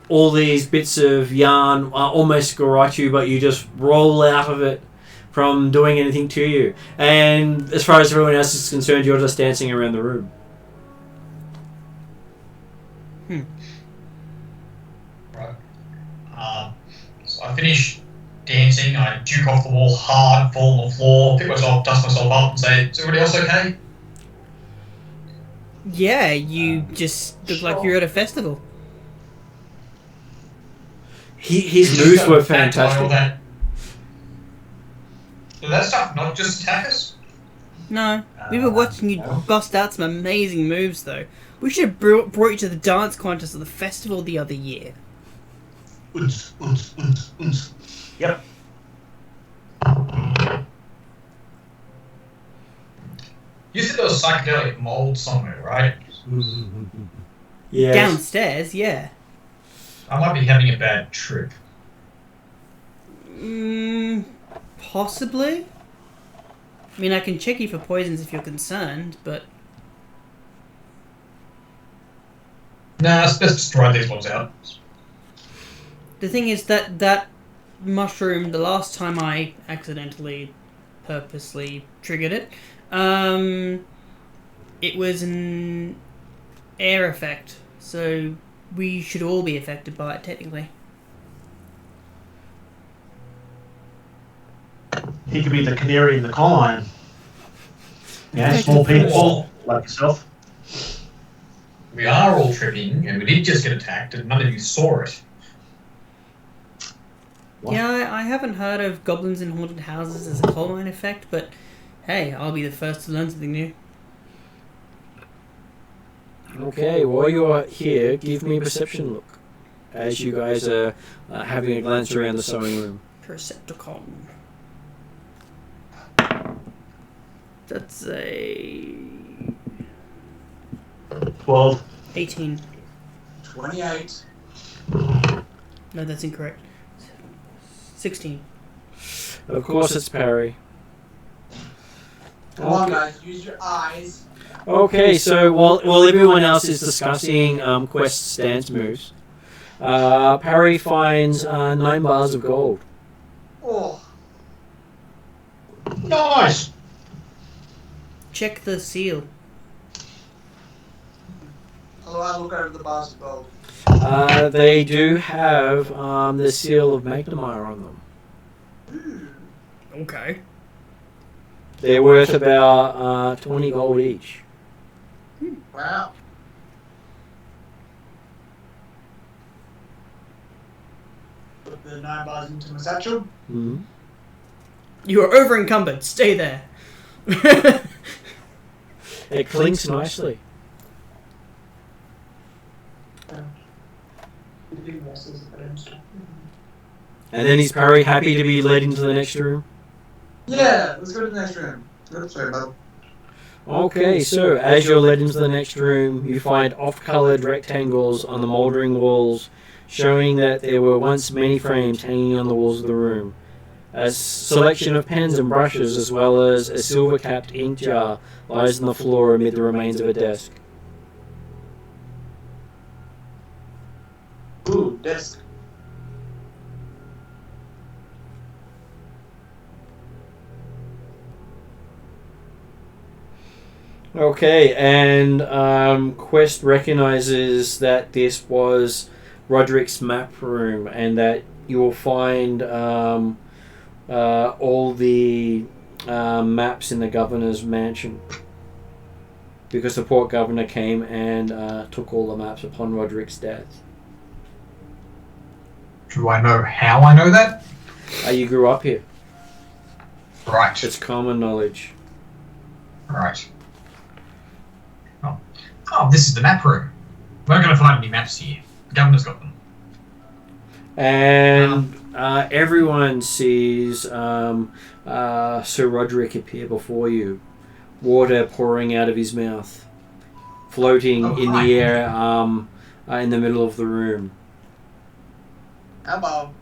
all these bits of yarn almost go at you, but you just roll out of it from doing anything to you. And as far as everyone else is concerned, you're just dancing around the room. Right. So I finish dancing, I duke off the wall hard, fall on the floor, pick myself, dust myself up, and say, "Is everybody else okay?" Yeah, you just look like you're at a festival. His moves were fantastic. Did that stuff not just attack us? No, we were watching you bust out some amazing moves, though. We should have brought you to the dance contest of the festival the other year. Yep. You said there was psychedelic mold somewhere, right? Yes. Downstairs, yeah. I might be having a bad trip. Possibly. I mean, I can check you for poisons if you're concerned, but... Nah, let's just try these ones out. The thing is that mushroom, the last time I accidentally, purposely triggered it, it was an air effect, so we should all be affected by it, technically. He could be the canary in the coal mine. Yeah, small people like yourself. We are all tripping, and we did just get attacked, and none of you saw it. What? Yeah, I haven't heard of goblins in haunted houses as a coal mine effect, but hey, I'll be the first to learn something new. Okay, while you're here, give me a perception look as you guys are having a glance around the sewing room. Percepticon. That's a 12. 18. 28. No, that's incorrect. 16. Of course, it's Parry. Come on, guys, use your eyes. Okay, so while everyone else is discussing Quest's stance moves, Parry finds 9 bars of gold. Oh, Nice! Check the seal. hello, I look over the bars of gold. They do have the seal of Magnemire on them. Okay. They're worth about 20 gold each. Wow. Put the 9 bars into my satchel. Mm-hmm. You are over encumbered. Stay there. It clinks nicely. And then is Parry happy to be led into the next room? Yeah, let's go to the next room. Sorry, bud. Okay, so as you're led into the next room, you find off-coloured rectangles on the mouldering walls, showing that there were once many frames hanging on the walls of the room. A selection of pens and brushes, as well as a silver-capped ink jar, lies on the floor amid the remains of a desk. Ooh, desk. Okay, and Quest recognizes that this was Roderic's map room, and that you will find all the maps in the governor's mansion, because the port governor came and took all the maps upon Roderic's death. Do I know how I know that? You grew up here. Right. It's common knowledge. Right. Oh, this is the map room. We're not going to find any maps here. The governor's got them. And everyone sees Sir Roderic appear before you, water pouring out of his mouth, floating in the air in the middle of the room. Hello.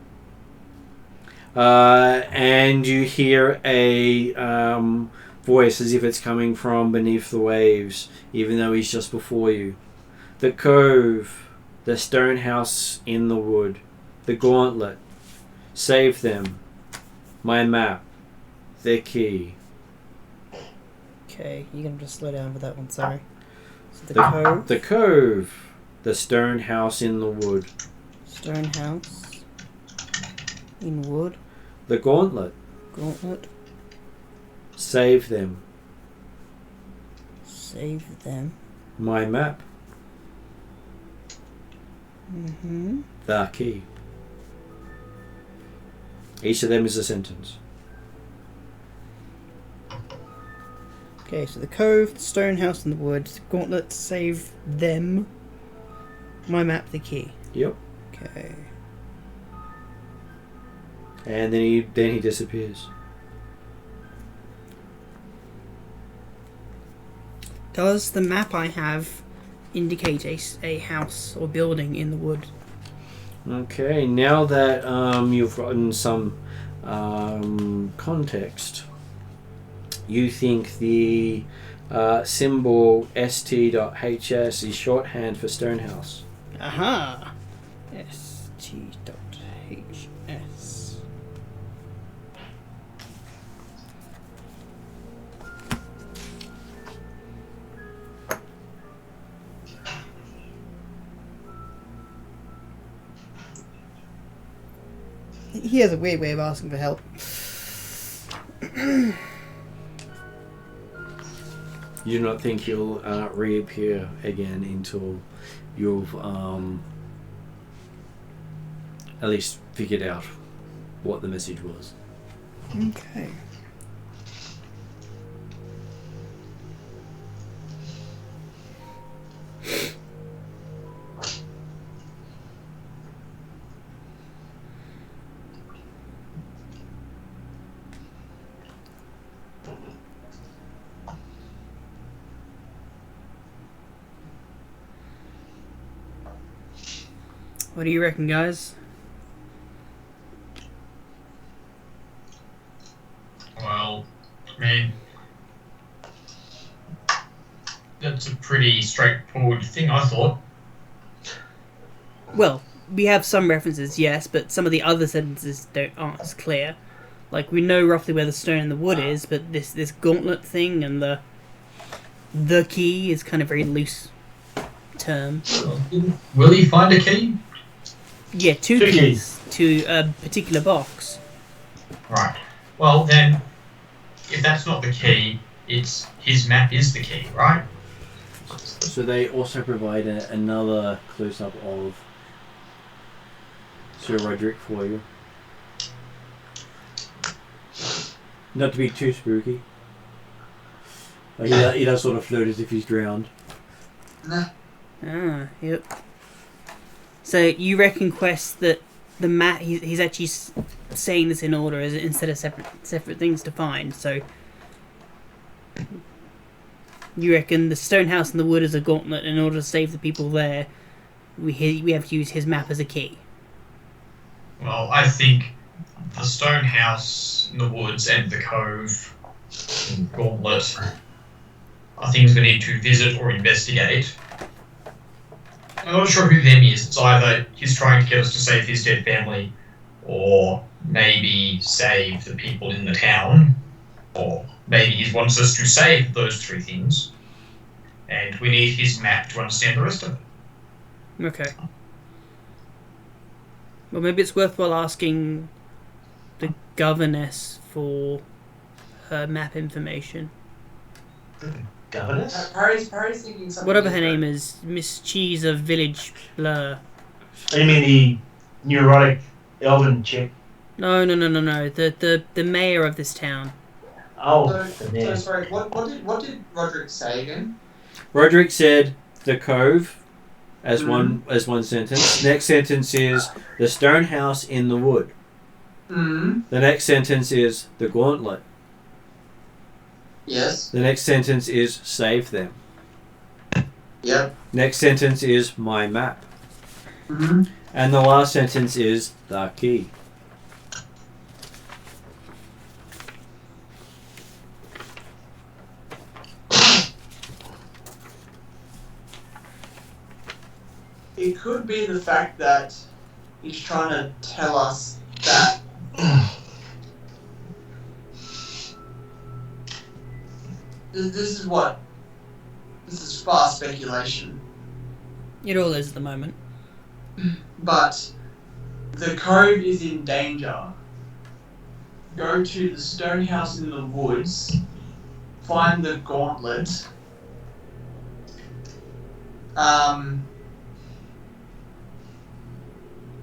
And you hear a voice as if it's coming from beneath the waves, even though he's just before you. The Cove, the stone house in the wood, the gauntlet. Save them. My map. Their key. Okay, you're gonna just slow down for that one, sorry. So the Cove. The Cove, the stone house in the wood. Stone house. In wood. The gauntlet. Gauntlet. Save them. Save them. My map. Mm-hmm. The key. Each of them is a sentence. Okay, so the Cove, the stone house in the woods, the gauntlet, save them. My map, the key. Yep. Okay. And then he disappears. Does the map I have indicate a house or building in the wood? Okay, now that you've gotten some context, you think the symbol st.hs is shorthand for Stonehouse. Aha! st.hs. He has a weird way of asking for help. You do not think he'll reappear again until you've at least figured out what the message was. Okay. What do you reckon, guys? Well, I mean, that's a pretty straightforward thing, I thought. Well, we have some references, yes, but some of the other sentences aren't as clear. Like, we know roughly where the stone in the wood is, but this gauntlet thing and the key is kind of very loose term. Will he find a key? Yeah, two keys to a particular box. Right. Well, then, if that's not the key, it's his map is the key, right? So they also provide another close-up of Sir Roderic for you. Not to be too spooky. Like he does sort of float as if he's drowned. Nah. Ah, yep. So you reckon, Quest, that the map he's actually saying this in order instead of separate things to find. So you reckon the stone house in the wood is a gauntlet. In order to save the people there, we have to use his map as a key. Well, I think the stone house in the woods and the cove and gauntlet are things we need to visit or investigate. I'm not sure who them is. It's either he's trying to get us to save his dead family, or maybe save the people in the town, or maybe he wants us to save those three things, and we need his map to understand the rest of it. Okay. Well, maybe it's worthwhile asking the governess for her map information. Governess? Parry's thinking something. Whatever her different. name is, Miss Cheese of Village Blur. You mean the neurotic elven chick? No. The mayor of this town. Oh, So the man. sorry. What did Roderic say again? Roderic said the Cove as one sentence. Next sentence is the stone house in the wood. Hmm. The next sentence is the gauntlet. Yes. The next sentence is save them. Yep. Next sentence is my map. Hmm. And the last sentence is the key. It could be the fact that he's trying to tell us that this is far speculation, It all is at the moment. but the Cove is in danger. Go to the stone house in the woods, find the gauntlet,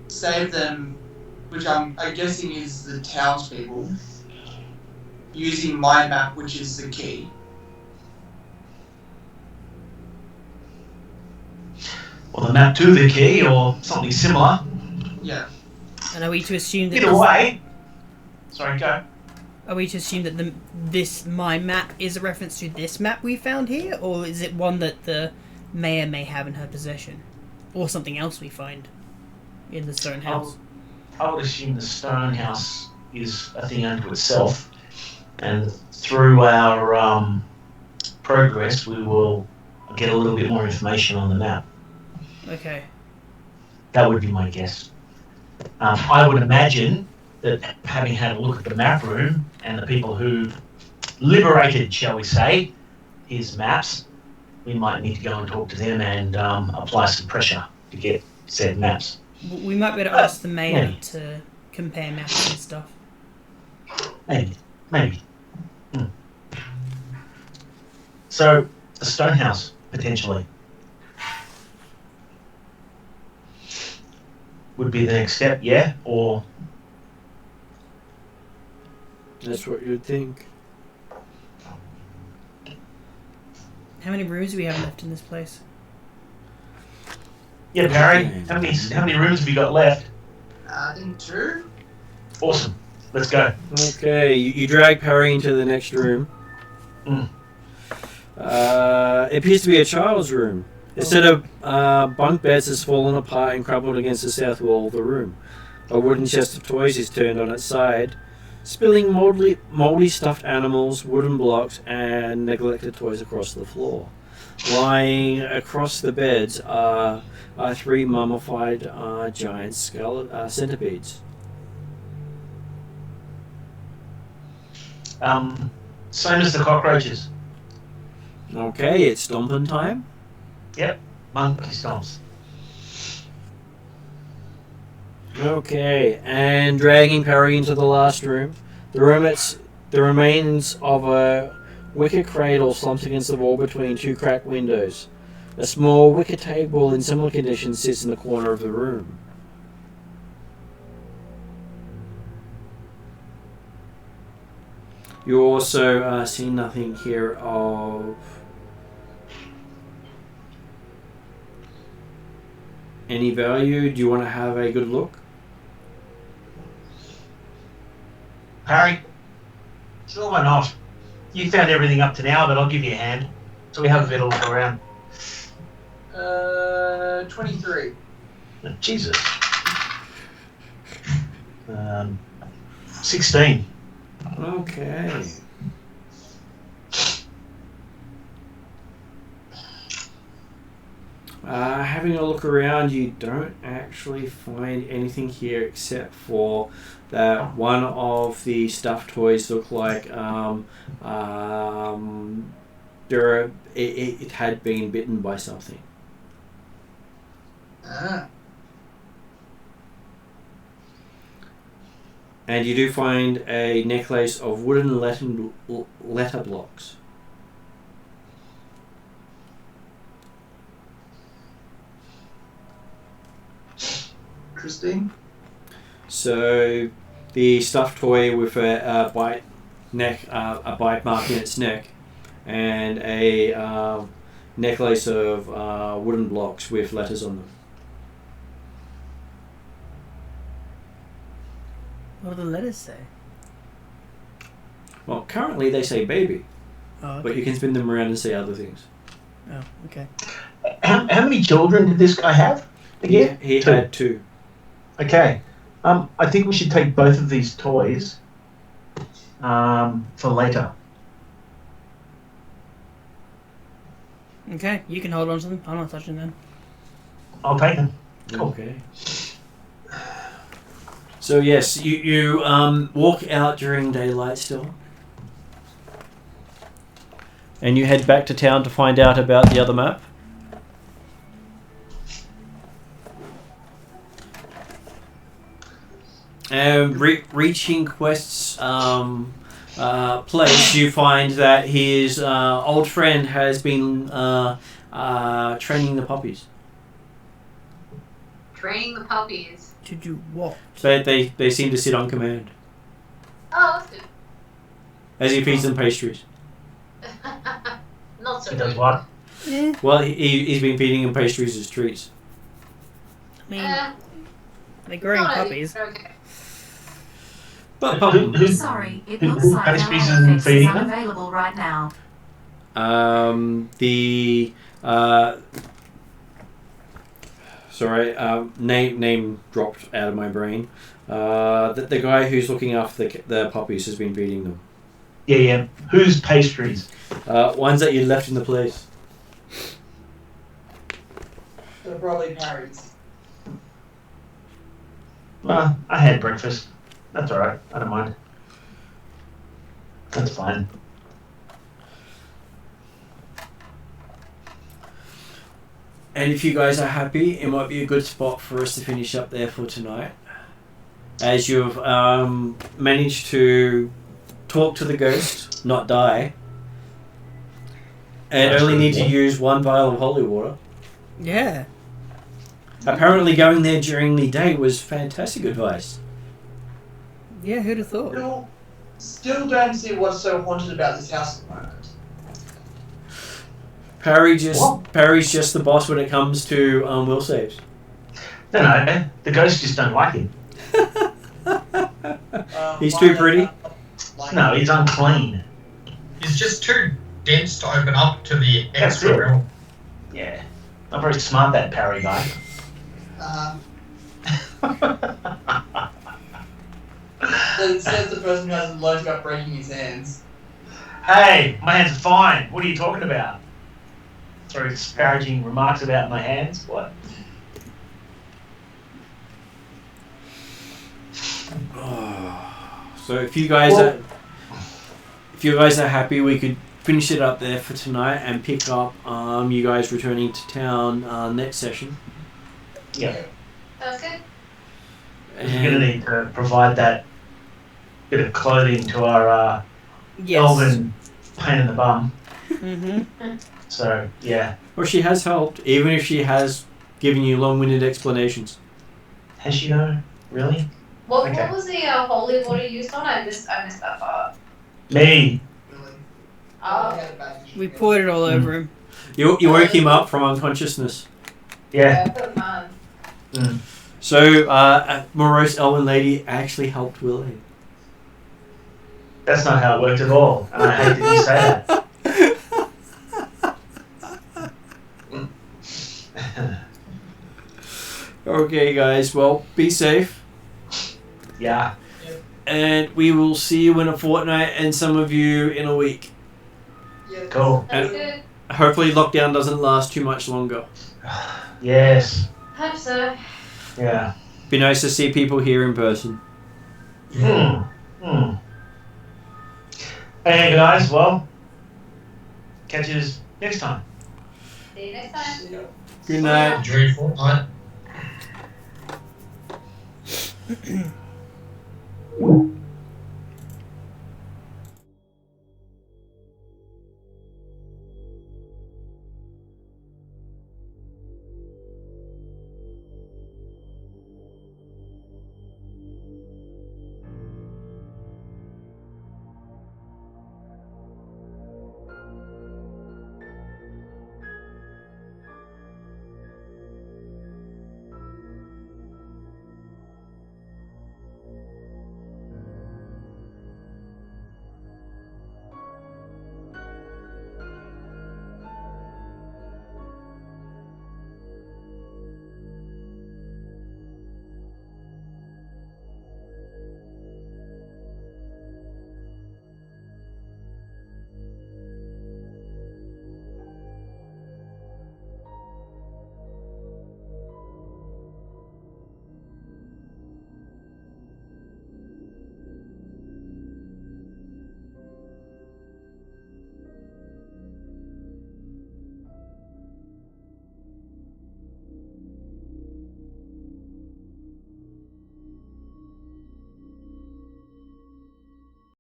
save them, which I'm guessing is the townspeople, using my map, which is the key. Or the map to the key, or something similar. Yeah. And are we to assume that Either way. Sorry, go. Are we to assume that this my map is a reference to this map we found here, or is it one that the mayor may have in her possession, or something else we find in the stone house? I would assume the stone house is a thing unto itself, and through our progress, we will get a little bit more information on the map. Okay. That would be my guess. I would imagine that having had a look at the map room and the people who liberated, shall we say, his maps, we might need to go and talk to them and apply some pressure to get said maps. We might be able to ask the mayor maybe. to compare maps and stuff. Maybe. So, a stone house, potentially, would be the next step, yeah? Or... That's what you'd think. How many rooms do we have left in this place? Yeah, Barry, how many rooms have you got left? I think 2. Awesome. Let's go. Okay, you drag Parry into the next room. It appears to be a child's room. A set of bunk beds has fallen apart and crumpled against the south wall of the room. A wooden chest of toys is turned on its side, spilling moldy stuffed animals, wooden blocks, and neglected toys across the floor. Lying across the beds are 3 mummified giant centipedes. Same as the cockroaches. Okay, it's stomping time. Yep, monkey stomps. Okay, and dragging Parry into the last room. The remains of a wicker cradle slumped against the wall between 2 cracked windows. A small wicker table in similar condition sits in the corner of the room. You also see nothing here of any value. Do you want to have a good look? Harry? Sure, why not? You found everything up to now, but I'll give you a hand. So we have a bit of a look around. 23. Jesus. 16. Okay. Having a look around, you don't actually find anything here except for that one of the stuffed toys look like it had been bitten by something. And you do find a necklace of wooden letter blocks. Interesting. So the stuffed toy with a bite mark in its neck, and a necklace of wooden blocks with letters on them. What do the letters say? Well, currently they say baby, Oh, okay. but you can spin them around and say other things. Oh, okay. How many children did this guy have? Again? He 2. had 2. Okay. I think we should take both of these toys for later. Okay, you can hold on to them. I'm not touching them. I'll take them. Cool. Okay. So yes, you walk out during daylight still, and you head back to town to find out about the other map. And reaching Quest's place, you find that his old friend has been training the puppies. Training the puppies. To do what? They seem to sit on command Oh, that's good. as he feeds them pastries. Not so He does good. what? Yeah. Well, he's been feeding them pastries as treats. I mean, Eh, they're growing not puppies. okay. But Who- Sorry, it who- looks who like has our pieces other and fix is feeding them? unavailable right now. The name dropped out of my brain. The guy who's looking after the puppies has been feeding them. Yeah. Whose pastries? Ones that you left in the place. They're probably Parry's. Well, I had breakfast. That's alright. I don't mind. That's fine. And if you guys are happy, it might be a good spot for us to finish up there for tonight. As you've managed to talk to the ghost, not die, and That's only really need to cool. use one vial of holy water. Yeah. Apparently going there during the day was fantastic advice. Yeah, who'd have thought? Still don't see what's so haunted about this house at the moment. Parry's just the boss when it comes to will saves. No, the ghosts just don't like him. He's too pretty? No, he's unclean. He's just too dense to open up to the That's extra it. realm. Yeah. Not very smart, that Parry guy. It says the person who hasn't learned about breaking his hands. Hey, my hands are fine. What are you talking about? Very disparaging remarks about my hands? What? So if you guys are happy, we could finish it up there for tonight and pick up you guys returning to town next session. Yeah. Sounds good. We're going to need to provide that bit of clothing to our Yes. elven pain in the bum. Mm-hmm. So, yeah. Well, she has helped, even if she has given you long-winded explanations. Has she though? Really? What Okay. was the holy water used on? I missed that part. Me. Really. Oh. We poured it all over him. You woke him up from unconsciousness. Yeah. Good man. Mm. So, a morose elven lady actually helped Willie. That's not how it worked at all. And I hate that you say that. Okay, guys. Well, be safe. Yeah. And we will see you in a fortnight and some of you in a week. Yeah. Cool. That's And- good. Hopefully lockdown doesn't last too much longer. Yes. Hope so. Yeah. Be nice to see people here in person. Hey guys, well, catch you next time. See you next time. Yeah. Good night. Enjoy your fortnight.